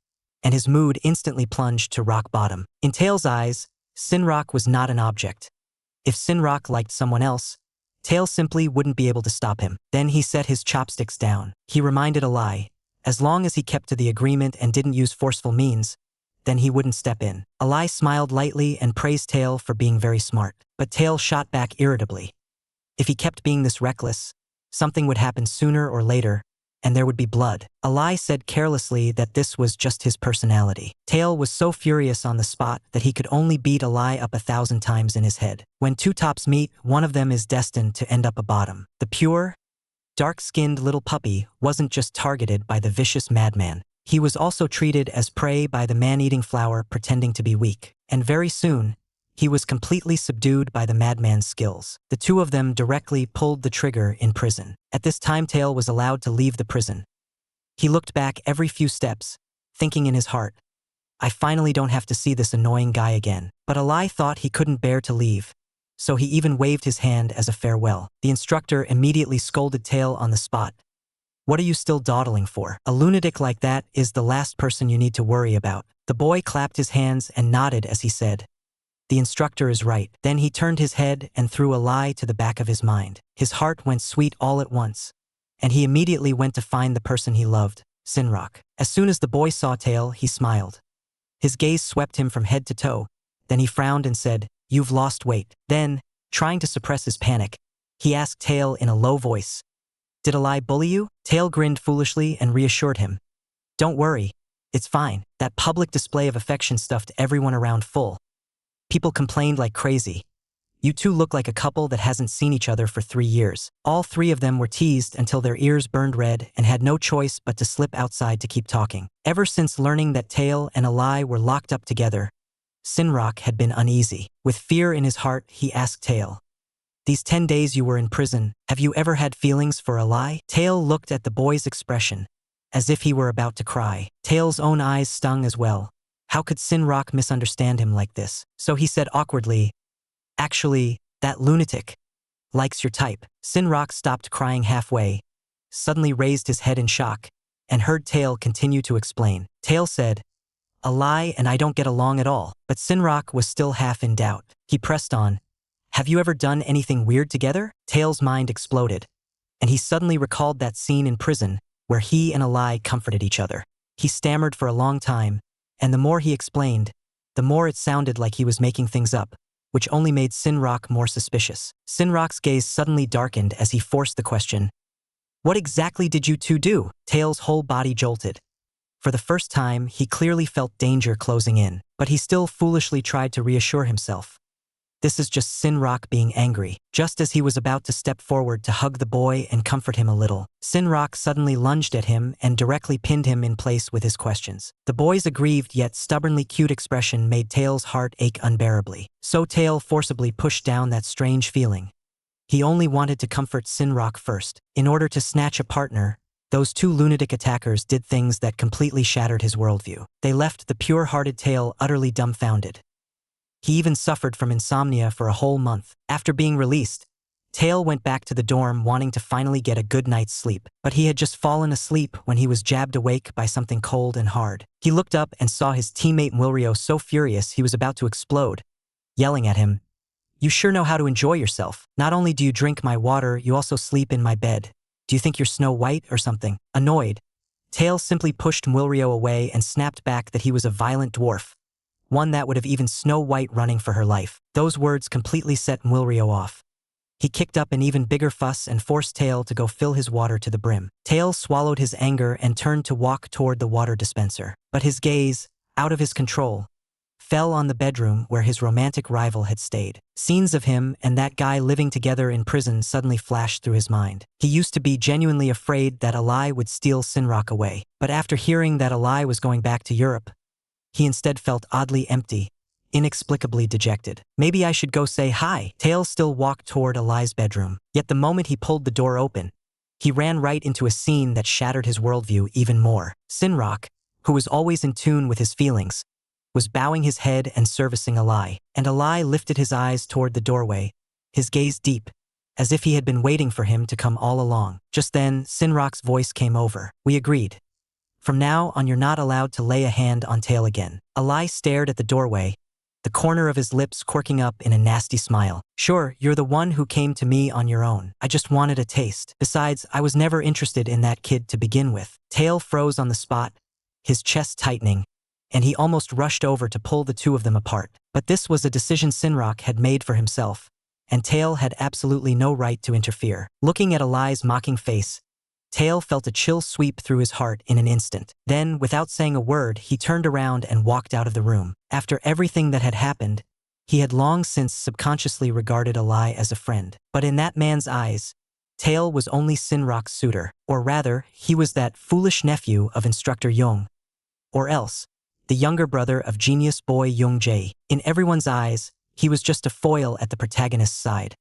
and his mood instantly plunged to rock bottom. In Taeil's eyes, Sinrock was not an object. If Sinrock liked someone else, Taeil simply wouldn't be able to stop him. Then he set his chopsticks down. He reminded Alai, as long as he kept to the agreement and didn't use forceful means, then he wouldn't step in. Alai smiled lightly and praised Taeil for being very smart. But Taeil shot back irritably. If he kept being this reckless, something would happen sooner or later, and there would be blood. Alai said carelessly that this was just his personality. Taeil was so furious on the spot that he could only beat Alai up 1,000 times in his head. When two tops meet, one of them is destined to end up a bottom. The pure, dark-skinned little puppy wasn't just targeted by the vicious madman. He was also treated as prey by the man-eating flower pretending to be weak. And very soon, he was completely subdued by the madman's skills. The two of them directly pulled the trigger in prison. At this time, Taeil was allowed to leave the prison. He looked back every few steps, thinking in his heart, "I finally don't have to see this annoying guy again." But Alai thought he couldn't bear to leave, so he even waved his hand as a farewell. The instructor immediately scolded Taeil on the spot. "What are you still dawdling for? A lunatic like that is the last person you need to worry about." The boy clapped his hands and nodded as he said, "The instructor is right." Then he turned his head and threw a lie to the back of his mind. His heart went sweet all at once, and he immediately went to find the person he loved, Sinrock. As soon as the boy saw Taeil, he smiled. His gaze swept him from head to toe. Then he frowned and said, "You've lost weight." Then, trying to suppress his panic, he asked Taeil in a low voice, "Did Alai bully you?" Taeil grinned foolishly and reassured him, "Don't worry, it's fine. That public display of affection stuffed everyone around full. People complained like crazy. You two look like a couple that hasn't seen each other for 3 years." All three of them were teased until their ears burned red and had no choice but to slip outside to keep talking. Ever since learning that Taeil and Alai were locked up together, Sinrock had been uneasy. With fear in his heart, he asked Taeil, "These 10 days you were in prison, have you ever had feelings for Alai?" Taeil looked at the boy's expression, as if he were about to cry. Taeil's own eyes stung as well. How could Sinrock misunderstand him like this? So he said awkwardly, "Actually, that lunatic likes your type." Sinrock stopped crying halfway, suddenly raised his head in shock, and heard Taeil continue to explain. Taeil said, "Alai and I don't get along at all." But Sinrock was still half in doubt. He pressed on, "Have you ever done anything weird together?" Taeil's mind exploded, and he suddenly recalled that scene in prison where he and Alai comforted each other. He stammered for a long time, and the more he explained, the more it sounded like he was making things up, which only made Sinrock more suspicious. Sinrock's gaze suddenly darkened as he forced the question, "What exactly did you two do?" Taeil's whole body jolted. For the first time, he clearly felt danger closing in, but he still foolishly tried to reassure himself. This is just Sinrock being angry. Just as he was about to step forward to hug the boy and comfort him a little, Sinrock suddenly lunged at him and directly pinned him in place with his questions. The boy's aggrieved yet stubbornly cute expression made Taeil's heart ache unbearably. So Taeil forcibly pushed down that strange feeling. He only wanted to comfort Sinrock first. In order to snatch a partner, those two lunatic attackers did things that completely shattered his worldview. They left the pure-hearted Taeil utterly dumbfounded. He even suffered from insomnia for a whole month. After being released, Taeil went back to the dorm wanting to finally get a good night's sleep, but he had just fallen asleep when he was jabbed awake by something cold and hard. He looked up and saw his teammate Wilrio so furious he was about to explode, yelling at him, "You sure know how to enjoy yourself. Not only do you drink my water, you also sleep in my bed. Do you think you're Snow White or something?" Annoyed, Taeil simply pushed Wilrio away and snapped back that he was a violent dwarf, one that would have even Snow White running for her life. Those words completely set Wilrio off. He kicked up an even bigger fuss and forced Taeil to go fill his water to the brim. Taeil swallowed his anger and turned to walk toward the water dispenser. But his gaze, out of his control, fell on the bedroom where his romantic rival had stayed. Scenes of him and that guy living together in prison suddenly flashed through his mind. He used to be genuinely afraid that Alai would steal Sinrock away, but after hearing that Alai was going back to Europe, he instead felt oddly empty, inexplicably dejected. Maybe I should go say hi. Taeil still walked toward Alai's bedroom, yet the moment he pulled the door open, he ran right into a scene that shattered his worldview even more. Sinrock, who was always in tune with his feelings, was bowing his head and servicing Alai, and Alai lifted his eyes toward the doorway, his gaze deep, as if he had been waiting for him to come all along. Just then, Sinrock's voice came over. "We agreed. From now on you're not allowed to lay a hand on Taeil again." Alai stared at the doorway, the corner of his lips quirking up in a nasty smile. "Sure, you're the one who came to me on your own. I just wanted a taste. Besides, I was never interested in that kid to begin with." Taeil froze on the spot, his chest tightening, and he almost rushed over to pull the two of them apart. But this was a decision Sinrock had made for himself, and Taeil had absolutely no right to interfere. Looking at Alai's mocking face, Taeil felt a chill sweep through his heart in an instant. Then, without saying a word, he turned around and walked out of the room. After everything that had happened, he had long since subconsciously regarded Alai as a friend. But in that man's eyes, Taeil was only Sinrock's suitor, or rather, he was that foolish nephew of Instructor Young, or else, the younger brother of genius boy Young Jae. In everyone's eyes, he was just a foil at the protagonist's side.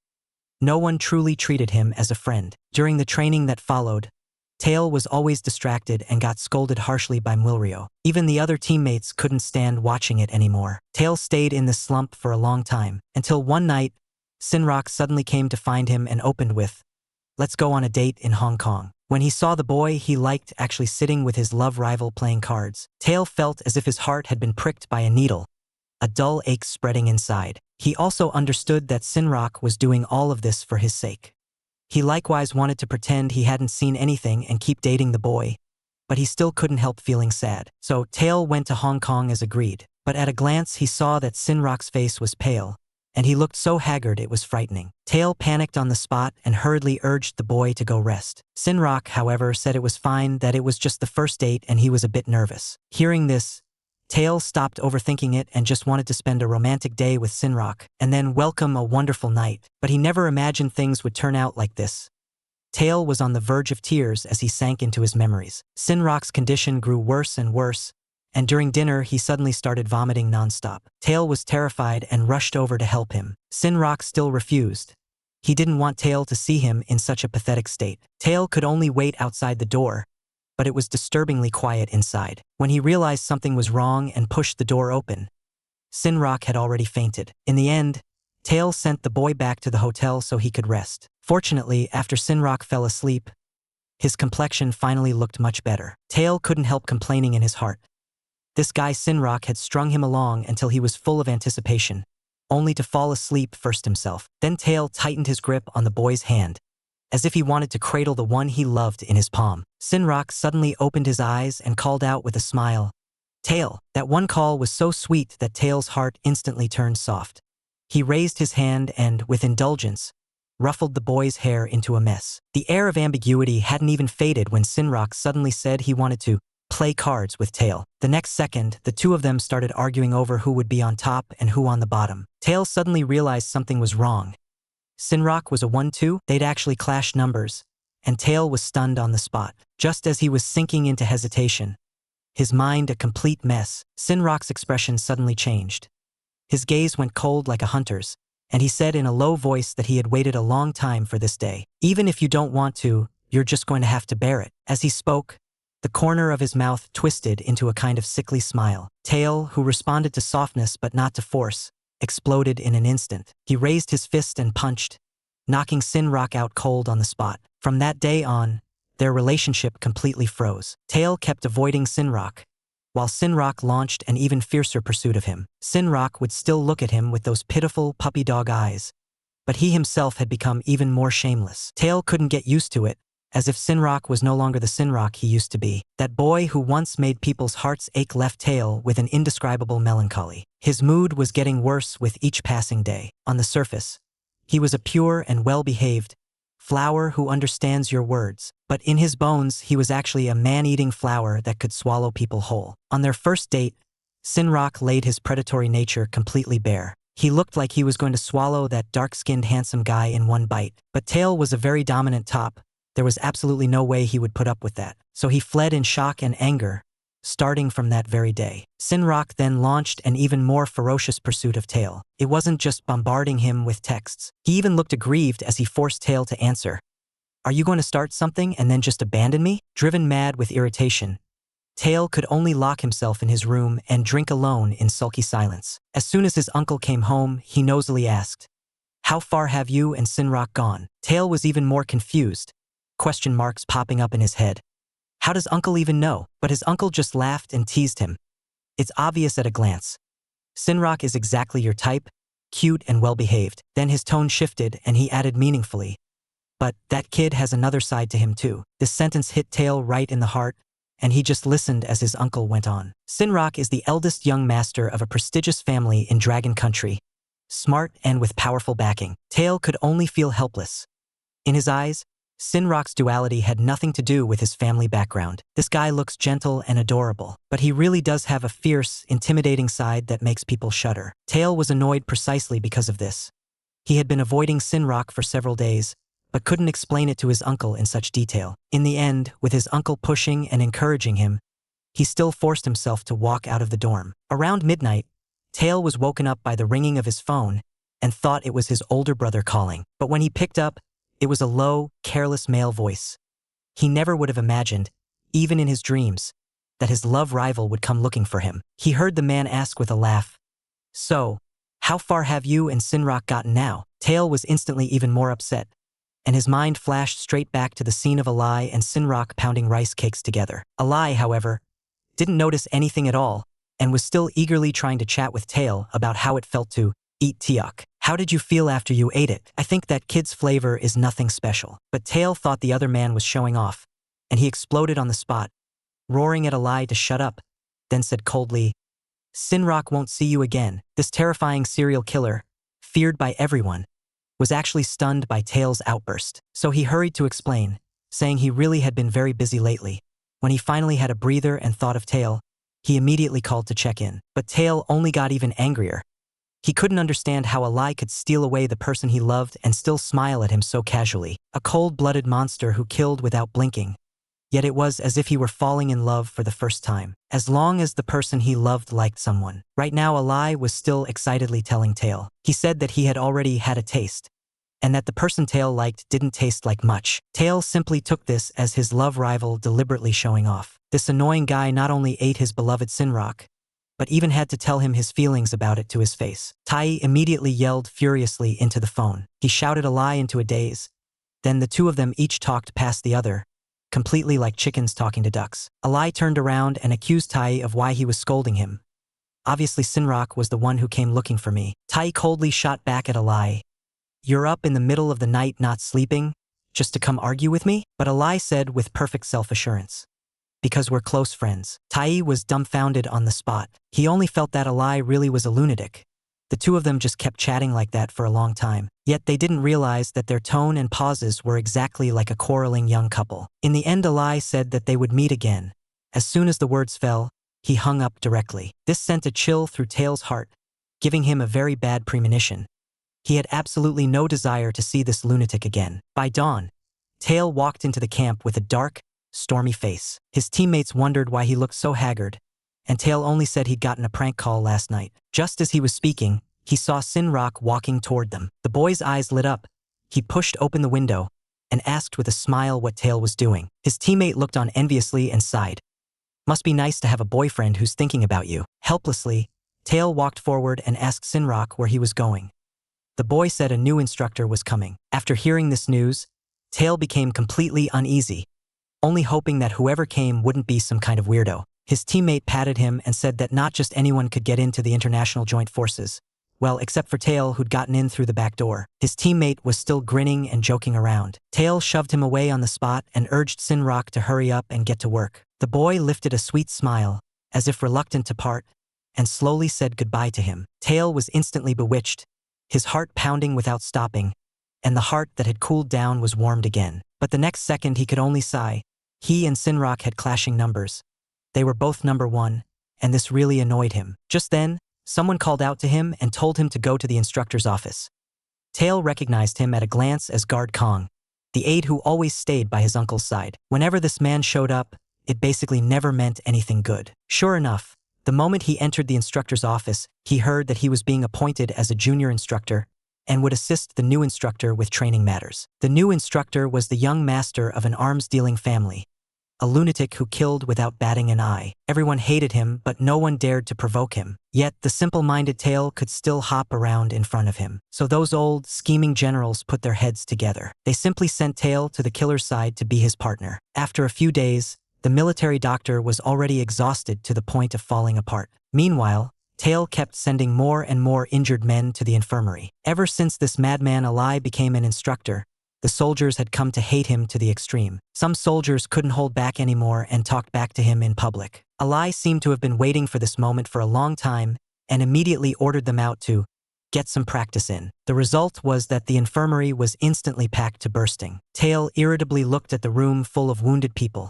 No one truly treated him as a friend. During the training that followed, Taeil was always distracted and got scolded harshly by Wilrio. Even the other teammates couldn't stand watching it anymore. Taeil stayed in this slump for a long time, until one night, Sinrock suddenly came to find him and opened with, "Let's go on a date in Hong Kong." When he saw the boy he liked actually sitting with his love rival playing cards, Taeil felt as if his heart had been pricked by a needle, a dull ache spreading inside. He also understood that Sinrock was doing all of this for his sake. He likewise wanted to pretend he hadn't seen anything and keep dating the boy, but he still couldn't help feeling sad. So Taeil went to Hong Kong as agreed, but at a glance he saw that Sinrock's face was pale, and he looked so haggard it was frightening. Taeil panicked on the spot and hurriedly urged the boy to go rest. Sinrock, however, said it was fine, that it was just the first date and he was a bit nervous. Hearing this, Taeil stopped overthinking it and just wanted to spend a romantic day with Sinrock, and then welcome a wonderful night. But he never imagined things would turn out like this. Taeil was on the verge of tears as he sank into his memories. Sinrock's condition grew worse and worse, and during dinner he suddenly started vomiting nonstop. Taeil was terrified and rushed over to help him. Sinrock still refused. He didn't want Taeil to see him in such a pathetic state. Taeil could only wait outside the door, but it was disturbingly quiet inside. When he realized something was wrong and pushed the door open, Sinrock had already fainted. In the end, Taeil sent the boy back to the hotel so he could rest. Fortunately, after Sinrock fell asleep, his complexion finally looked much better. Taeil couldn't help complaining in his heart. This guy Sinrock had strung him along until he was full of anticipation, only to fall asleep first himself. Then Taeil tightened his grip on the boy's hand, as if he wanted to cradle the one he loved in his palm. Sinrock suddenly opened his eyes and called out with a smile, "Taeil." That one call was so sweet that Taeil's heart instantly turned soft. He raised his hand and, with indulgence, ruffled the boy's hair into a mess. The air of ambiguity hadn't even faded when Sinrock suddenly said he wanted to play cards with Taeil. The next second, the two of them started arguing over who would be on top and who on the bottom. Taeil suddenly realized something was wrong. Sinrock was a 1-2, they'd actually clashed numbers, and Taeil was stunned on the spot. Just as he was sinking into hesitation, his mind a complete mess, Sinrock's expression suddenly changed. His gaze went cold like a hunter's, and he said in a low voice that he had waited a long time for this day. "Even if you don't want to, You're just going to have to bear it." As he spoke, the corner of his mouth twisted into a kind of sickly smile. Taeil, who responded to softness but not to force, exploded in an instant. He raised his fist and punched, knocking Sinrock out cold on the spot. From that day on, their relationship completely froze. Taeil kept avoiding Sinrock, while Sinrock launched an even fiercer pursuit of him. Sinrock would still look at him with those pitiful puppy dog eyes, but he himself had become even more shameless. Taeil couldn't get used to it, as if Sinrock was no longer the Sinrock he used to be. That boy who once made people's hearts ache left Taeil with an indescribable melancholy. His mood was getting worse with each passing day. On the surface, he was a pure and well-behaved flower who understands your words, but in his bones he was actually a man-eating flower that could swallow people whole. On their first date, Sinrock laid his predatory nature completely bare. He looked like he was going to swallow that dark-skinned handsome guy in one bite, but Taeil was a very dominant top. There was absolutely no way he would put up with that. So he fled in shock and anger, starting from that very day. Sinrock then launched an even more ferocious pursuit of Taeil. It wasn't just bombarding him with texts. He even looked aggrieved as he forced Taeil to answer. "Are you going to start something and then just abandon me?" Driven mad with irritation, Taeil could only lock himself in his room and drink alone in sulky silence. As soon as his uncle came home, he nosily asked, "How far have you and Sinrock gone?" Taeil was even more confused, question marks popping up in his head. How does Uncle even know? But his uncle just laughed and teased him. It's obvious at a glance. Sinrock is exactly your type, cute and well-behaved. Then his tone shifted and he added meaningfully, "But that kid has another side to him too." This sentence hit Taeil right in the heart, and he just listened as his uncle went on. Sinrock is the eldest young master of a prestigious family in Dragon Country, smart and with powerful backing. Taeil could only feel helpless. In his eyes, Sinrock's duality had nothing to do with his family background. This guy looks gentle and adorable, but he really does have a fierce, intimidating side that makes people shudder. Taeil was annoyed precisely because of this. He had been avoiding Sinrock for several days, but couldn't explain it to his uncle in such detail. In the end, with his uncle pushing and encouraging him, he still forced himself to walk out of the dorm. Around midnight, Taeil was woken up by the ringing of his phone and thought it was his older brother calling. But when he picked up, it was a low, careless male voice. He never would have imagined, even in his dreams, that his love rival would come looking for him. He heard the man ask with a laugh, "So, how far have you and Sinrock gotten now?" Taeil was instantly even more upset, and his mind flashed straight back to the scene of Alai and Sinrock pounding rice cakes together. Alai, however, didn't notice anything at all and was still eagerly trying to chat with Taeil about how it felt to eat tiak. "How did you feel after you ate it?" "I think that kid's flavor is nothing special." But Taeil thought the other man was showing off, and he exploded on the spot, roaring at Alai to shut up, then said coldly, "Sinrock won't see you again." This terrifying serial killer, feared by everyone, was actually stunned by Taeil's outburst. So he hurried to explain, saying he really had been very busy lately. When he finally had a breather and thought of Taeil, he immediately called to check in. But Taeil only got even angrier. He couldn't understand how Alai could steal away the person he loved and still smile at him so casually. A cold-blooded monster who killed without blinking. Yet it was as if he were falling in love for the first time. As long as the person he loved liked someone. Right now Alai was still excitedly telling Taeil. He said that he had already had a taste, and that the person Taeil liked didn't taste like much. Taeil simply took this as his love rival deliberately showing off. This annoying guy not only ate his beloved Sinrock, but even had to tell him his feelings about it to his face. Taeil immediately yelled furiously into the phone. He shouted Alai into a daze. Then the two of them each talked past the other, completely like chickens talking to ducks. Alai turned around and accused Taeil of why he was scolding him. "Obviously Sinrock was the one who came looking for me." Taeil coldly shot back at Alai. "You're up in the middle of the night not sleeping, just to come argue with me?" But Alai said with perfect self-assurance, "Because we're close friends." Taeil was dumbfounded on the spot. He only felt that Alai really was a lunatic. The two of them just kept chatting like that for a long time. Yet they didn't realize that their tone and pauses were exactly like a quarreling young couple. In the end Alai said that they would meet again. As soon as the words fell, he hung up directly. This sent a chill through Taeil's heart, giving him a very bad premonition. He had absolutely no desire to see this lunatic again. By dawn, Taeil walked into the camp with a dark, stormy face. His teammates wondered why he looked so haggard, and Taeil only said he'd gotten a prank call last night. Just as he was speaking, he saw Sinrock walking toward them. The boy's eyes lit up. He pushed open the window, and asked with a smile what Taeil was doing. His teammate looked on enviously and sighed. Must be nice to have a boyfriend who's thinking about you. Helplessly, Taeil walked forward and asked Sinrock where he was going. The boy said a new instructor was coming. After hearing this news, Taeil became completely uneasy, only hoping that whoever came wouldn't be some kind of weirdo. His teammate patted him and said that not just anyone could get into the International Joint Forces. Well, except for Taeil, who'd gotten in through the back door. His teammate was still grinning and joking around. Taeil shoved him away on the spot and urged Sinrock to hurry up and get to work. The boy lifted a sweet smile, as if reluctant to part, and slowly said goodbye to him. Taeil was instantly bewitched, his heart pounding without stopping, and the heart that had cooled down was warmed again. But the next second he could only sigh. He and Sinrock had clashing numbers. They were both number 1, and this really annoyed him. Just then, someone called out to him and told him to go to the instructor's office. Taeil recognized him at a glance as Guard Kong, the aide who always stayed by his uncle's side. Whenever this man showed up, it basically never meant anything good. Sure enough, the moment he entered the instructor's office, he heard that he was being appointed as a junior instructor and would assist the new instructor with training matters. The new instructor was the young master of an arms-dealing family, a lunatic who killed without batting an eye. Everyone hated him, but no one dared to provoke him. Yet the simple-minded Taeil could still hop around in front of him. So those old, scheming generals put their heads together. They simply sent Taeil to the killer's side to be his partner. After a few days, the military doctor was already exhausted to the point of falling apart. Meanwhile, Taeil kept sending more and more injured men to the infirmary. Ever since this madman Alai became an instructor, the soldiers had come to hate him to the extreme. Some soldiers couldn't hold back anymore and talked back to him in public. Alai seemed to have been waiting for this moment for a long time and immediately ordered them out to get some practice in. The result was that the infirmary was instantly packed to bursting. Taeil irritably looked at the room full of wounded people.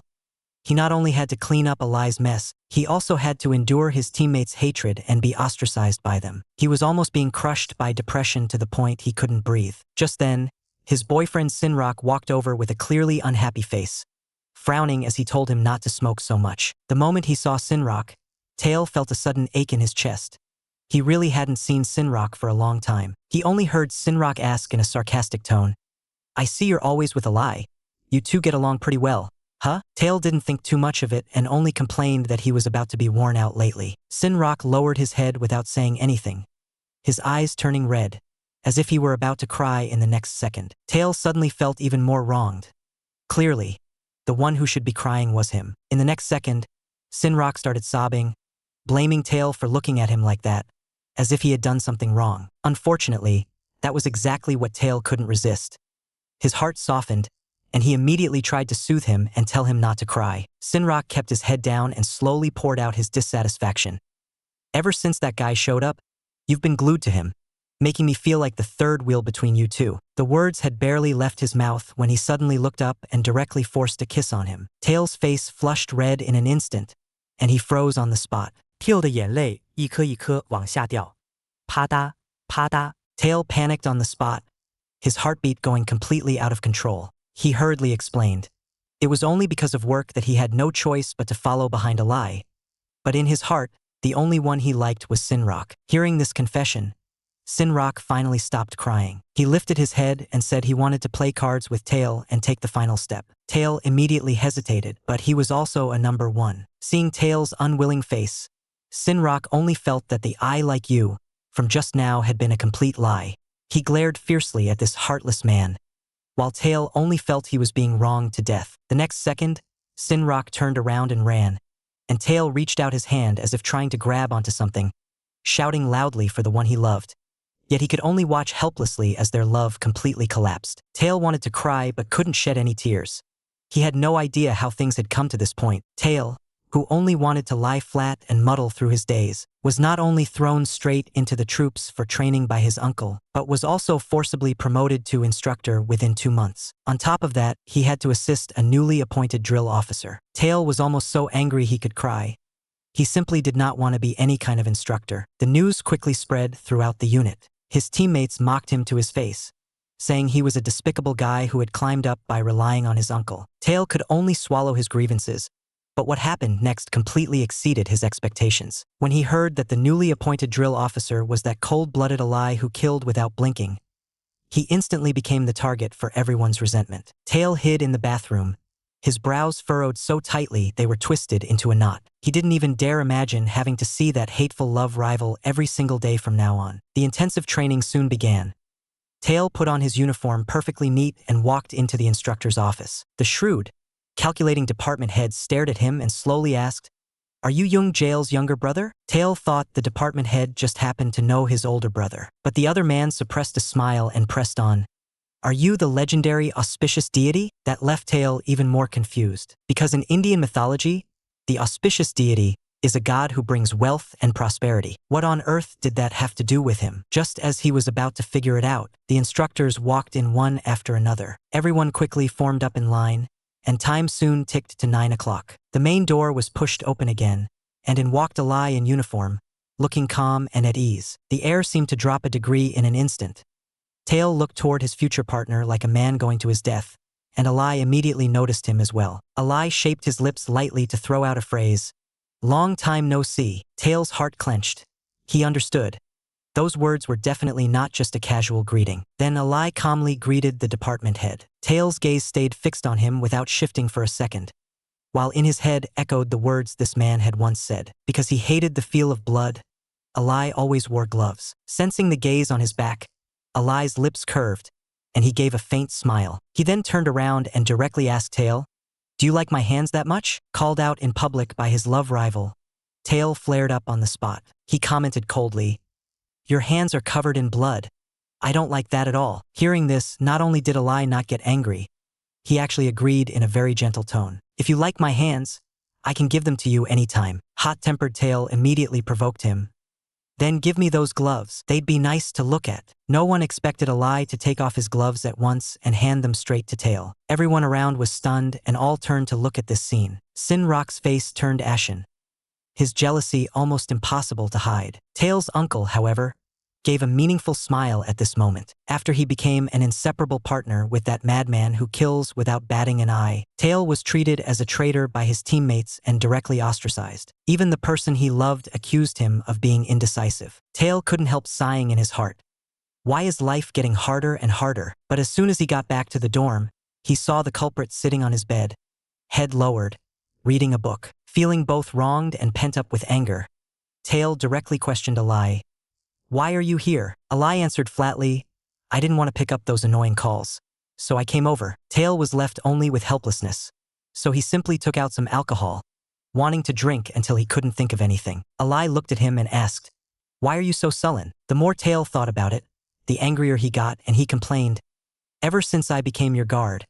He not only had to clean up Alai's mess, he also had to endure his teammates' hatred and be ostracized by them. He was almost being crushed by depression to the point he couldn't breathe. Just then, his boyfriend Sinrock walked over with a clearly unhappy face, frowning as he told him not to smoke so much. The moment he saw Sinrock, Taeil felt a sudden ache in his chest. He really hadn't seen Sinrock for a long time. He only heard Sinrock ask in a sarcastic tone, "I see you're always with Alai. You two get along pretty well, huh?" Taeil didn't think too much of it and only complained that he was about to be worn out lately. Sinrock lowered his head without saying anything, his eyes turning red, as if he were about to cry in the next second. Taeil suddenly felt even more wronged. Clearly, the one who should be crying was him. In the next second, Sinrock started sobbing, blaming Taeil for looking at him like that, as if he had done something wrong. Unfortunately, that was exactly what Taeil couldn't resist. His heart softened, and he immediately tried to soothe him and tell him not to cry. Sinrock kept his head down and slowly poured out his dissatisfaction. "Ever since that guy showed up, you've been glued to him, making me feel like the third wheel between you two." The words had barely left his mouth when he suddenly looked up and directly forced a kiss on him. Taeil's face flushed red in an instant, and he froze on the spot. Taeil 的眼泪一颗一颗往下掉，啪嗒啪嗒。Taeil panicked on the spot, his heartbeat going completely out of control. He hurriedly explained. It was only because of work that he had no choice but to follow behind Alai. But in his heart, the only one he liked was Sinrock. Hearing this confession, Sinrock finally stopped crying. He lifted his head and said he wanted to play cards with Taeil and take the final step. Taeil immediately hesitated, but he was also a number 1. Seeing Taeil's unwilling face, Sinrock only felt that the "I like you" from just now had been a complete lie. He glared fiercely at this heartless man, while Taeil only felt he was being wronged to death. The next second, Sinrock turned around and ran, and Taeil reached out his hand as if trying to grab onto something, shouting loudly for the one he loved. Yet he could only watch helplessly as their love completely collapsed. Taeil wanted to cry but couldn't shed any tears. He had no idea how things had come to this point. Taeil, who only wanted to lie flat and muddle through his days, was not only thrown straight into the troops for training by his uncle, but was also forcibly promoted to instructor within 2 months. On top of that, he had to assist a newly appointed drill officer. Taeil was almost so angry he could cry. He simply did not want to be any kind of instructor. The news quickly spread throughout the unit. His teammates mocked him to his face, saying he was a despicable guy who had climbed up by relying on his uncle. Taeil could only swallow his grievances, but what happened next completely exceeded his expectations. When he heard that the newly appointed drill officer was that cold-blooded Alai who killed without blinking, he instantly became the target for everyone's resentment. Taeil hid in the bathroom, his brows furrowed so tightly they were twisted into a knot. He didn't even dare imagine having to see that hateful love rival every single day from now on. The intensive training soon began. Taeil put on his uniform perfectly neat and walked into the instructor's office. The shrewd, calculating department head stared at him and slowly asked, "Are you Young Jail's younger brother?" Taeil thought the department head just happened to know his older brother. But the other man suppressed a smile and pressed on, "Are you the legendary auspicious deity?" That left Taeil even more confused. Because in Indian mythology, the auspicious deity is a god who brings wealth and prosperity. What on earth did that have to do with him? Just as he was about to figure it out, the instructors walked in one after another. Everyone quickly formed up in line, and time soon ticked to 9 o'clock. The main door was pushed open again, and in walked Alai in uniform, looking calm and at ease. The air seemed to drop a degree in an instant. Taeil looked toward his future partner like a man going to his death, and Alai immediately noticed him as well. Alai shaped his lips lightly to throw out a phrase, "Long time no see." Taeil's heart clenched. He understood. Those words were definitely not just a casual greeting. Then Alai calmly greeted the department head. Taeil's gaze stayed fixed on him without shifting for a second, while in his head echoed the words this man had once said. Because he hated the feel of blood, Alai always wore gloves. Sensing the gaze on his back, Alai's lips curved, and he gave a faint smile. He then turned around and directly asked Taeil, "Do you like my hands that much?" Called out in public by his love rival, Taeil flared up on the spot. He commented coldly, "Your hands are covered in blood. I don't like that at all." Hearing this, not only did Alai not get angry, he actually agreed in a very gentle tone. "If you like my hands, I can give them to you anytime." Hot-tempered Taeil immediately provoked him. "Then give me those gloves. They'd be nice to look at." No one expected Alai to take off his gloves at once and hand them straight to Taeil. Everyone around was stunned and all turned to look at this scene. Sinrock's face turned ashen, his jealousy almost impossible to hide. Taeil's uncle, however, gave a meaningful smile at this moment. After he became an inseparable partner with that madman who kills without batting an eye, Taeil was treated as a traitor by his teammates and directly ostracized. Even the person he loved accused him of being indecisive. Taeil couldn't help sighing in his heart. Why is life getting harder and harder? But as soon as he got back to the dorm, he saw the culprit sitting on his bed, head lowered, reading a book. Feeling both wronged and pent up with anger, Taeil directly questioned Alai, "Why are you here?" Alai answered flatly, "I didn't want to pick up those annoying calls, so I came over." Taeil was left only with helplessness, so he simply took out some alcohol, wanting to drink until he couldn't think of anything. Alai looked at him and asked, "Why are you so sullen?" The more Taeil thought about it, the angrier he got, and he complained, "Ever since I became your guard,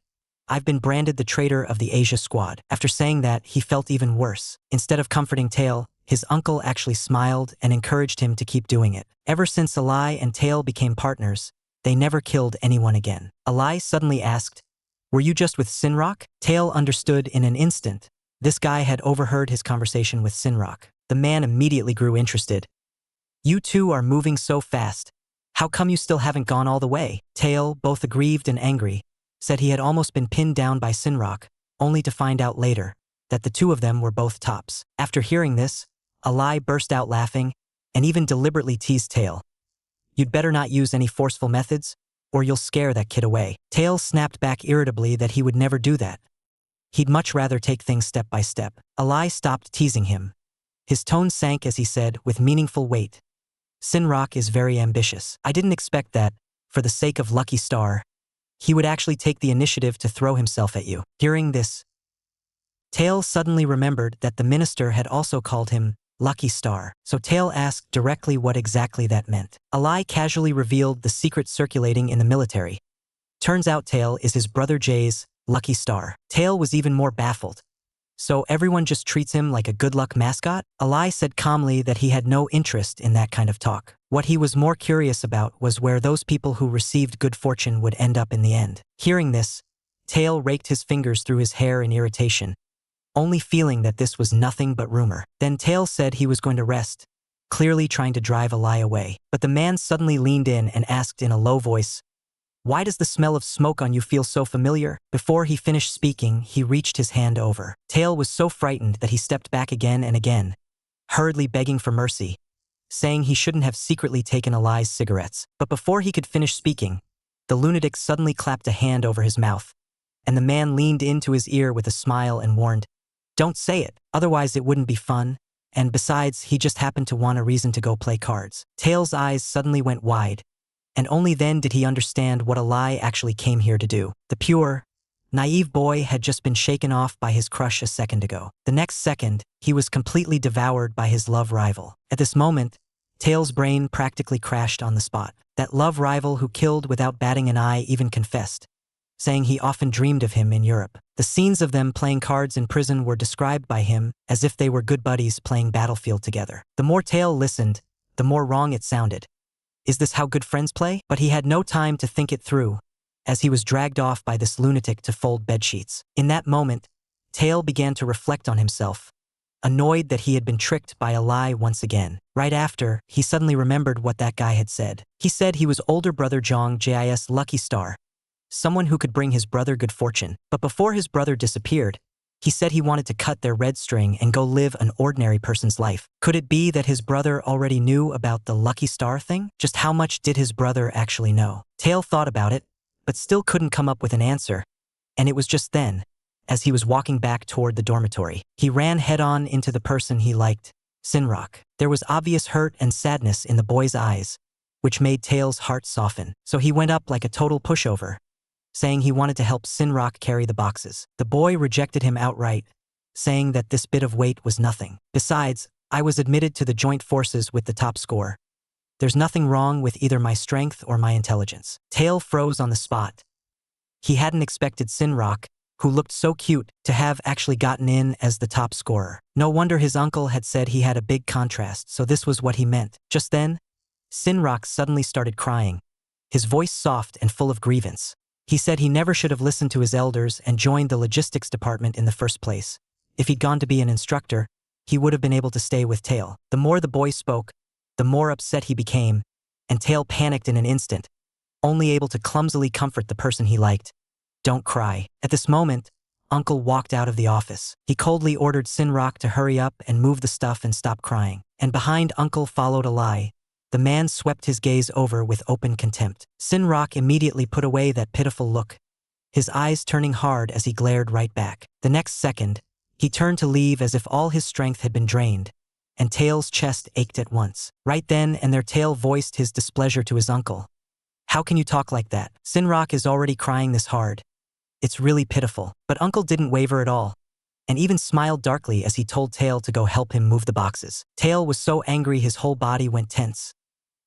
I've been branded the traitor of the Asia squad." After saying that, he felt even worse. Instead of comforting Taeil, his uncle actually smiled and encouraged him to keep doing it. Ever since Alai and Taeil became partners, they never killed anyone again. Alai suddenly asked, "Were you just with Sinrock?" Taeil understood in an instant. This guy had overheard his conversation with Sinrock. The man immediately grew interested. "You two are moving so fast. How come you still haven't gone all the way?" Taeil, both aggrieved and angry, said he had almost been pinned down by Sinrock, only to find out later that the two of them were both tops. After hearing this, Alai burst out laughing and even deliberately teased Taeil. "You'd better not use any forceful methods, or you'll scare that kid away." Taeil snapped back irritably that he would never do that. He'd much rather take things step by step. Alai stopped teasing him. His tone sank as he said, with meaningful weight, "Sinrock is very ambitious. I didn't expect that, for the sake of Lucky Star, he would actually take the initiative to throw himself at you." Hearing this, Taeil suddenly remembered that the minister had also called him Lucky Star, so Taeil asked directly what exactly that meant. Alai casually revealed the secret circulating in the military. Turns out Taeil is his brother Jay's Lucky Star. Taeil was even more baffled. "So everyone just treats him like a good luck mascot?" Alai said calmly that he had no interest in that kind of talk. What he was more curious about was where those people who received good fortune would end up in the end. Hearing this, Taeil raked his fingers through his hair in irritation, only feeling that this was nothing but rumor. Then Taeil said he was going to rest, clearly trying to drive Alai away. But the man suddenly leaned in and asked in a low voice, "Why does the smell of smoke on you feel so familiar?" Before he finished speaking, he reached his hand over. Taeil was so frightened that he stepped back again and again, hurriedly begging for mercy, saying he shouldn't have secretly taken Alai's cigarettes. But before he could finish speaking, the lunatic suddenly clapped a hand over his mouth, and the man leaned into his ear with a smile and warned, "Don't say it, otherwise it wouldn't be fun. And besides, he just happened to want a reason to go play cards." Taeil's eyes suddenly went wide, and only then did he understand what Alai actually came here to do. The pure, naive boy had just been shaken off by his crush a second ago. The next second, he was completely devoured by his love rival. At this moment, Taeil's brain practically crashed on the spot. That love rival who killed without batting an eye even confessed, saying he often dreamed of him in Europe. The scenes of them playing cards in prison were described by him as if they were good buddies playing Battlefield together. The more Taeil listened, the more wrong it sounded. Is this how good friends play? But he had no time to think it through, as he was dragged off by this lunatic to fold bedsheets. In that moment, Taeil began to reflect on himself, annoyed that he had been tricked by a lie once again. Right after, he suddenly remembered what that guy had said. He said he was older brother Jong Jis Lucky Star, someone who could bring his brother good fortune. But before his brother disappeared, he said he wanted to cut their red string and go live an ordinary person's life. Could it be that his brother already knew about the Lucky Star thing? Just how much did his brother actually know? Taeil thought about it, but still couldn't come up with an answer. And it was just then, as he was walking back toward the dormitory, he ran head-on into the person he liked, Sinrock. There was obvious hurt and sadness in the boy's eyes, which made Taeil's heart soften. So he went up like a total pushover, saying he wanted to help Sinrock carry the boxes. The boy rejected him outright, saying that this bit of weight was nothing. Besides, I was admitted to the joint forces with the top score. There's nothing wrong with either my strength or my intelligence. Taeil froze on the spot. He hadn't expected Sinrock, who looked so cute, to have actually gotten in as the top scorer. No wonder his uncle had said he had a big contrast, so this was what he meant. Just then, Sinrock suddenly started crying, his voice soft and full of grievance. He said he never should have listened to his elders and joined the logistics department in the first place. If he'd gone to be an instructor, he would have been able to stay with Taeil. The more the boy spoke, the more upset he became, and Taeil panicked in an instant, only able to clumsily comfort the person he liked. "Don't cry." At this moment, Uncle walked out of the office. He coldly ordered Sinrock to hurry up and move the stuff and stop crying. And behind Uncle followed Alai. The man swept his gaze over with open contempt. Sinrock immediately put away that pitiful look, his eyes turning hard as he glared right back. The next second, he turned to leave as if all his strength had been drained, and Taeil's chest ached at once. Right then and there, Taeil voiced his displeasure to his uncle. "How can you talk like that? Sinrock is already crying this hard. It's really pitiful." But Uncle didn't waver at all, and even smiled darkly as he told Taeil to go help him move the boxes. Taeil was so angry his whole body went tense,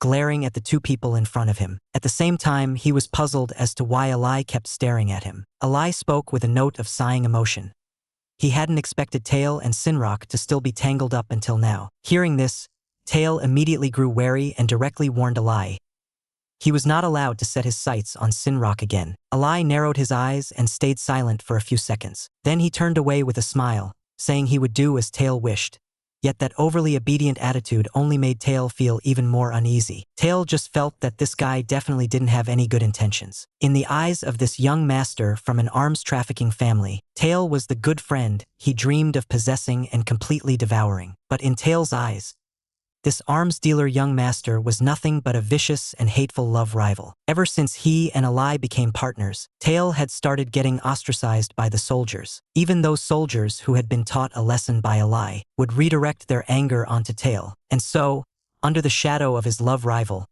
glaring at the two people in front of him. At the same time, he was puzzled as to why Alai kept staring at him. Alai spoke with a note of sighing emotion. He hadn't expected Taeil and Sinrock to still be tangled up until now. Hearing this, Taeil immediately grew wary and directly warned Alai. He was not allowed to set his sights on Sinrock again. Alai narrowed his eyes and stayed silent for a few seconds. Then he turned away with a smile, saying he would do as Taeil wished. Yet that overly obedient attitude only made Taeil feel even more uneasy. Taeil just felt that this guy definitely didn't have any good intentions. In the eyes of this young master from an arms trafficking family, Taeil was the good friend he dreamed of possessing and completely devouring. But in Taeil's eyes, this arms dealer young master was nothing but a vicious and hateful love rival. Ever since he and Alai became partners, Taeil had started getting ostracized by the soldiers. Even those soldiers who had been taught a lesson by Alai would redirect their anger onto Taeil. And so, under the shadow of his love rival,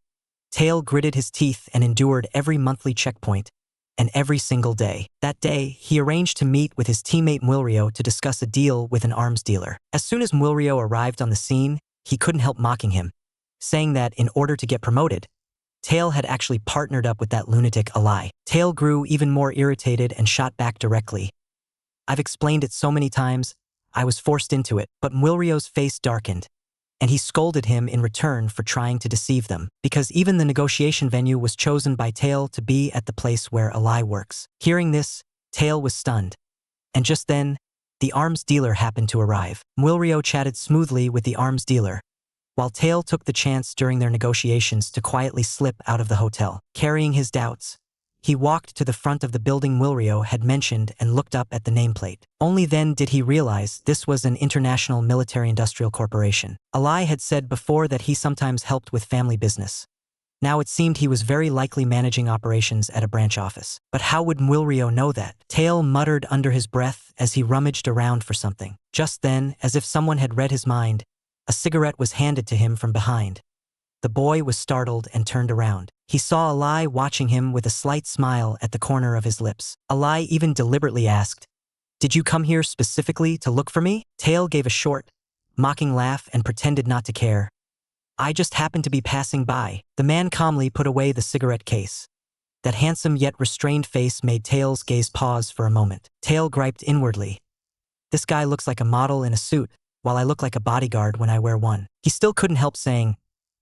Taeil gritted his teeth and endured every monthly checkpoint, and every single day. That day, he arranged to meet with his teammate Muilryo to discuss a deal with an arms dealer. As soon as Muilryo arrived on the scene, he couldn't help mocking him, saying that in order to get promoted, Taeil had actually partnered up with that lunatic Alai. Taeil grew even more irritated and shot back directly. "I've explained it so many times, I was forced into it." But Muilryo's face darkened, and he scolded him in return for trying to deceive them, because even the negotiation venue was chosen by Taeil to be at the place where Alai works. Hearing this, Taeil was stunned. And just then, the arms dealer happened to arrive. Muilryo chatted smoothly with the arms dealer, while Taeil took the chance during their negotiations to quietly slip out of the hotel. Carrying his doubts, he walked to the front of the building Muilryo had mentioned and looked up at the nameplate. Only then did he realize this was an international military-industrial corporation. Alai had said before that he sometimes helped with family business. Now it seemed he was very likely managing operations at a branch office. But how would Mwilryo know that? Taeil muttered under his breath as he rummaged around for something. Just then, as if someone had read his mind, a cigarette was handed to him from behind. The boy was startled and turned around. He saw Alai watching him with a slight smile at the corner of his lips. Alai even deliberately asked, "Did you come here specifically to look for me?" Taeil gave a short, mocking laugh and pretended not to care. "I just happened to be passing by." The man calmly put away the cigarette case. That handsome yet restrained face made Taeil's gaze pause for a moment. Taeil griped inwardly. This guy looks like a model in a suit, while I look like a bodyguard when I wear one. He still couldn't help saying,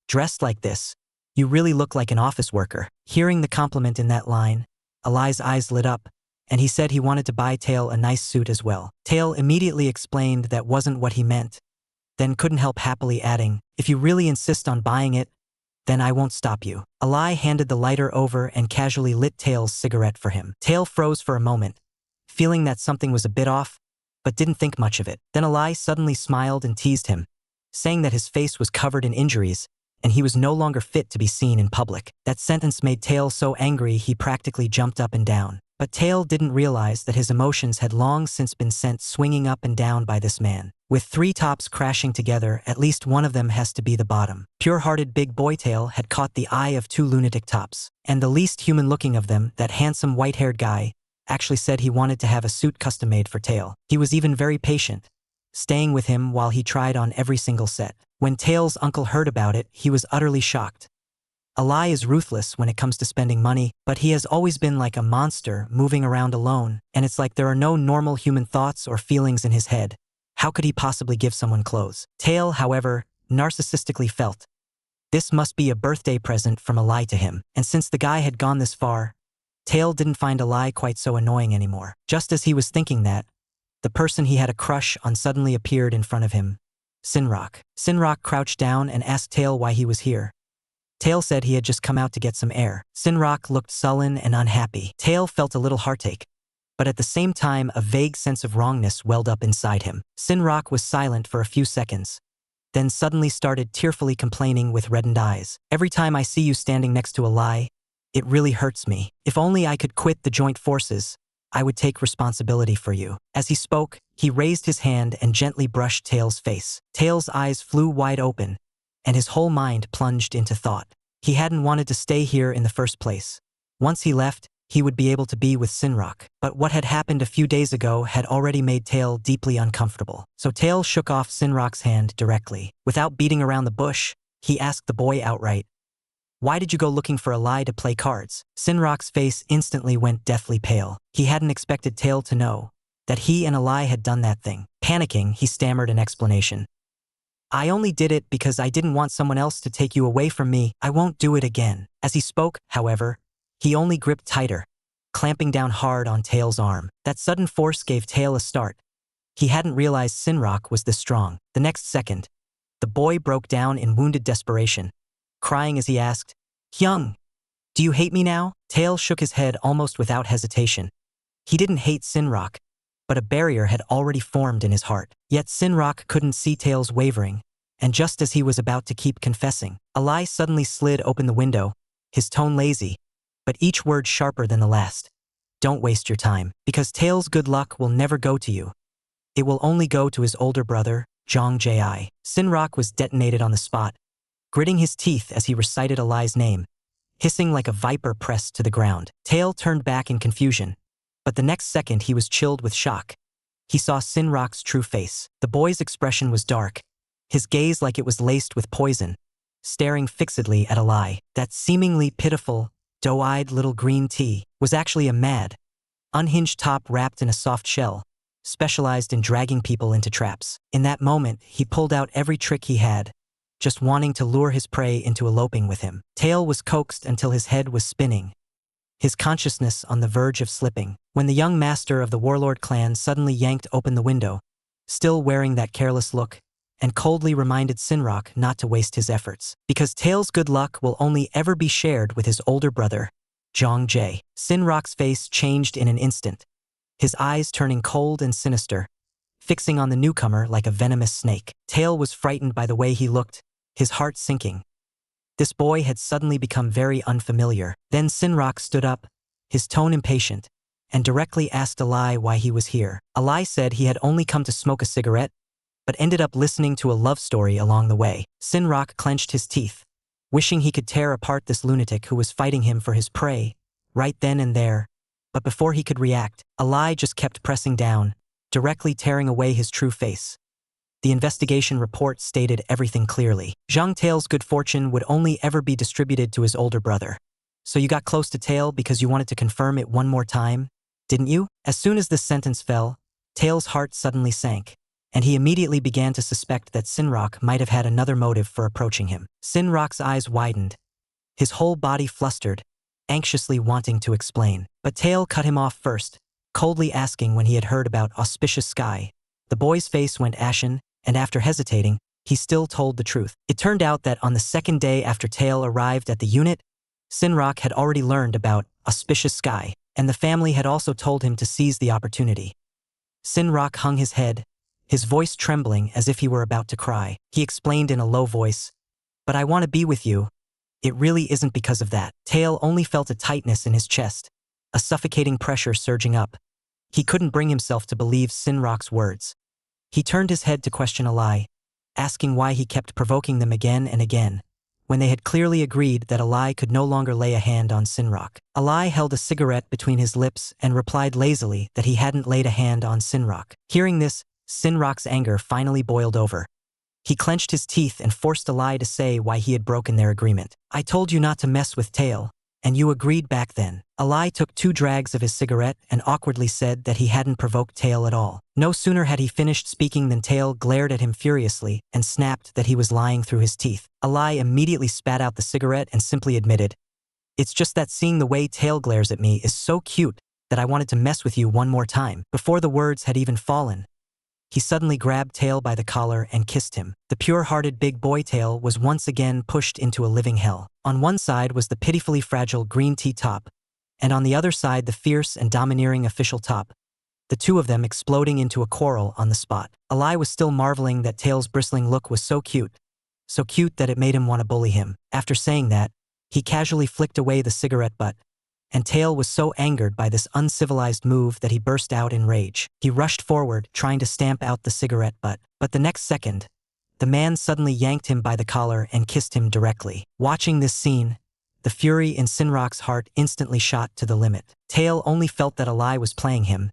"Dressed like this, you really look like an office worker." Hearing the compliment in that line, Alai's eyes lit up, and he said he wanted to buy Taeil a nice suit as well. Taeil immediately explained that wasn't what he meant, then couldn't help happily adding, "If you really insist on buying it, then I won't stop you." Alai handed the lighter over and casually lit Taeil's cigarette for him. Taeil froze for a moment, feeling that something was a bit off, but didn't think much of it. Then Alai suddenly smiled and teased him, saying that his face was covered in injuries, and he was no longer fit to be seen in public. That sentence made Taeil so angry he practically jumped up and down. But Taeil didn't realize that his emotions had long since been sent swinging up and down by this man. With three tops crashing together, at least one of them has to be the bottom. Pure-hearted big boy Taeil had caught the eye of two lunatic tops, and the least human-looking of them, that handsome white-haired guy, actually said he wanted to have a suit custom-made for Taeil. He was even very patient, staying with him while he tried on every single set. When Taeil's uncle heard about it, he was utterly shocked. Alai is ruthless when it comes to spending money, but he has always been like a monster moving around alone, and it's like there are no normal human thoughts or feelings in his head. How could he possibly give someone clothes? Taeil, however, narcissistically felt, this must be a birthday present from Alai to him, and since the guy had gone this far, Taeil didn't find Alai quite so annoying anymore. Just as he was thinking that, the person he had a crush on suddenly appeared in front of him. Sinrock. Sinrock crouched down and asked Taeil why he was here. Taeil said he had just come out to get some air. Sinrock looked sullen and unhappy. Taeil felt a little heartache, but at the same time a vague sense of wrongness welled up inside him. Sinrock was silent for a few seconds, then suddenly started tearfully complaining with reddened eyes. "Every time I see you standing next to Alai, it really hurts me. If only I could quit the joint forces, I would take responsibility for you." As he spoke, he raised his hand and gently brushed Taeil's face. Taeil's eyes flew wide open, and his whole mind plunged into thought. He hadn't wanted to stay here in the first place. Once he left, he would be able to be with Sinrock. But what had happened a few days ago had already made Taeil deeply uncomfortable. So Taeil shook off Sinrock's hand directly. Without beating around the bush, he asked the boy outright, "Why did you go looking for Alai to play cards?" Sinrock's face instantly went deathly pale. He hadn't expected Taeil to know that he and Alai had done that thing. Panicking, he stammered an explanation. "I only did it because I didn't want someone else to take you away from me. I won't do it again." As he spoke, however, he only gripped tighter, clamping down hard on Taeil's arm. That sudden force gave Taeil a start. He hadn't realized Sinrock was this strong. The next second, the boy broke down in wounded desperation, crying as he asked, "Hyung, do you hate me now?" Taeil shook his head almost without hesitation. He didn't hate Sinrock, but a barrier had already formed in his heart. Yet Sinrock couldn't see Taeil's wavering, and just as he was about to keep confessing, Alai suddenly slid open the window, his tone lazy, but each word sharper than the last. "Don't waste your time, because Taeil's good luck will never go to you. It will only go to his older brother, Jong Ji." Sinrock was detonated on the spot, gritting his teeth as he recited Alai's name, hissing like a viper pressed to the ground. Taeil turned back in confusion, but the next second he was chilled with shock. He saw Sinrock's true face. The boy's expression was dark, his gaze like it was laced with poison, staring fixedly at Alai. That seemingly pitiful, doe-eyed little green tea was actually a mad, unhinged top wrapped in a soft shell, specialized in dragging people into traps. In that moment, he pulled out every trick he had, just wanting to lure his prey into eloping with him. Taeil was coaxed until his head was spinning, his consciousness on the verge of slipping, when the young master of the warlord clan suddenly yanked open the window, still wearing that careless look, and coldly reminded Sinrock not to waste his efforts, because Taeil's good luck will only ever be shared with his older brother, Jong Jae. Sinrock's face changed in an instant, his eyes turning cold and sinister, fixing on the newcomer like a venomous snake. Taeil was frightened by the way he looked, his heart sinking. This boy had suddenly become very unfamiliar. Then Sinrock stood up, his tone impatient, and directly asked Alai why he was here. Alai said he had only come to smoke a cigarette, but ended up listening to a love story along the way. Sinrock clenched his teeth, wishing he could tear apart this lunatic who was fighting him for his prey, right then and there. But before he could react, Alai just kept pressing down, directly tearing away his true face. The investigation report stated everything clearly. Zhang Taeil's good fortune would only ever be distributed to his older brother. So you got close to Taeil because you wanted to confirm it one more time, didn't you? As soon as this sentence fell, Taeil's heart suddenly sank, and he immediately began to suspect that Sinrock might have had another motive for approaching him. Sinrock's eyes widened, his whole body flustered, anxiously wanting to explain. But Taeil cut him off first, coldly asking when he had heard about auspicious sky. The boy's face went ashen, and after hesitating, he still told the truth. It turned out that on the second day after Taeil arrived at the unit, Sinrock had already learned about auspicious sky, and the family had also told him to seize the opportunity. Sinrock hung his head, his voice trembling as if he were about to cry. He explained in a low voice, "But I want to be with you. It really isn't because of that." Taeil only felt a tightness in his chest, a suffocating pressure surging up. He couldn't bring himself to believe Sinrock's words. He turned his head to question Alai, asking why he kept provoking them again and again, when they had clearly agreed that Alai could no longer lay a hand on Sinrock. Alai held a cigarette between his lips and replied lazily that he hadn't laid a hand on Sinrock. Hearing this, Sinrock's anger finally boiled over. He clenched his teeth and forced Alai to say why he had broken their agreement. "I told you not to mess with Taeil, and you agreed back then." Alai took 2 drags of his cigarette and awkwardly said that he hadn't provoked Taeil at all. No sooner had he finished speaking than Taeil glared at him furiously and snapped that he was lying through his teeth. Alai immediately spat out the cigarette and simply admitted, "It's just that seeing the way Taeil glares at me is so cute that I wanted to mess with you one more time." Before the words had even fallen, he suddenly grabbed Taeil by the collar and kissed him. The pure-hearted big boy Taeil was once again pushed into a living hell. On one side was the pitifully fragile green tea top, and on the other side the fierce and domineering official top, the two of them exploding into a quarrel on the spot. Alai was still marveling that Taeil's bristling look was so cute that it made him want to bully him. After saying that, he casually flicked away the cigarette butt, and Taeil was so angered by this uncivilized move that he burst out in rage. He rushed forward, trying to stamp out the cigarette butt, but the next second, the man suddenly yanked him by the collar and kissed him directly. Watching this scene, the fury in Sinrock's heart instantly shot to the limit. Taeil only felt that Alai was playing him,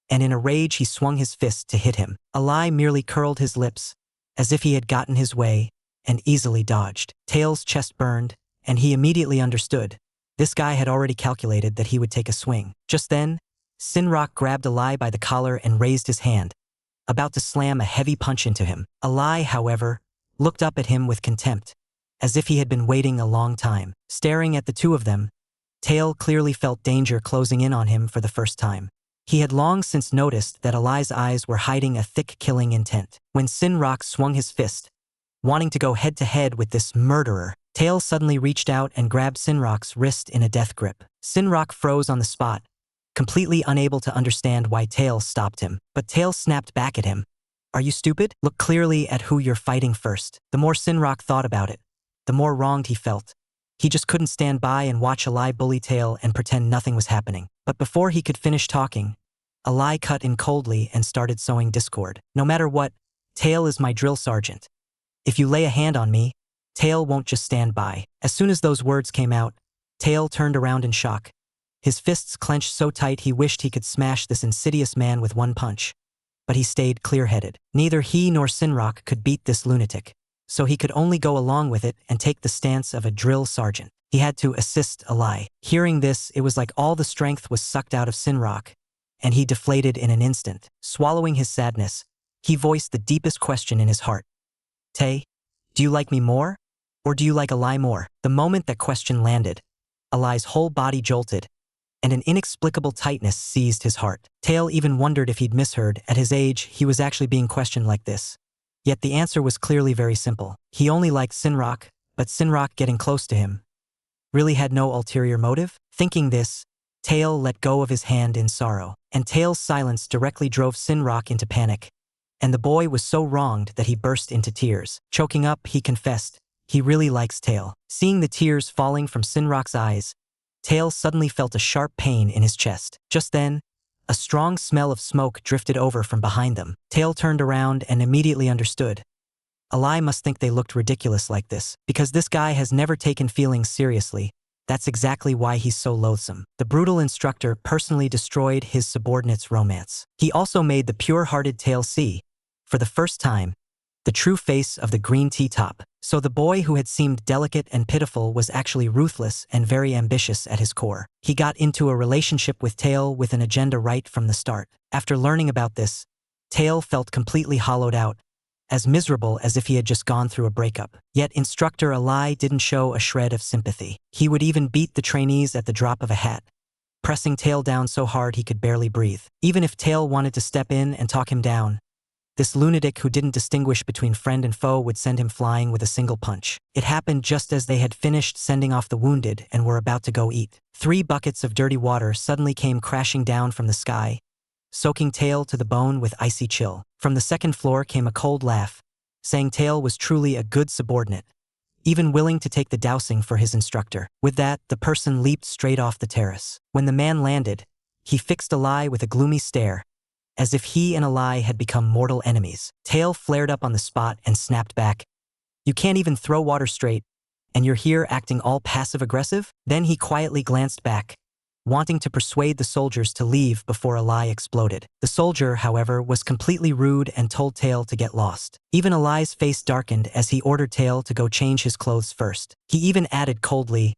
and in a rage he swung his fist to hit him. Alai merely curled his lips, as if he had gotten his way, and easily dodged. Taeil's chest burned, and he immediately understood. This guy had already calculated that he would take a swing. Just then, Sinrock grabbed Alai by the collar and raised his hand, about to slam a heavy punch into him. Alai, however, looked up at him with contempt, as if he had been waiting a long time. Staring at the two of them, Taeil clearly felt danger closing in on him for the first time. He had long since noticed that Alai's eyes were hiding a thick killing intent. When Sinrock swung his fist, wanting to go head-to-head with this murderer, Taeil suddenly reached out and grabbed Sinrock's wrist in a death grip. Sinrock froze on the spot, completely unable to understand why Taeil stopped him. But Taeil snapped back at him. "Are you stupid? Look clearly at who you're fighting first." The more Sinrock thought about it, the more wronged he felt. He just couldn't stand by and watch Alai bully Taeil and pretend nothing was happening. But before he could finish talking, Alai cut in coldly and started sowing discord. "No matter what, Taeil is my drill sergeant. If you lay a hand on me, Taeil won't just stand by." As soon as those words came out, Taeil turned around in shock. His fists clenched so tight he wished he could smash this insidious man with one punch. But he stayed clear-headed. Neither he nor Sinrock could beat this lunatic, so he could only go along with it and take the stance of a drill sergeant. He had to assist Alai. Hearing this, it was like all the strength was sucked out of Sinrock, and he deflated in an instant. Swallowing his sadness, he voiced the deepest question in his heart. "Tae, do you like me more? Or do you like Alai more?" The moment that question landed, Alai's whole body jolted, and an inexplicable tightness seized his heart. Taeil even wondered if he'd misheard. At his age, he was actually being questioned like this. Yet the answer was clearly very simple. He only liked Sinrock, but Sinrock getting close to him really had no ulterior motive. Thinking this, Taeil let go of his hand in sorrow, and Taeil's silence directly drove Sinrock into panic, and the boy was so wronged that he burst into tears. Choking up, he confessed, He really likes Taeil. Seeing the tears falling from Sinrock's eyes, Taeil suddenly felt a sharp pain in his chest. Just then, a strong smell of smoke drifted over from behind them. Taeil turned around and immediately understood. Alai must think they looked ridiculous like this, because this guy has never taken feelings seriously. That's exactly why he's so loathsome. The brutal instructor personally destroyed his subordinate's romance. He also made the pure-hearted Taeil see, for the first time, the true face of the green tea-top. So the boy who had seemed delicate and pitiful was actually ruthless and very ambitious at his core. He got into a relationship with Taeil with an agenda right from the start. After learning about this, Taeil felt completely hollowed out, as miserable as if he had just gone through a breakup. Yet instructor Alai didn't show a shred of sympathy. He would even beat the trainees at the drop of a hat, pressing Taeil down so hard he could barely breathe. Even if Taeil wanted to step in and talk him down, this lunatic who didn't distinguish between friend and foe would send him flying with a single punch. It happened just as they had finished sending off the wounded and were about to go eat. 3 buckets of dirty water suddenly came crashing down from the sky, soaking Taeil to the bone with icy chill. From the second floor came a cold laugh, saying Taeil was truly a good subordinate, even willing to take the dousing for his instructor. With that, the person leaped straight off the terrace. When the man landed, he fixed Alai with a gloomy stare, as if he and Alai had become mortal enemies. Taeil flared up on the spot and snapped back. "You can't even throw water straight, and you're here acting all passive-aggressive?" Then he quietly glanced back, wanting to persuade the soldiers to leave before Alai exploded. The soldier, however, was completely rude and told Taeil to get lost. Even Alai's face darkened as he ordered Taeil to go change his clothes first. He even added coldly,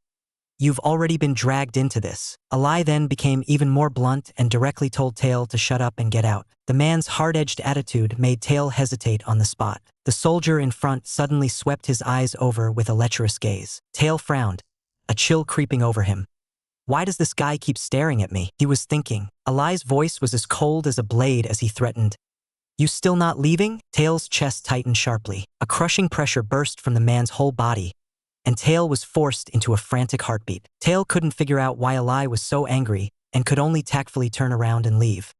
"You've already been dragged into this." Alai then became even more blunt and directly told Taeil to shut up and get out. The man's hard-edged attitude made Taeil hesitate on the spot. The soldier in front suddenly swept his eyes over with a lecherous gaze. Taeil frowned, a chill creeping over him. "Why does this guy keep staring at me?" he was thinking. Alai's voice was as cold as a blade as he threatened, "You still not leaving?" Taeil's chest tightened sharply. A crushing pressure burst from the man's whole body, and Taeil was forced into a frantic heartbeat. Taeil couldn't figure out why Alai was so angry and could only tactfully turn around and leave.